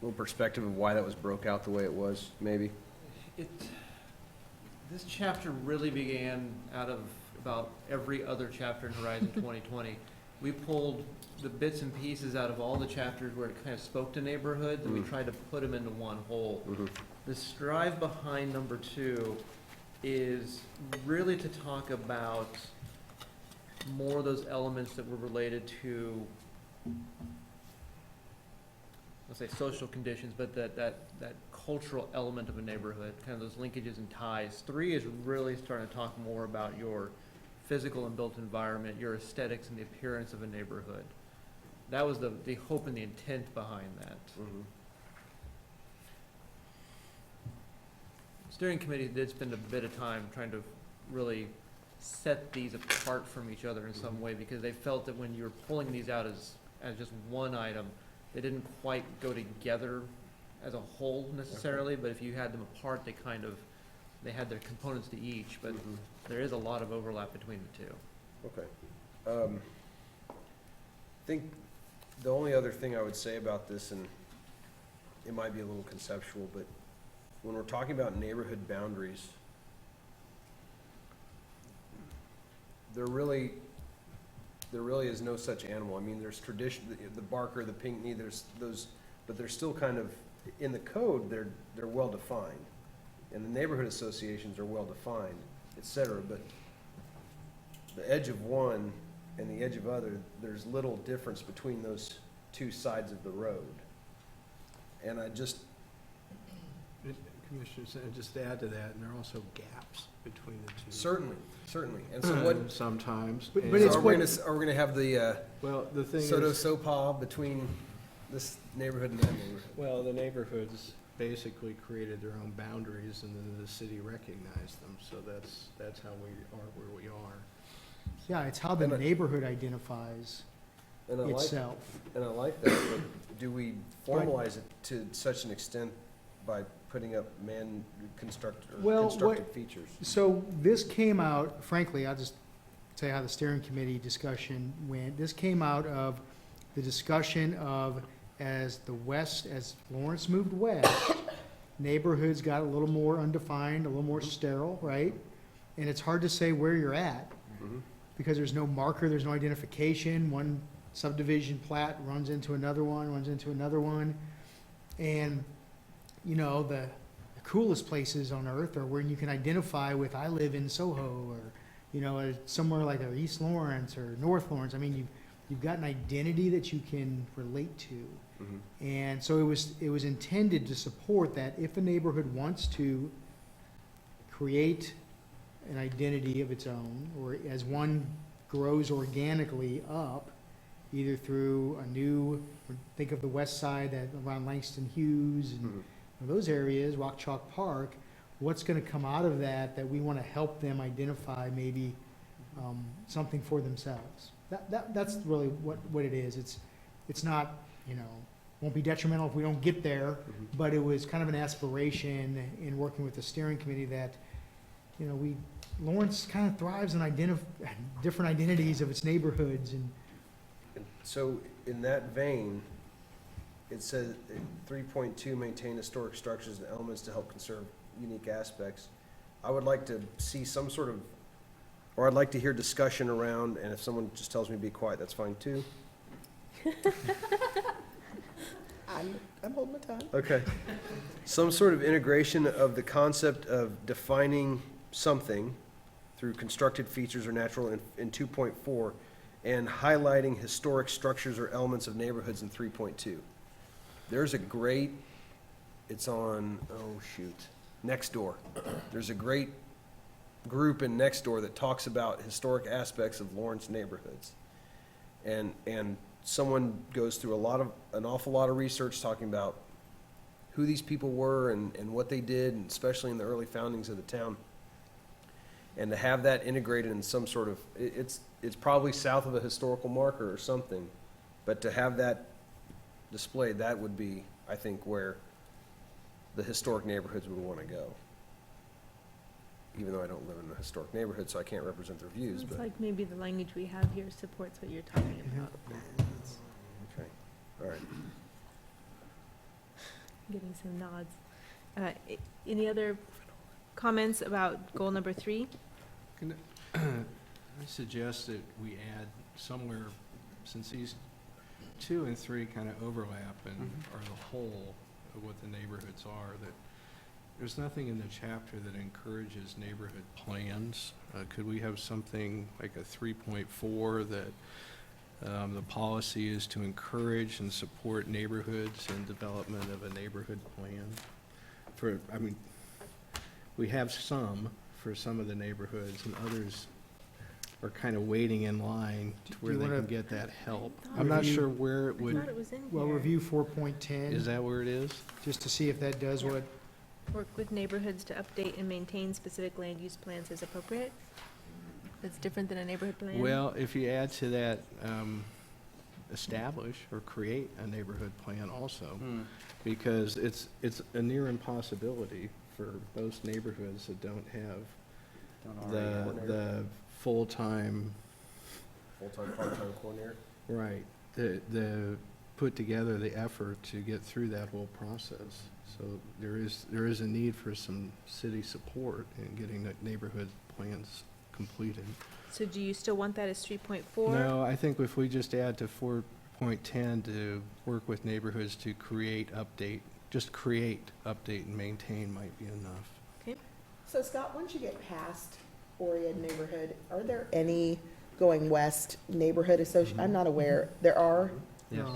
little perspective of why that was broke out the way it was, maybe? This chapter really began out of about every other chapter in Horizon 2020. We pulled the bits and pieces out of all the chapters where it kind of spoke to neighborhoods, and we tried to put them into one whole. The strive behind number 2 is really to talk about more of those elements that were related to, let's say, social conditions, but that cultural element of a neighborhood, kind of those linkages and ties. 3 is really starting to talk more about your physical and built environment, your aesthetics and the appearance of a neighborhood. That was the hope and the intent behind that. Steering committee did spend a bit of time trying to really set these apart from each other in some way, because they felt that when you were pulling these out as just one item, they didn't quite go together as a whole necessarily, but if you had them apart, they had their components to each, but there is a lot of overlap between the 2. Okay. I think the only other thing I would say about this, and it might be a little conceptual, but when we're talking about neighborhood boundaries, there really is no such animal. I mean, there's tradition, the Barker, the Pinckney, there's those, but they're still kind of, in the code, they're well defined. And the neighborhood associations are well defined, et cetera, but the edge of one and the edge of other, there's little difference between those 2 sides of the road. And I just, Commissioners, and just to add to that, and there are also gaps between the 2. certainly, and so what, Sometimes. But and- it's are we gonna have the, Well, the thing Soto is, Sopa between this neighborhood and that neighborhood? well, the neighborhoods basically created their own boundaries, and then the city recognized them, so that's how we are where we are. Yeah, it's how the And I- neighborhood identifies And I like, itself. and I like that, but do we formalize it to such an extent by putting up Well, constructed features? So this came out, frankly, I'll just tell you how the steering committee discussion went. This came out of the discussion of, as Lawrence moved west, neighborhoods got a little more undefined, a little more sterile, right? And it's hard to say where you're at, because there's no marker, there's no identification. One subdivision plat runs into another one, and, the coolest places on earth, or where you can identify with, I live in Soho, or, you know, somewhere like East Lawrence or North Lawrence. I mean, you've got an identity that you can relate to. And so it was intended to support that if a neighborhood wants to create an identity of its own, or as one grows organically up, either through a new, think of the west side that around Langston Hughes and those areas, Rock Chalk Park, what's going to come out of that we want to help them identify maybe something for themselves. That's really what it is. It's not, you know, won't be detrimental if we don't get there, but it was kind of an aspiration in working with the steering committee that, you know, Lawrence kind of thrives on different identities of its neighborhoods. And so in that vein, it says 3.2, maintain historic structures and elements to help conserve unique aspects. I would like to see some sort of, or I'd like to hear discussion around, and if someone just tells me to be quiet, that's fine too. I'm holding my tongue. Okay. Some sort of integration of the concept of defining something through constructed features or natural in 2.4, and highlighting historic structures or elements of neighborhoods in 3.2. There's a great, it's on, Next Door. There's a great group in Next Door that talks about historic aspects of Lawrence neighborhoods. And someone goes through an awful lot of research talking about who these people were and what they did, and especially in the early foundings of the town. And to have that integrated in some sort of, it's probably south of a historical marker or something, but to have that displayed, that would be, I think, where the historic neighborhoods would want to go. Even though I don't live in a historic neighborhood, so I can't represent their views, It's but. like maybe the language we have here supports what you're talking about. Okay, all right. Getting some nods. Any other comments about goal number 3? I suggest that we add somewhere, since these 2 and 3 kind of overlap and are the whole of what the neighborhoods are, that there's nothing in the chapter that encourages neighborhood plans. Could we have something like a 3.4 that the policy is to encourage and support neighborhoods and development of a neighborhood plan? We have some for some of the neighborhoods, and others are kind of waiting in line to where they can get that help. I'm not sure where it would. I thought it was in well, here. review 4.10. Is that where it is? Just to see if that does what. Work with neighborhoods to update and maintain specific land use plans as appropriate? That's different than a neighborhood plan? Well, if you add to that, establish or create a neighborhood plan also, because it's a near impossibility for most neighborhoods that don't have the full-time. Full-time, part-time coordinator? Right, the put together the effort to get through that whole process. So there is a need for some city support in getting the neighborhood plans completed. So do you still want that as 3.4? No, I think if we just add to 4.10 to work with neighborhoods to create, update, and maintain might be enough. Okay. So Scott, once you get past Oriad neighborhood, are there any going west neighborhood I'm not aware. There are? Yes.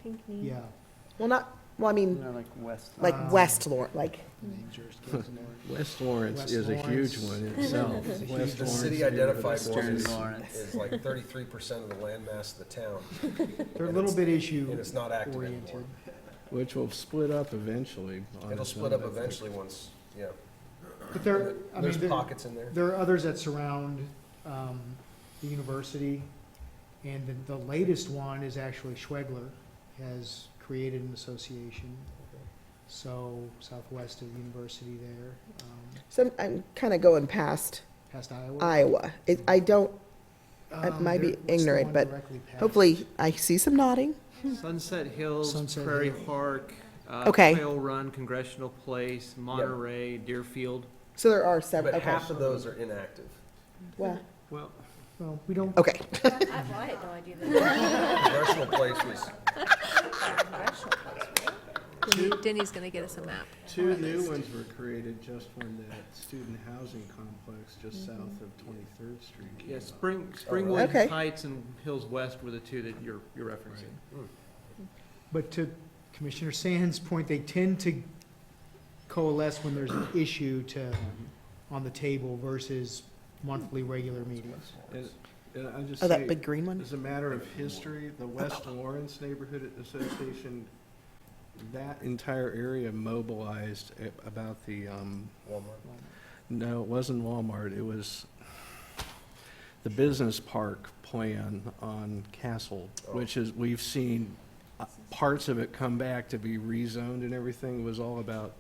Pinckney. Yeah. Well, I mean, like West Lawrence, like. West Lawrence West is a huge Lawrence. one itself. It's a huge West The Lawrence city neighborhood identified is one huge. is like 33% of the landmass of the town. They're a little bit issue And it's not active oriented. anymore. Which will split up eventually. on It'll its split own, up I think. eventually once, yeah. But There's pockets in there. There are others that surround the university, and the latest one is actually Schwegler has created an association. So southwest of the university there, So I'm kind of going past past Iowa. Iowa. I don't, I might be What's the ignorant, one but directly past? hopefully I see some nodding. Sunset Hills, Sunset Prairie Hill. Park, Okay. Trail Run, Congressional Place, Monterey, Deerfield. So there are several, But okay. half of those are inactive. Well, Well, Well, we don't. okay. I had no idea that. Congressional Place was, Denny's gonna get us a map. Two new ones were created just when that student housing complex just south of 23rd Street came Yeah, up. Springwood Okay. Heights and Hills West were the two that you're referencing. But to Commissioner Sands' point, they tend to coalesce when there's an issue on the table versus monthly regular meetings. And I just Oh, that say, big green one? as a matter of history, the West Lawrence Neighborhood Association, that entire area mobilized about the, no, it wasn't Walmart, it was the business park plan on Castle, which is, we've seen parts of it come back to be rezoned and everything. It was all about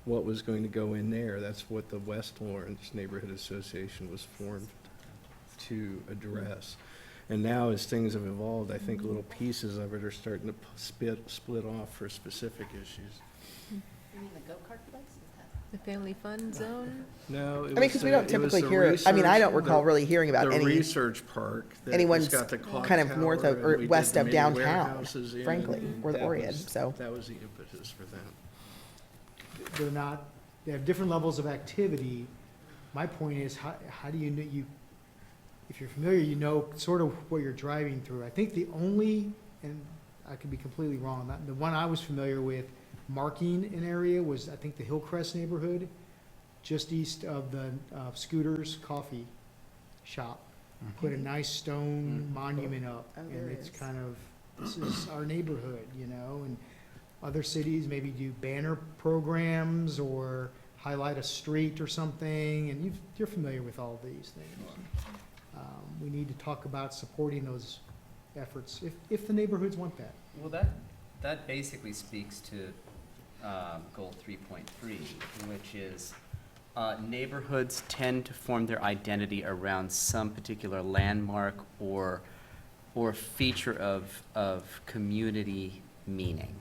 what was going to go in there. That's what the West Lawrence Neighborhood Association was formed to address. And now, as things have evolved, I think little pieces of it are starting to split off for specific issues. You mean the go-kart place? Is that? The family fun zone? No, it was. I mean, because we don't it was typically the hear, I mean, I don't research- recall really hearing about the any, research park that anyone's has got the clock kind of north tower, of, and or we west did of many downtown, warehouses in, frankly, and or the that Orient, was- so. That was the impetus for that. They're not, they have different levels of activity. My point is, how do you know, if you're familiar, you know sort of what you're driving through. I think the only, and I could be completely wrong, the one I was familiar with marking an area was, I think, the Hillcrest neighborhood, just east of the Scooters Coffee Shop. Put a nice stone monument up, Oh, and there it's is. kind of, this is our neighborhood, you know, and other cities maybe do banner programs or highlight a street or something, and you're familiar with all these things. We need to talk about supporting those efforts, if the neighborhoods want that. Well, that basically speaks to goal 3.3, which is neighborhoods tend to form their identity around some particular landmark or feature of community meaning.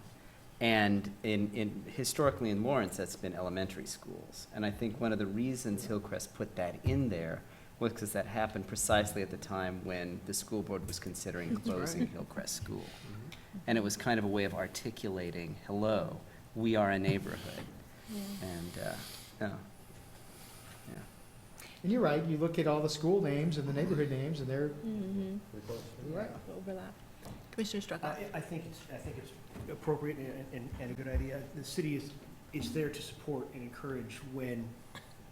And historically in Lawrence, that's been elementary schools. And I think one of the reasons Hillcrest put that in there was because that happened precisely at the time when the school board was considering closing Hillcrest School. And it was kind of a way of articulating, hello, we are a neighborhood. And, yeah. And you're right, you look at all the school names and the neighborhood names, and they're, you're right. Overlap. Commissioner Strucker? I think it's appropriate and a good idea. The city is there to support and encourage when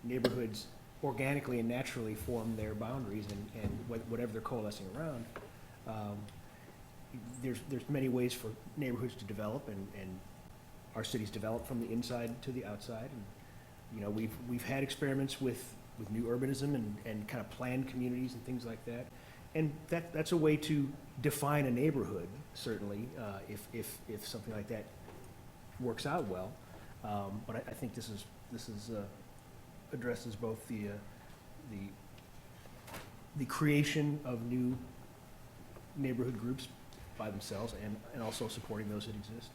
neighborhoods organically and naturally form their boundaries and whatever they're coalescing around. There's many ways for neighborhoods to develop, and our cities develop from the inside to the outside. And, you know, we've had experiments with new urbanism and kind of planned communities and things like that. And that's a way to define a neighborhood, certainly, if something like that works out well. But I think this is addresses both the creation of new neighborhood groups by themselves and also supporting those that exist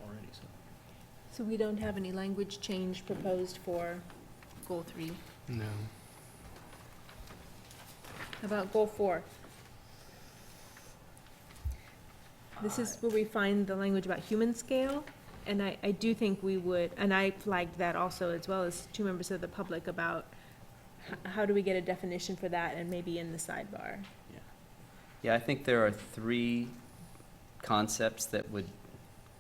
already. So we don't have any language change proposed for goal 3. No. How about goal 4? This is where we find the language about human scale, and I do think we would, and I flagged that also, as well as 2 members of the public, about how do we get a definition for that, and maybe in the sidebar. Yeah, I think there are 3 concepts that would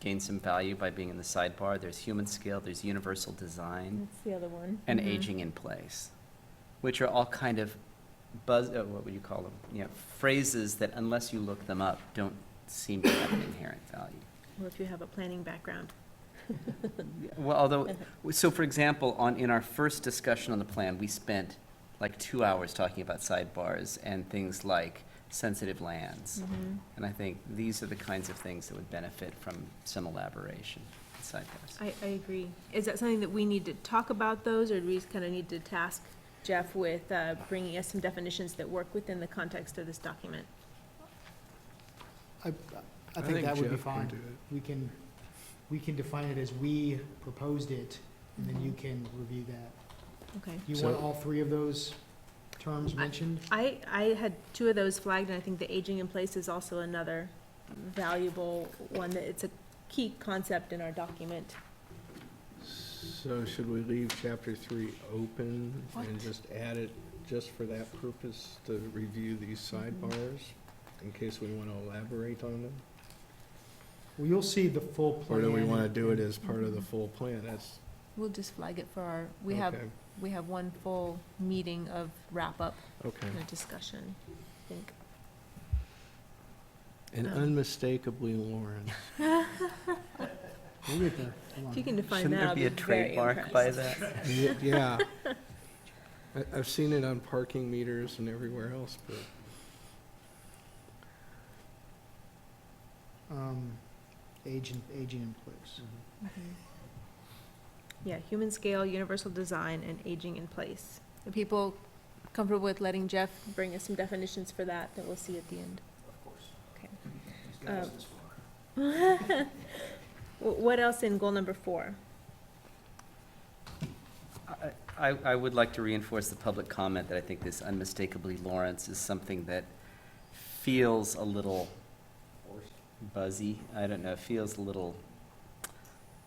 gain some value by being in the sidebar. There's human scale, there's universal design, That's the other one. and aging in place, which are all kind of what would you call them? You know, phrases that unless you look them up, don't seem to have an inherent value. Or if you have a planning background. Well, although, so for example, in our first discussion on the plan, we spent like 2 hours talking about sidebars and things like sensitive lands. And I think these are the kinds of things that would benefit from some elaboration in sidebars. I agree. Is that something that we need to talk about those, or do we kind of need to task Jeff with bringing us some definitions that work within the context of this document? I think that would be fine. We can define it as we proposed it, and then you can review that. Okay. Do you want all 3 of those terms mentioned? I had 2 of those flagged, and I think the aging in place is also another valuable one, that it's key concept in our document. So should we leave chapter 3 open and just add it just for that purpose, to review these sidebars, in case we want to elaborate on them? Well, you'll see the full plan. Or do we want to do it as part of the full plan? That's, We'll just flag it for our, okay, we have one full meeting of wrap-up okay. and a discussion, I think. And unmistakably Lawrence. We'll get there. Hold on. If you can define Shouldn't that, there I'll be be a very trademark by impressed. that? Yeah. I've seen it on parking meters and everywhere else, but Aging in place. Yeah, human scale, universal design, and aging in place. Are people comfortable with letting Jeff bring us some definitions for that we'll see at the end? Of course. Okay. He's got us this far. What else in goal number 4? I would like to reinforce the public comment that I think this unmistakably Lawrence is something that feels a little buzzy. I don't know, feels a little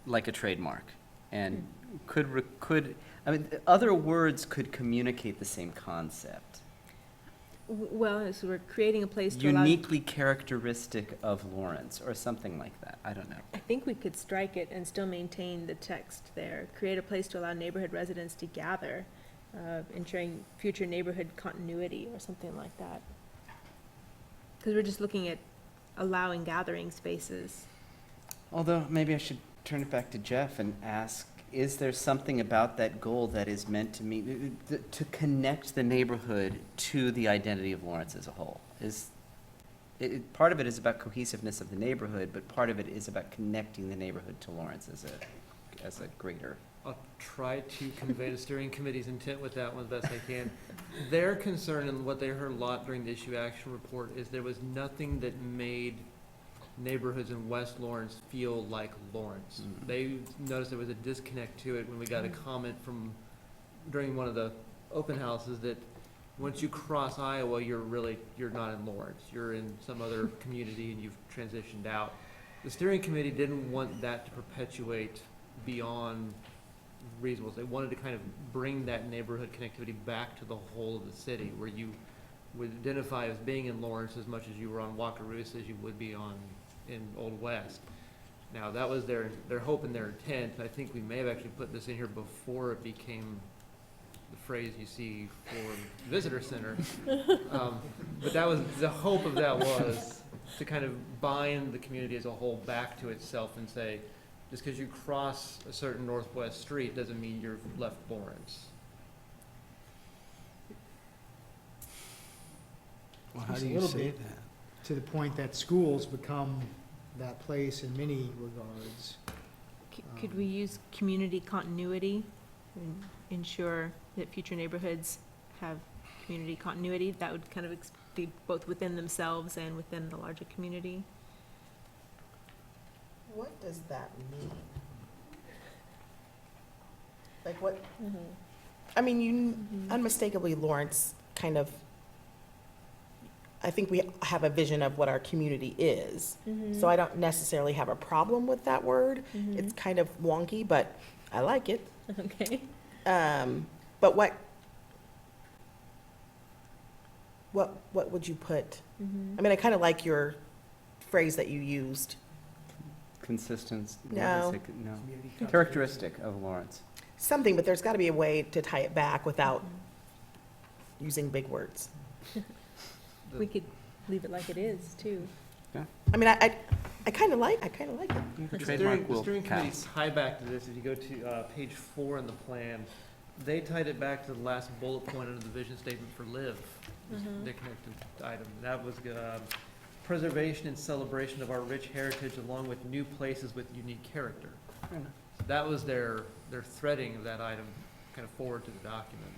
like a trademark. And I mean, other words could communicate the same concept. Well, as we're creating a place to allow. Uniquely characteristic of Lawrence, or something like that. I don't know. I think we could strike it and still maintain the text there. Create a place to allow neighborhood residents to gather, ensuring future neighborhood continuity or something like that. Because we're just looking at allowing gathering spaces. Although, maybe I should turn it back to Jeff and ask, is there something about that goal that is meant to connect the neighborhood to the identity of Lawrence as a whole? Part of it is about cohesiveness of the neighborhood, but part of it is about connecting the neighborhood to Lawrence as a greater. I'll try to convey the steering committee's intent with that one as best I can. Their concern, and what they heard a lot during the issue action report, is there was nothing that made neighborhoods in West Lawrence feel like Lawrence. Mm. They noticed there was a disconnect to it when we got a comment from, during one of the open houses, that once you cross Iowa, you're not in Lawrence. You're in some other community and you've transitioned out. The steering committee didn't want that to perpetuate beyond reasonable. They wanted to kind of bring that neighborhood connectivity back to the whole of the city, where you would identify as being in Lawrence as much as you were on Wakarusa as you would be in Old West. Now, that was their hope and their intent. I think we may have actually put this in here before it became the phrase you see for visitor center. But that was, the hope of that was to kind of bind the community as a whole back to itself and say, just because you cross a certain northwest street doesn't mean you've left Lawrence. well, how Just do a you little say bit. that? To the point that schools become that place in many regards. Could we use community continuity and ensure that future neighborhoods have community continuity? That would kind of be both within themselves and within the larger community. What does that mean? Like what, I mean, you unmistakably, Lawrence, kind of, I think we have a vision of what our community is. So I don't necessarily have a problem with that word. It's kind of wonky, but I like it. Okay. But what would you put? I mean, I kind of like your phrase that you used. Consistent. No. No. Characteristic of Lawrence. Something, but there's got to be a way to tie it back without using big words. We could leave it like it is, too. I mean, I kind of like it. The steering committee tied back to this. If you go to page 4 in the plan, they tied it back to the last bullet point under the vision statement for LIVE. They connected item. That was preservation and celebration of our rich heritage along with new places with unique character. So that was their threading of that item kind of forward to the document.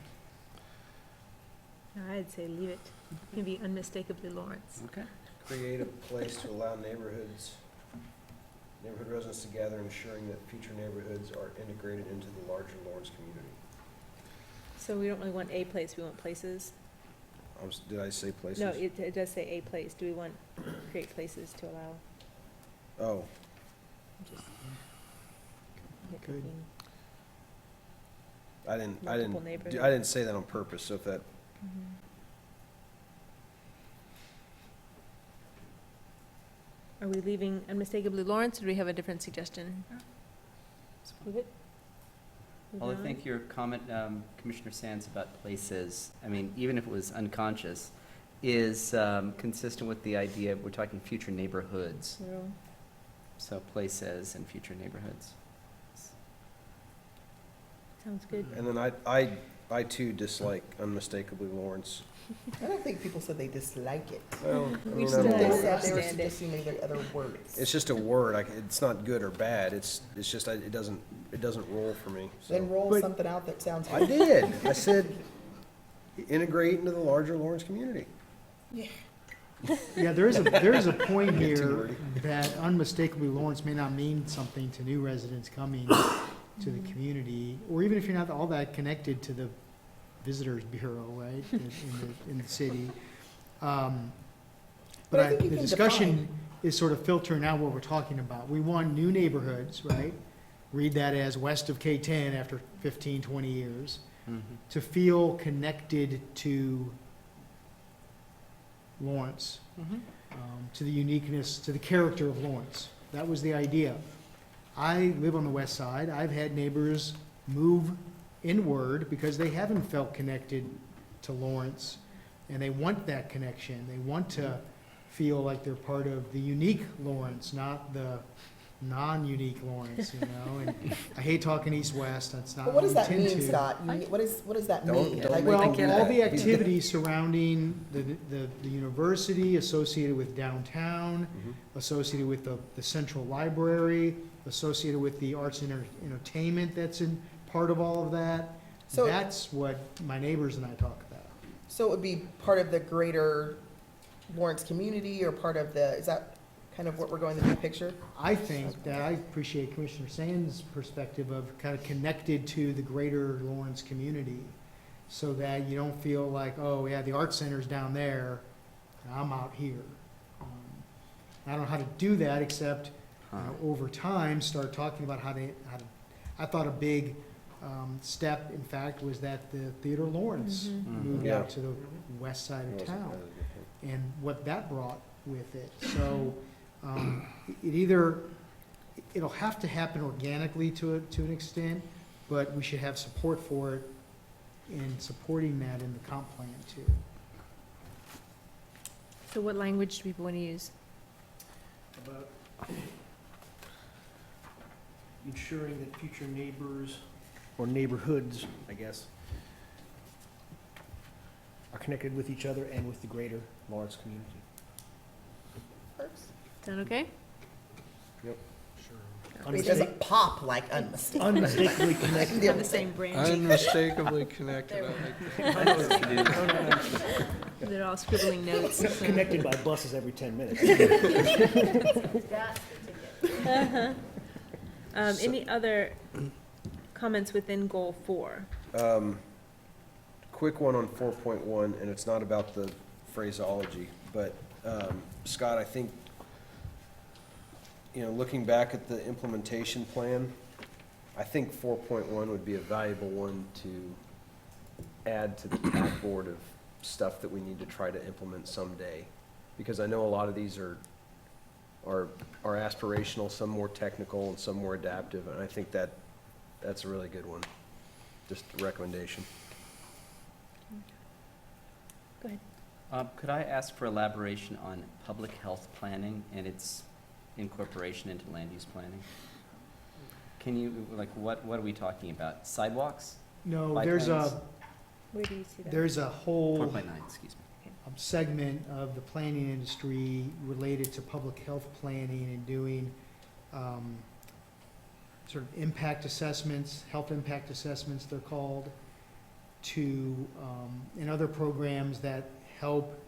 I'd say leave it. It can be unmistakably Lawrence. Okay. Create a place to allow neighborhood residents to gather, ensuring that future neighborhoods are integrated into the larger Lawrence community. So we don't really want a place, we want places? Did I say places? No, it does say a place. Do we want create places to allow? Oh, Good. I didn't, Multiple neighborhoods. I didn't say that on purpose, so if that, Are we leaving unmistakably Lawrence, or do we have a different suggestion? Leave it? Leave Well, it I on? think your comment, Commissioner Sands, about places, I mean, even if it was unconscious, is consistent with the idea, we're talking future neighborhoods. Rural. So places and future neighborhoods. Sounds good. and then I too dislike unmistakably Lawrence. I don't think people said they dislike it. Well, I We mean, still I don't They know. said they were understand it. suggesting maybe other words. It's just a word, it's not good or bad, it's just, it doesn't roll for me, so. Then roll But- something out that sounds. I did, I said, integrate into the larger Lawrence community. Yeah, there is a point Get too here wordy. that unmistakably Lawrence may not mean something to new residents coming to the community, or even if you're not all that connected to the Visitors Bureau, right, in the city. But I think you The can discussion define. is sort of filtering out what we're talking about. We want new neighborhoods, right? Read that as west of K-10 after 15, 20 years, to feel connected to Lawrence, to the uniqueness, to the character of Lawrence. That was the idea. I live on the west side. I've had neighbors move inward because they haven't felt connected to Lawrence, and they want that connection. They want to feel like they're part of the unique Lawrence, not the non-unique Lawrence, you know? And I hate talking east-west. That's not But what what we does that intend mean, to. Scott? What does that Don't- mean? don't Like, make Well, them get all that. the activities surrounding the university, associated with downtown, associated with the central library, associated with the arts and entertainment that's in part of all of that. So- That's what my neighbors and I talk about. So it would be part of the greater Lawrence community, or part of the, is that kind of what we're going, the big picture? I think that I appreciate Commissioner Sands' perspective of kind of connected to the greater Lawrence community, so that you don't feel like, oh, yeah, the art center's down there, and I'm out here. I don't know how to do that, except, you know, over time, start talking about how to, I thought a big step, in fact, was that the Theater Lawrence moved Yeah. out to the west side of town, and what that brought with it. So, it'll have to happen organically to an extent, but we should have support for it and supporting that in the comp plan too. So what language do people want to use? About ensuring that future neighbors, or neighborhoods, I guess, are connected with each other and with the greater Lawrence community. Sound okay? It doesn't pop like unmistakable. Unmistakably We connected. have the same brand. Unmistakably connected, I like that. They're all scribbling notes. so- Connected by buses every 10 minutes. Any other comments within goal 4? Quick one on 4.1, and it's not about the phraseology, but, Scott, I think, looking back at the implementation plan, I think 4.1 would be a valuable one to add to the backboard of stuff that we need to try to implement someday. Because I know a lot of these are aspirational, some more technical and some more adaptive, and I think that's a really good one. Just a recommendation. Go ahead. Could I ask for elaboration on public health planning and its incorporation into land use planning? Can you, what are we talking about? Sidewalks? No, Bike there's lanes? Where do you see that? there's a whole 4.9, excuse me. segment of the planning industry related to public health planning and doing sort of impact assessments, health impact assessments they're called, to, and other programs that help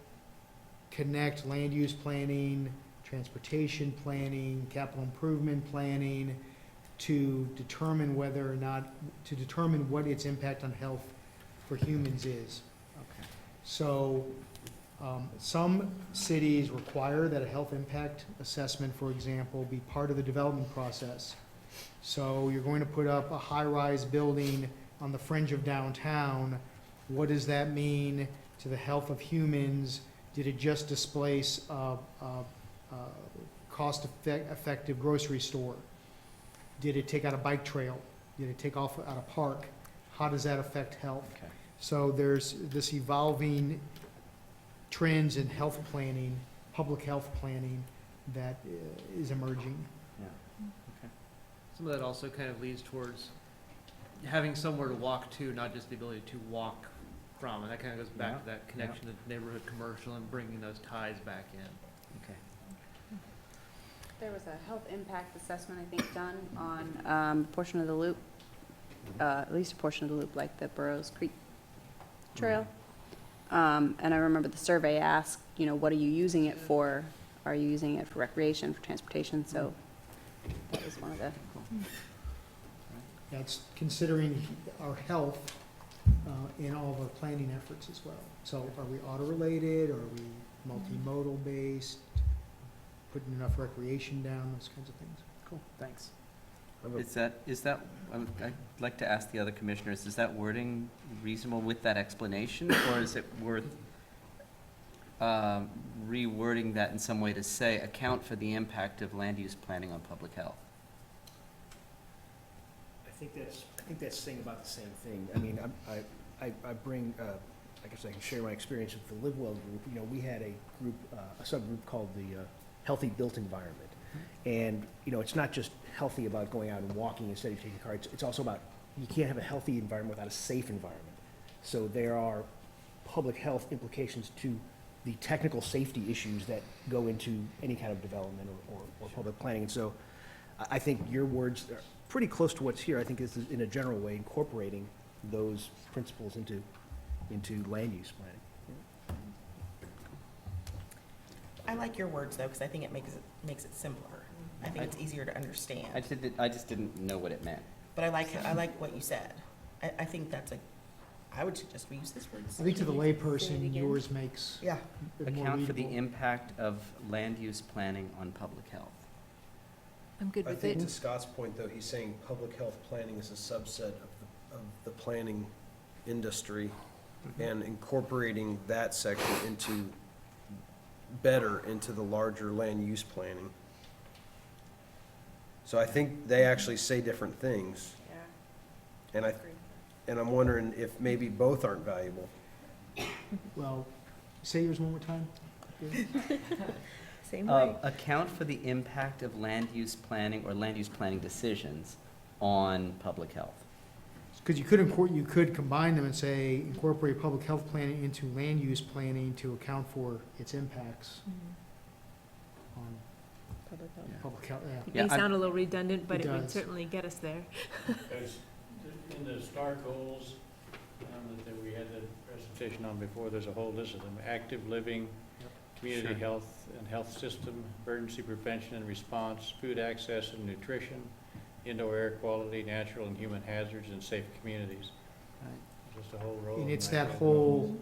connect land use planning, transportation planning, capital improvement planning, to determine whether or not, to determine what its impact on health for humans is. Okay. So Some cities require that a health impact assessment, for example, be part of the development process. So you're going to put up a high-rise building on the fringe of downtown. What does that mean to the health of humans? Did it just displace a cost-effective grocery store? Did it take out a bike trail? Did it take off out a park? How does that affect health? Okay. So there's this evolving trends in health planning, public health planning, that is emerging. Yeah. Okay. Some of that also kind of leads towards having somewhere to walk to, not just the ability to walk from. And that kind of goes back to that connection to neighborhood commercial and bringing those ties back in. Okay. There was a health impact assessment, I think, done on a portion of the loop, at least a portion of the loop, like the Burrows Creek Trail. And I remember the survey asked, you know, what are you using it for? Are you using it for recreation, for transportation? So that was one of the. That's considering our health in all of our planning efforts as well. So are we auto-related, are we multimodal based, putting enough recreation down, those kinds of things. Cool, thanks. Is that, I'd like to ask the other commissioners, is that wording reasonable with that explanation, or is it worth rewording that in some way to say, account for the impact of land use planning on public health? I think that's saying about the same thing. I mean, I bring, I guess I can share my experience with the Live Well group. You know, we had a group, a subgroup called the Healthy Built Environment. And, you know, it's not just healthy about going out and walking instead of taking cars. It's also about, you can't have a healthy environment without a safe environment. So there are public health implications to the technical safety issues that go into any kind of development or public planning. And so I think your words are pretty close to what's here. I think this is, in a general way, incorporating those principles into land use planning. I like your words, though, because I think it makes it simpler. I think it's easier to understand. I just didn't know what it meant. But I like what you said. I think I would suggest we use this word. I think to the layperson, yours makes Yeah. it more Account for the readable. impact of land use planning on public health. I'm good I with think it. to Scott's point, though, he's saying public health planning is a subset of the planning industry, and incorporating that section into the larger land use planning. So I think they actually say different things. Yeah. And I'm wondering if maybe both aren't valuable. Well, say yours one more time. Same way. Account for the impact of land use planning or land use planning decisions on public health. Because you could combine them and say, incorporate public health planning into land use planning to account for its impacts on Public health. public health, yeah. It Yeah, may sound a little redundant, but It it would does. certainly get us there. Because in the STAR goals that we had the presentation on before, there's a whole list of them: active living, community Sure. health and health system, emergency prevention and response, food access and nutrition, indoor air quality, natural and human hazards, and safe communities. Just a whole row. And of it's them, I that guess. whole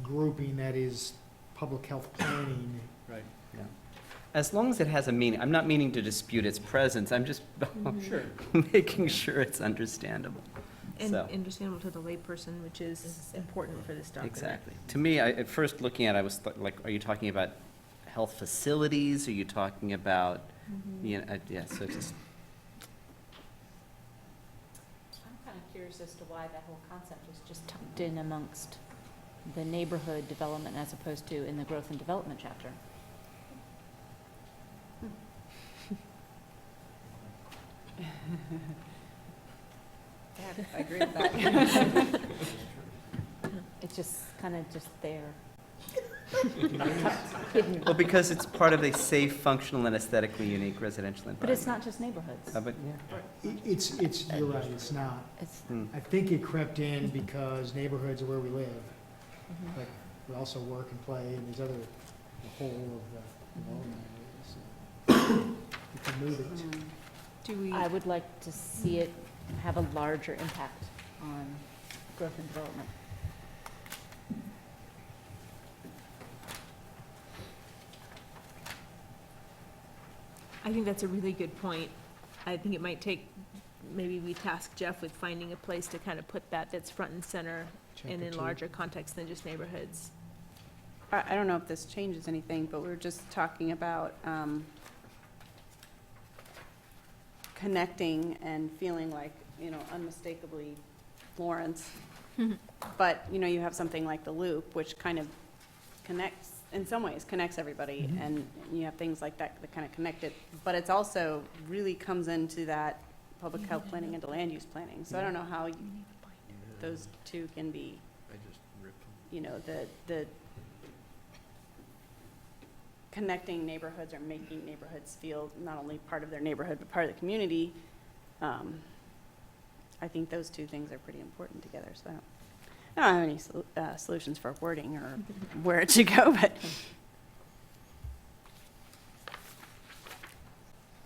grouping that is public health planning. Right. Yeah. As long as it has a meaning, I'm not meaning to dispute its presence, I'm just Sure. making sure it's understandable. And So- understandable to the layperson, which is important for this document. Exactly. To me, at first looking at it, I was like, are you talking about health facilities? Are you talking about, you know, yeah, so just, I'm kind of curious as to why that whole concept is just tucked in amongst the neighborhood development as opposed to in the growth and development chapter. I agree with that. It's just kind of just there. well, because it's part of a safe, functional, and aesthetically unique residential environment. But it's not just neighborhoods. But, yeah. You're right, it's not. It's, I think it crept in because neighborhoods are where we live. But we also work and play, and there's the whole of the development areas. We can move it. Do we, I would like to see it have a larger impact on growth and development. I think that's a really good point. I think it might take, maybe we task Jeff with finding a place to kind of put that that's front and center and in larger context than just neighborhoods. I don't know if this changes anything, but we were just talking about connecting and feeling like, you know, unmistakably Lawrence. But, you know, you have something like the Loop, which kind of connects, in some ways, connects everybody. And you have things like that that kind of connect it. But it's also really comes into that public health planning and the land use planning. So I don't know how those two can be, you know, the connecting neighborhoods or making neighborhoods feel not only part of their neighborhood, but part of the community. I think those two things are pretty important together, so I don't have any solutions for wording or where it should go, but.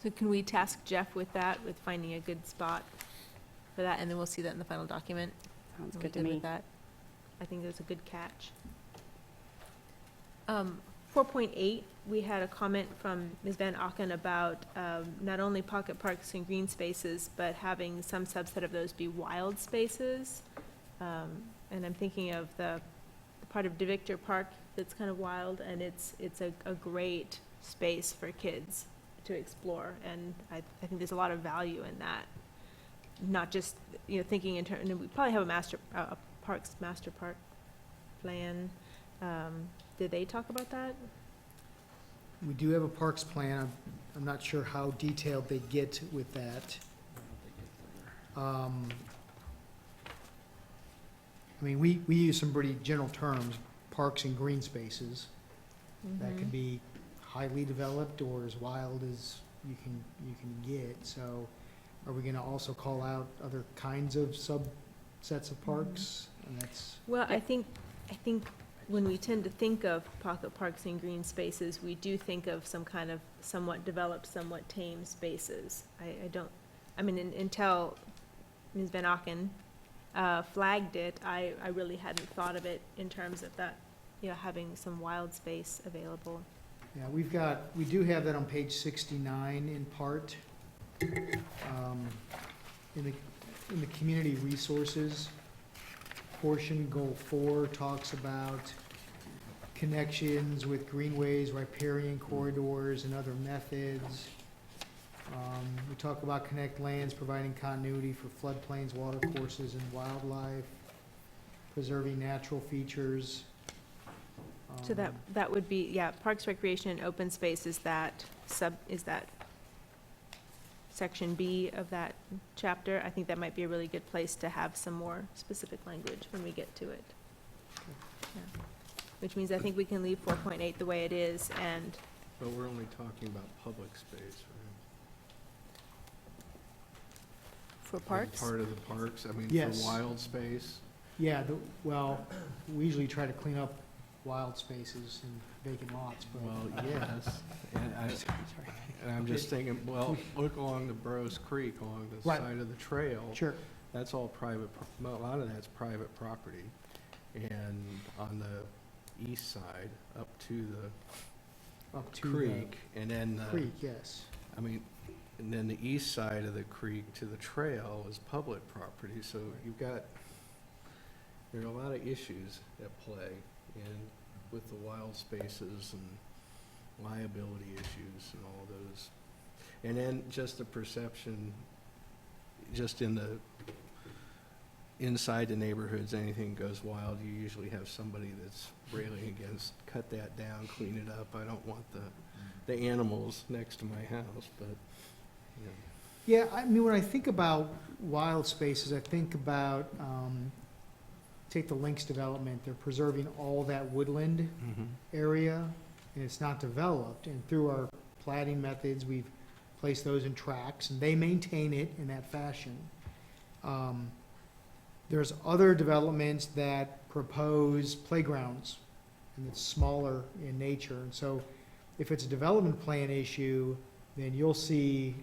So can we task Jeff with that, with finding a good spot for that, and then we'll see that in the final document? Sounds Are we good to me. with that? I think that's a good catch. 4.8, we had a comment from Ms. Van Auken about not only pocket parks and green spaces, but having some subset of those be wild spaces. And I'm thinking of the part of DeVictor Park that's kind of wild, and it's a great space for kids to explore, and I think there's a lot of value in that. Not just, you know, thinking in terms, we probably have a master park plan. Did they talk about that? We do have a parks plan. I'm not sure how detailed they get with that. I mean, we use some pretty general terms, parks and green spaces. That could be highly developed or as wild as you can get. So are we gonna also call out other kinds of subsets of parks? And that's. Well, I think when we tend to think of pocket parks and green spaces, we do think of some kind of somewhat developed, somewhat tame spaces. Until Ms. Van Auken flagged it, I really hadn't thought of it in terms of that, you know, having some wild space available. Yeah, we do have that on page 69 in part. In the community resources portion, goal 4 talks about connections with greenways, riparian corridors, and other methods. We talk about connect lands, providing continuity for floodplains, watercourses, and wildlife, preserving natural features. So that would be, yeah, parks, recreation, and open space is that section B of that chapter. I think that might be a really good place to have some more specific language when we get to it. Yeah. Which means I think we can leave 4.8 the way it is, and. But we're only talking about public space, right? For parks? Part of the parks, I mean, Yes. for wild space. Yeah, well, we usually try to clean up wild spaces and vacant lots, but. Well, yes, and I'm just thinking, well, look along the Burrows Creek, along the Right. side of the trail. Sure. That's all private, a lot of that's private property. And on the east side, up to the creek, and then. Creek, yes. I mean, and then the east side of the creek to the trail is public property, so there are a lot of issues at play, and with the wild spaces and liability issues and all those. And then just the perception, just inside the neighborhoods, anything goes wild, you usually have somebody that's railing against, cut that down, clean it up. I don't want the animals next to my house, but, you know. Yeah, I mean, when I think about wild spaces, I think about, take the Lynx development, they're preserving all that woodland area, and it's not developed, and through our plating methods, we've placed those in tracks, and they maintain it in that fashion. There's other developments that propose playgrounds, and it's smaller in nature, and so if it's a development plan issue, then you'll see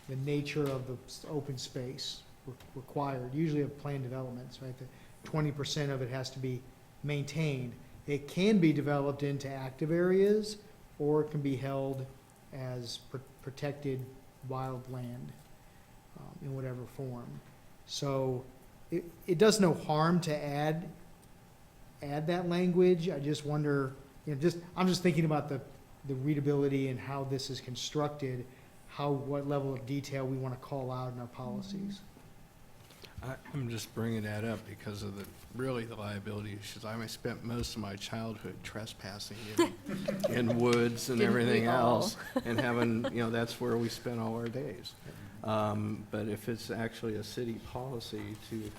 the nature of the open space required, usually of planned developments, right? 20% of it has to be maintained. It can be developed into active areas, or it can be held as protected wildland in whatever form. So it does no harm to add that language. I just wonder, I'm just thinking about the readability and how this is constructed, what level of detail we want to call out in our policies. I'm just bringing that up because of the liability issues. I spent most of my childhood trespassing in woods and Didn't everything we all? else, and having, that's where we spent all our days. But if it's actually a city policy to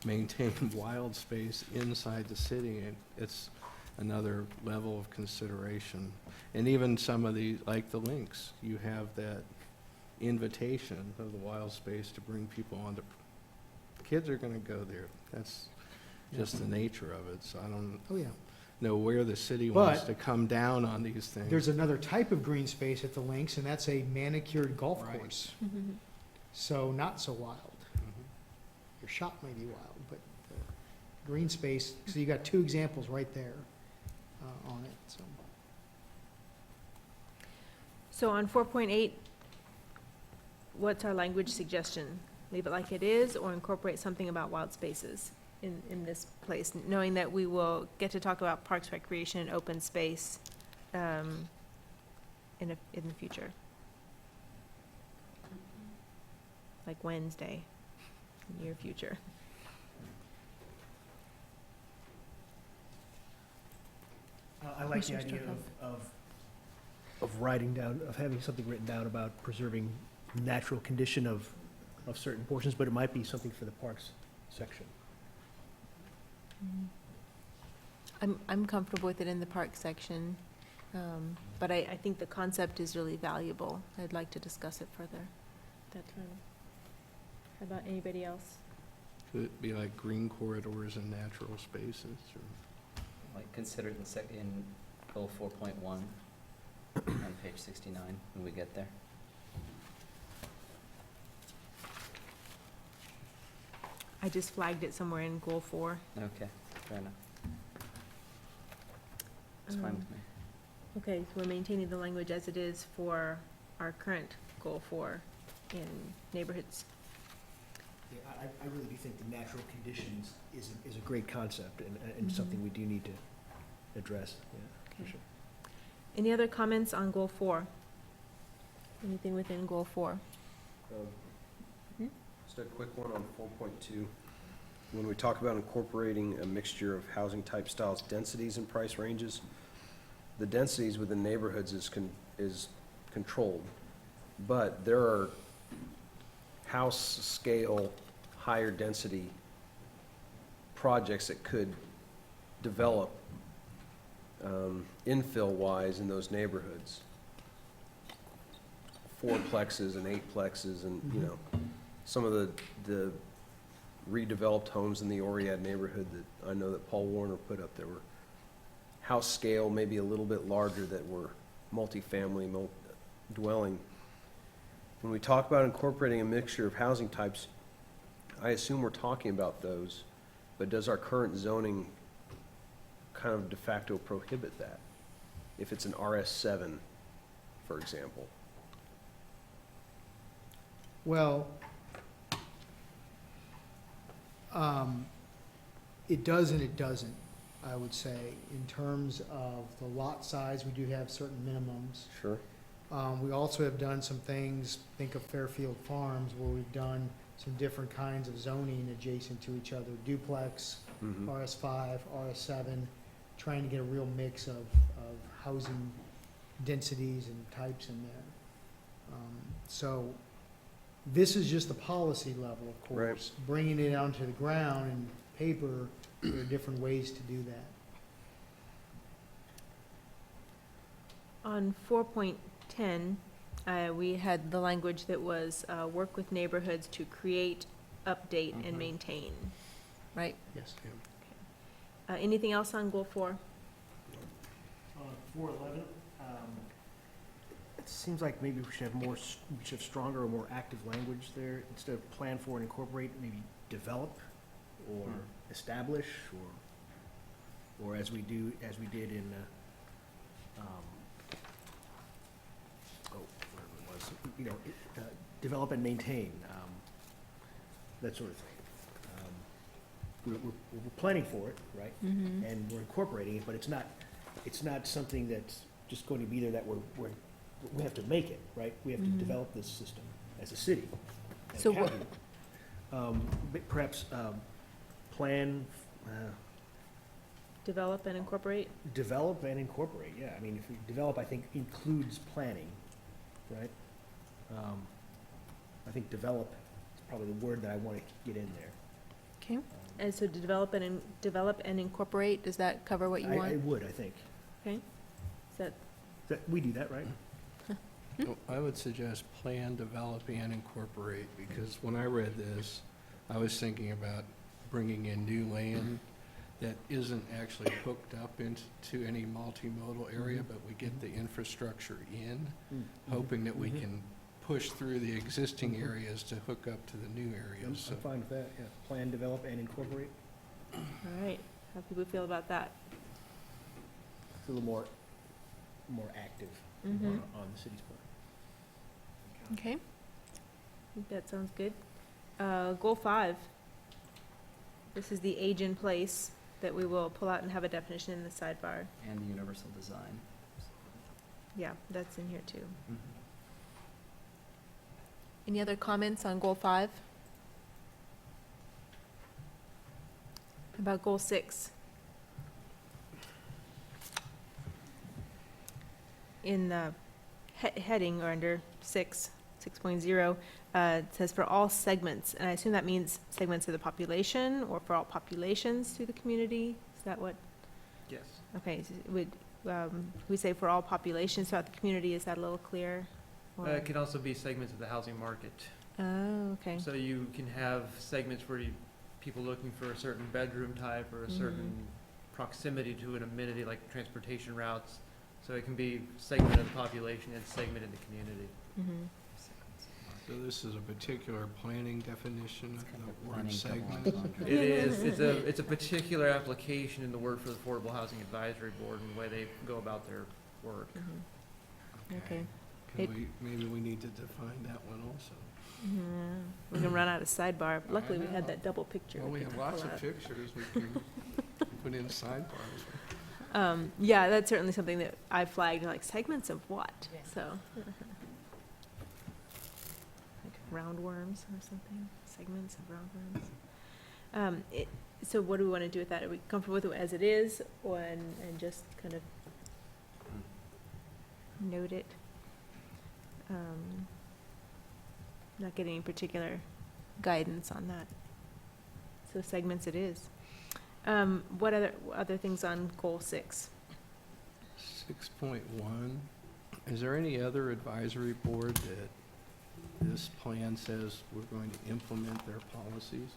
maintain wild space inside the city, it's another level of consideration. And even some of the, like the links, you have that invitation of the wild space to bring people on. Kids are gonna go there. That's just the nature of it, so I don't know where the city wants But to come down on these things. There's another type of green space at the links, and that's a manicured golf course. So not so wild. Your shop may be wild, but the green space, so you got two examples right there on it, so. So on 4.8, what's our language suggestion? Leave it like it is, or incorporate something about wild spaces in this place, knowing that we will get to talk about parks, recreation, and open space in the future? Like Wednesday, near future. I like the Commissioner idea Strickland. of writing down, of having something written down about preserving natural condition of certain portions, but it might be something for the parks section. I'm comfortable with it in the park section, but I think the concept is really valuable. I'd like to discuss it further. That's right. How about anybody else? Could it be like green corridors and natural spaces, or? Like consider it in goal 4.1 on page 69 when we get there. I just flagged it somewhere in goal 4. Okay, fair enough. It's fine with me. Okay, so we're maintaining the language as it is for our current goal 4 in neighborhoods. Yeah, I really do think the natural conditions is a great concept and something we do need to address, yeah, for Okay. sure. Any other comments on goal 4? Anything within goal 4? Just a quick one on 4.2. When we talk about incorporating a mixture of housing type styles, densities, and price ranges, the densities within neighborhoods is controlled, but there are house scale, higher density projects that could develop infill-wise in those neighborhoods. 4plexes and 8plexes and, some of the redeveloped homes in the Oriad neighborhood that I know that Paul Warner put up, there were house scale, maybe a little bit larger, that were multifamily dwelling. When we talk about incorporating a mixture of housing types, I assume we're talking about those, but does our current zoning kind of de facto prohibit that? If it's an RS7, for example? Well, it does and it doesn't, I would say. In terms of the lot size, we do have certain minimums. Sure. We also have done some things, think of Fairfield Farms, where we've done some different kinds of zoning adjacent to each other. Duplex, RS5, RS7, trying to get a real mix of housing densities and types in there. So this is just the policy level, of course. Bringing it out to the ground and paper, there are different ways to do that. On 4.10, we had the language that was work with neighborhoods to create, update, and maintain, right? Yes. Anything else on goal 4? 411, it seems like maybe we should have stronger or more active language there. Instead of plan for and incorporate, maybe develop or establish, or as we did in, where was develop and maintain, that sort of thing. We're planning for it, right? Mhm. And we're incorporating it, but it's not something that's just going to be there that we have to make it, right? We have to Mhm. develop this system as a city. and So what- county. But perhaps, plan, Develop and incorporate? develop and incorporate, yeah. I mean, if we develop, I think includes planning, right? I think develop is probably the word that I want to get in there. Okay. And so to develop and incorporate, does that cover what you I want? would, I think. Okay. Is that, We do that, right? Well, I would suggest plan, develop, and incorporate, because when I read this, I was thinking about bringing in new land that isn't actually hooked up into any multimodal area, but we get the infrastructure in, hoping that we can push through the existing areas to hook up to the new I'm areas. So fine with that, yeah. Plan, develop, and incorporate. all right. How do people feel about that? It's a little more active Mhm. on the city's part. Okay. I think that sounds good. Goal 5. This is the age in place that we will pull out and have a definition in the sidebar. And the universal design. Yeah, that's in here too. Any other comments on goal 5? About goal 6? In the heading or under 6.0, it says for all segments, and I assume that means segments of the population or for all populations through the community? Is that what? Yes. Okay, so we say for all populations throughout the community, is that a little clear? Or- It can also be segments of the housing market. Oh, okay. So you can have segments where people looking for a certain bedroom type or a certain proximity to an amenity like transportation routes. So it can be segment of the population and segment in the community. Mhm. So this is a particular planning definition of the word segment? It is, it's a particular application in the word for the Affordable Housing Advisory Board and the way they go about their work. Okay. Maybe we need to define that one also. Yeah, we can run out of sidebar. Luckily, we had know. that double picture. Well, we could have lots pull of out. pictures we can put in sidebars. Yeah, that's certainly something that I flagged, like segments of what? So. Like roundworms or something, segments of roundworms. So what do we want to do with that? Are we comfortable with it as it is, and just kind of note it? Not getting any particular guidance on that. So segments it is. What other things on goal 6? 6.1, is there any other advisory board that this plan says we're going to implement their policies?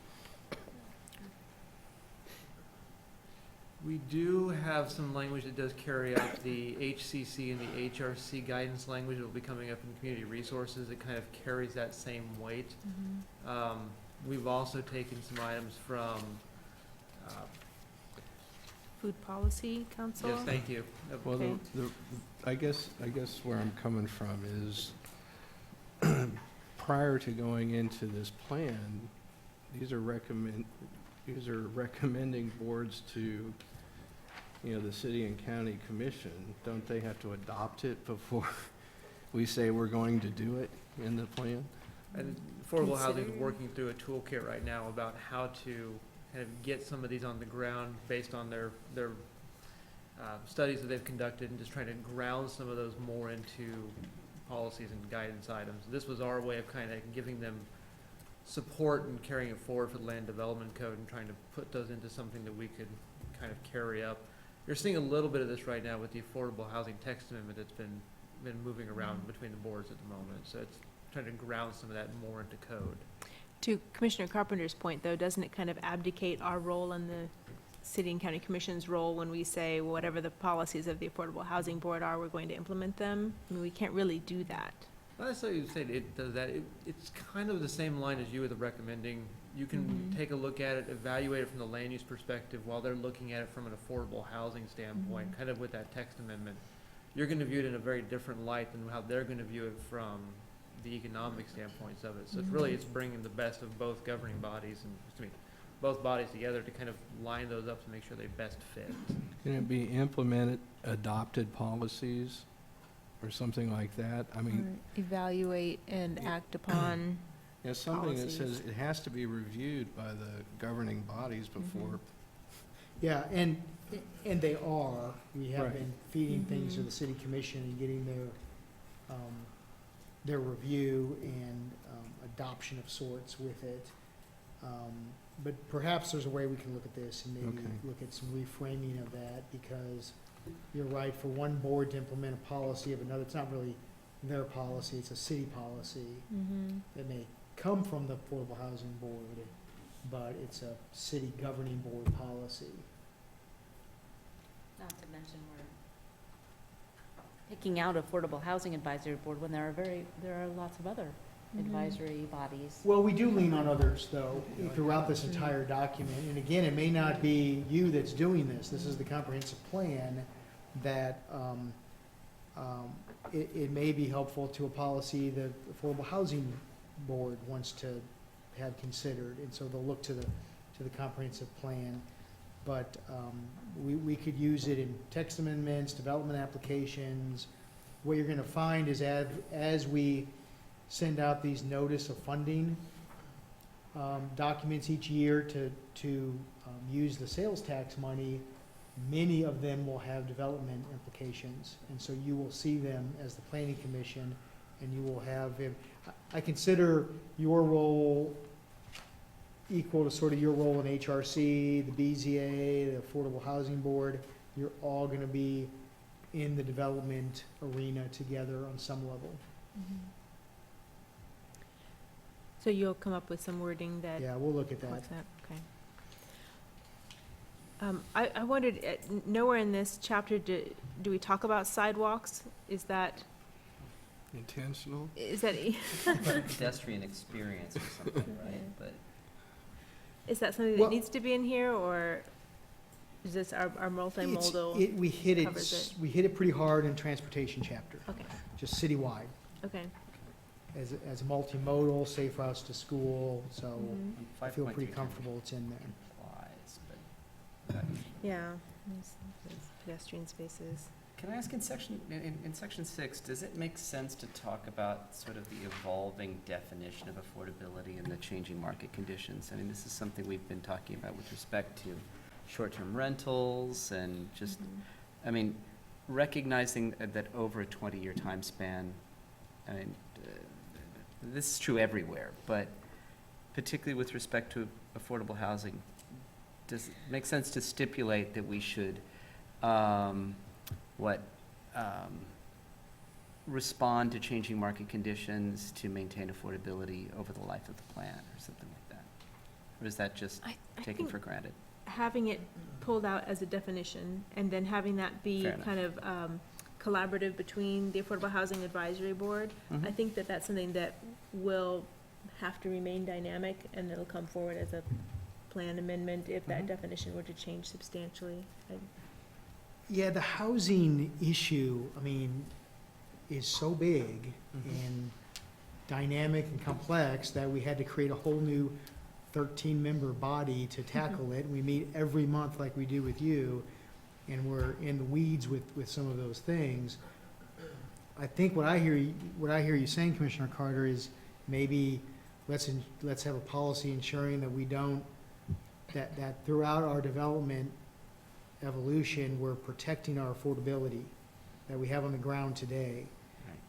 We do have some language that does carry out the HCC and the HRC guidance language that will be coming up in community resources. It kind of carries that same weight. We've also taken some items from, Food Policy Council? yes, thank you. Well, Okay. I guess where I'm coming from is, prior to going into this plan, these are recommending boards to, the city and county commission. Don't they have to adopt it before we say we're going to do it in the plan? And Affordable Housing is Consider- working through a toolkit right now about how to kind of get some of these on the ground based on their studies that they've conducted and just trying to ground some of those more into policies and guidance items. This was our way of kind of giving them support and carrying it forward for the land development code and trying to put those into something that we could kind of carry up. You're seeing a little bit of this right now with the Affordable Housing Text Amendment that's been moving around between the boards at the moment. So it's trying to ground some of that more into code. To Commissioner Carpenter's point, though, doesn't it kind of abdicate our role and the city and county commission's role when we say whatever the policies of the Affordable Housing Board are, we're going to implement them? I mean, we can't really do that. Not necessarily to say that it does that. It's kind of the same line as you with the recommending. You can take a look at it, evaluate it from the land use perspective while they're looking at it from an affordable housing standpoint, kind of with that text amendment. You're going to view it in a very different light than how they're going to view it from the economic standpoints of it. So it's really, it's bringing the best of both governing bodies and, both bodies together to kind of line those up to make sure they best fit. Can it be implemented, adopted policies or something like that? I mean, Evaluate and act upon. yeah, something that policies. says it has to be reviewed by the governing bodies before. Yeah, and they are. We have Right. been feeding things to the city commission and getting their review and adoption of sorts with it. But perhaps there's a way we can look at this and maybe Okay. look at some reframing of that, because you're right, for one board to implement a policy of another, it's not really their policy, it's a city policy that may come from the Affordable Housing Board, but it's a city governing board policy. Not to mention we're picking out Affordable Housing Advisory Board when there are lots of other advisory bodies. Well, we do lean on others, though, throughout this entire document. And again, it may not be you that's doing this. This is the comprehensive plan that it may be helpful to a policy that the Affordable Housing Board wants to have considered. And so they'll look to the comprehensive plan. But we could use it in text amendments, development applications. What you're going to find is as we send out these notice of funding documents each year to use the sales tax money, many of them will have development implications. And so you will see them as the planning commission, and you will have, I consider your role equal to sort of your role in HRC, the BZA, the Affordable Housing Board. You're all going to be in the development arena together on some level. So you'll come up with some wording that. Yeah, we'll look at that. What's that? Okay. I wondered, nowhere in this chapter do we talk about sidewalks? Is that, Intentional? Pedestrian experience or something, right? But is that something that needs to be in here, or is this our multimodal We hit covers it, we hit it pretty hard in transportation chapter, Okay, just citywide, okay. as multimodal, safe routes to school, so I feel pretty 5.3 comfortable it's in there. implies, but Yeah, there's pedestrian spaces. can I ask in section 6, does it make sense to talk about sort of the evolving definition of affordability and the changing market conditions? I mean, this is something we've been talking about with respect to short-term rentals and just, I mean, recognizing that over a 20-year time span, I mean, this is true everywhere, but particularly with respect to affordable housing, does it make sense to stipulate that we should respond to changing market conditions to maintain affordability over the life of the plan, or something like that? Or is that just I taken think for granted? having it pulled out as a definition, and then having that be Fair enough. kind of collaborative between the Affordable Housing Advisory Board, I think that that's something that will have to remain dynamic, and it'll come forward as a plan amendment if that definition were to change substantially. Yeah, the housing issue, I mean, is so big and dynamic and complex that we had to create a whole new 13-member body to tackle it. We meet every month like we do with you, and we're in the weeds with some of those things. I think what I hear you saying, Commissioner Carter, is maybe let's have a policy ensuring that we don't, that throughout our development evolution, we're protecting our affordability that we have on the ground today.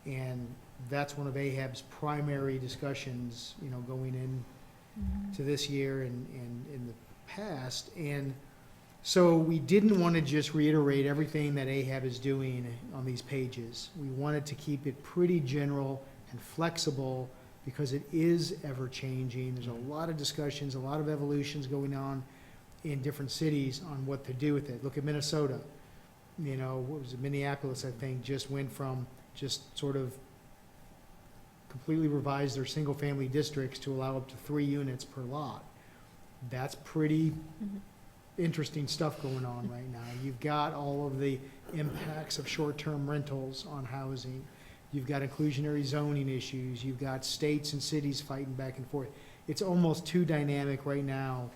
And that's one of AHAB's primary discussions, going in to this year and in the past. And so we didn't want to just reiterate everything that AHAB is doing on these pages. We wanted to keep it pretty general and flexible because it is ever-changing. There's a lot of discussions, a lot of evolutions going on in different cities on what to do with it. Look at Minnesota. What was it, Minneapolis, I think, just went from just sort of completely revised their single-family districts to allow up to 3 units per lot. That's pretty interesting stuff going on right now. You've got all of the impacts of short-term rentals on housing. you've got inclusionary zoning issues, you've got states and cities fighting back and forth. It's almost too dynamic right now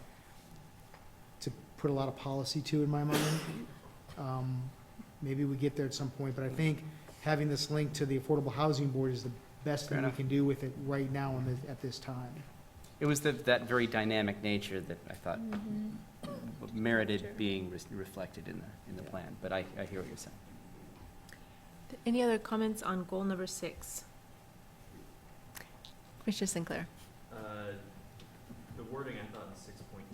to put a lot of policy to, in my mind. Maybe we get there at some point, but I think having this link to the Affordable Housing Board is the best Fair thing we enough. can do with it right now at this time. It was that very dynamic nature that I thought merited being reflected in the plan, but I hear what you're saying. Any other comments on goal number 6? Commissioner Sinclair. The wording I thought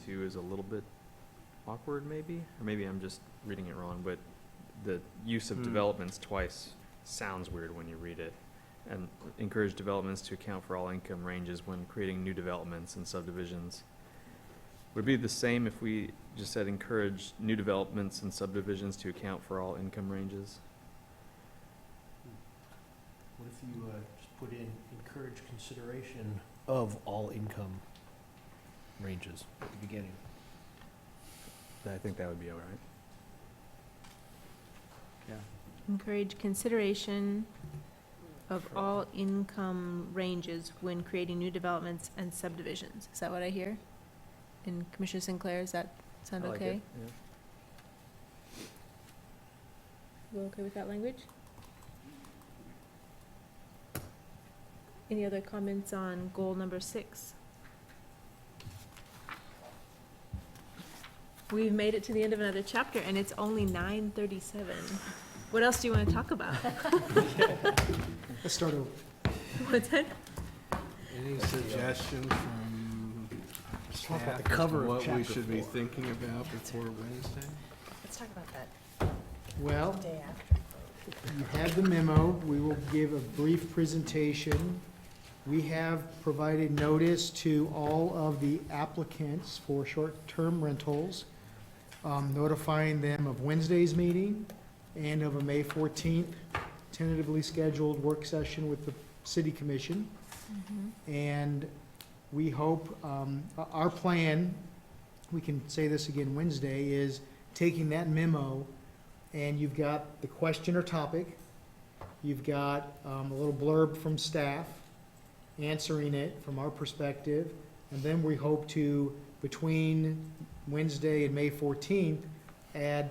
in 6.2 is a little bit awkward, maybe, or maybe I'm just reading it wrong, but the use of developments twice sounds weird when you read it. And encourage developments to account for all income ranges when creating new developments and subdivisions. Would it be the same if we just said encourage new developments and subdivisions to account for all income ranges? What if you just put in encourage consideration of all income ranges at the beginning? I think that would be all right. Yeah. Encourage consideration of all income ranges when creating new developments and subdivisions. Is that what I hear? And Commissioner Sinclair, does that sound I like okay? it, yeah. You okay with that language? Any other comments on goal number 6? We've made it to the end of another chapter, and it's only 9:37. What else do you want to talk about? Let's start over. What's that? Any suggestions from talk about staff the cover as to of what we chapter should be 4. thinking about before Wednesday? Let's talk about that Well, day after. you have the memo. We will give a brief presentation. We have provided notice to all of the applicants for short-term rentals, notifying them of Wednesday's meeting and of a May 14th tentatively scheduled work session with the city commission. And we hope, our plan, we can say this again Wednesday, is taking that memo, and you've got the question or topic, you've got a little blurb from staff answering it from our perspective, and then we hope to, between Wednesday and May 14th, add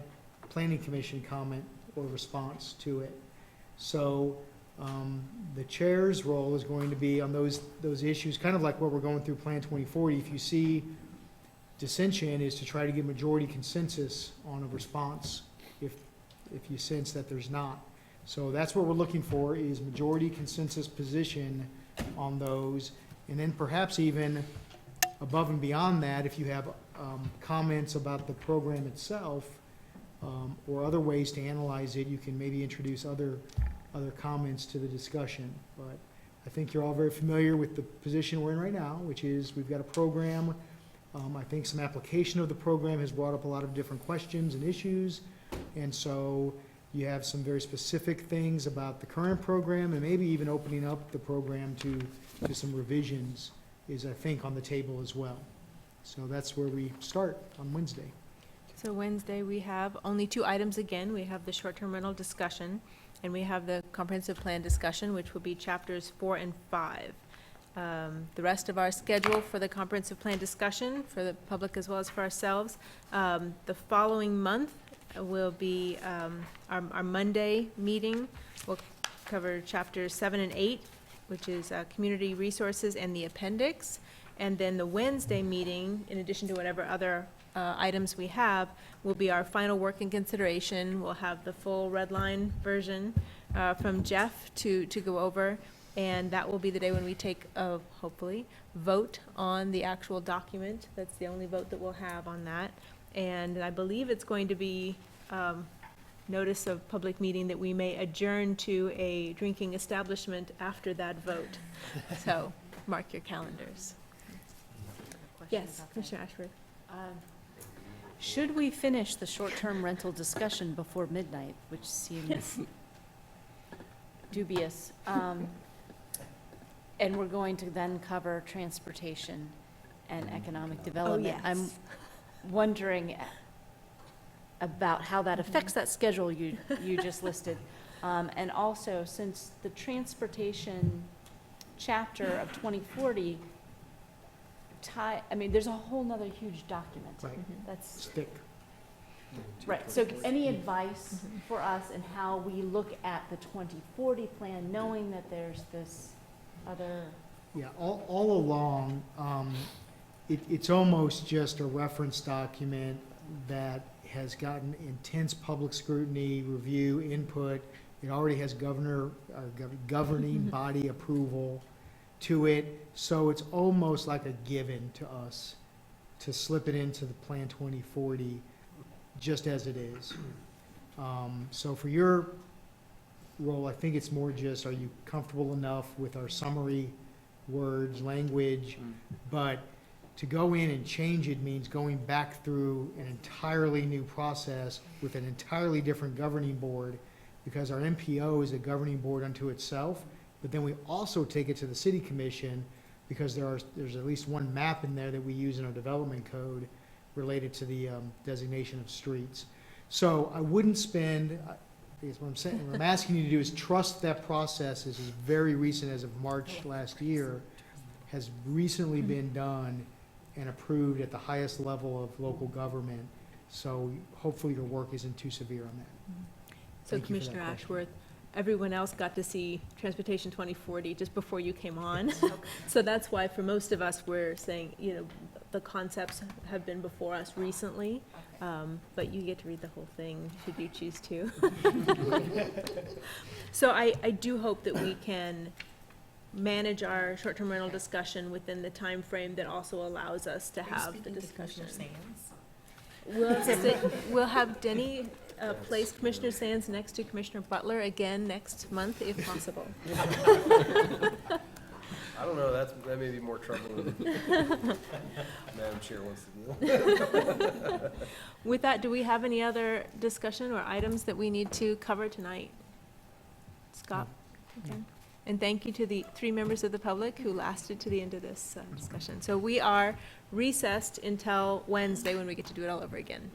planning commission comment or response to it. So the chair's role is going to be on those issues, kind of like what we're going through Plan 2040. If you see dissension, is to try to get majority consensus on a response if you sense that there's not. So that's what we're looking for, is majority consensus position on those. And then perhaps even above and beyond that, if you have comments about the program itself, or other ways to analyze it, you can maybe introduce other comments to the discussion. But I think you're all very familiar with the position we're in right now, which is we've got a program. I think some application of the program has brought up a lot of different questions and issues. And so you have some very specific things about the current program, and maybe even opening up the program to some revisions is, I think, on the table as well. So that's where we start on Wednesday. So Wednesday, we have only 2 items again. We have the short-term rental discussion, and we have the comprehensive plan discussion, which will be chapters 4 and 5. The rest of our schedule for the comprehensive plan discussion, for the public as well as for ourselves, the following month will be our Monday meeting. We'll cover chapters 7 and 8, which is community resources and the appendix. And then the Wednesday meeting, in addition to whatever other items we have, will be our final working consideration. We'll have the full red line version from Jeff to go over, and that will be the day when we take a, hopefully, vote on the actual document. That's the only vote that we'll have on that. And I believe it's going to be notice of public meeting that we may adjourn to a drinking establishment after that vote. So mark your calendars. Yes, Commissioner Ashford. Should we finish the short-term rental discussion before midnight, which seems dubious? And we're going to then cover transportation and economic development. I'm wondering about how that affects that schedule you just listed. And also, since the transportation chapter of 2040 there's a whole nother huge document. Right. That's, Stick. right, so any advice for us in how we look at the 2040 plan, knowing that there's this other, Yeah, all along, it's almost just a reference document that has gotten intense public scrutiny, review, input. It already has governing body approval to it, so it's almost like a given to us to slip it into the Plan 2040, just as it is. So for your role, I think it's more just, are you comfortable enough with our summary words, language? But to go in and change it means going back through an entirely new process with an entirely different governing board, because our MPO is a governing board unto itself, but then we also take it to the city commission, because there's at least one map in there that we use in our development code related to the designation of streets. So I wouldn't spend, I guess what I'm saying, what I'm asking you to do is trust that process is very recent, as of March last year, has recently been done and approved at the highest level of local government. So hopefully your work isn't too severe on that. So Thank you for that Commissioner question. Ashworth, everyone else got to see Transportation 2040 just before you came on. So that's why for most of us, we're saying, the concepts have been before us recently, but you get to read the whole thing should you choose to. So I do hope that we can manage our short-term rental discussion within the time frame that also allows us to have the discussion. We'll have Denny place Commissioner Sands next to Commissioner Butler again next month, if possible. I don't know, that may be more trouble than Madam Chair wants to deal. With that, do we have any other discussion or items that we need to cover tonight? Scott? Okay. And thank you to the 3 members of the public who lasted to the end of this discussion. So we are recessed until Wednesday, when we get to do it all over again.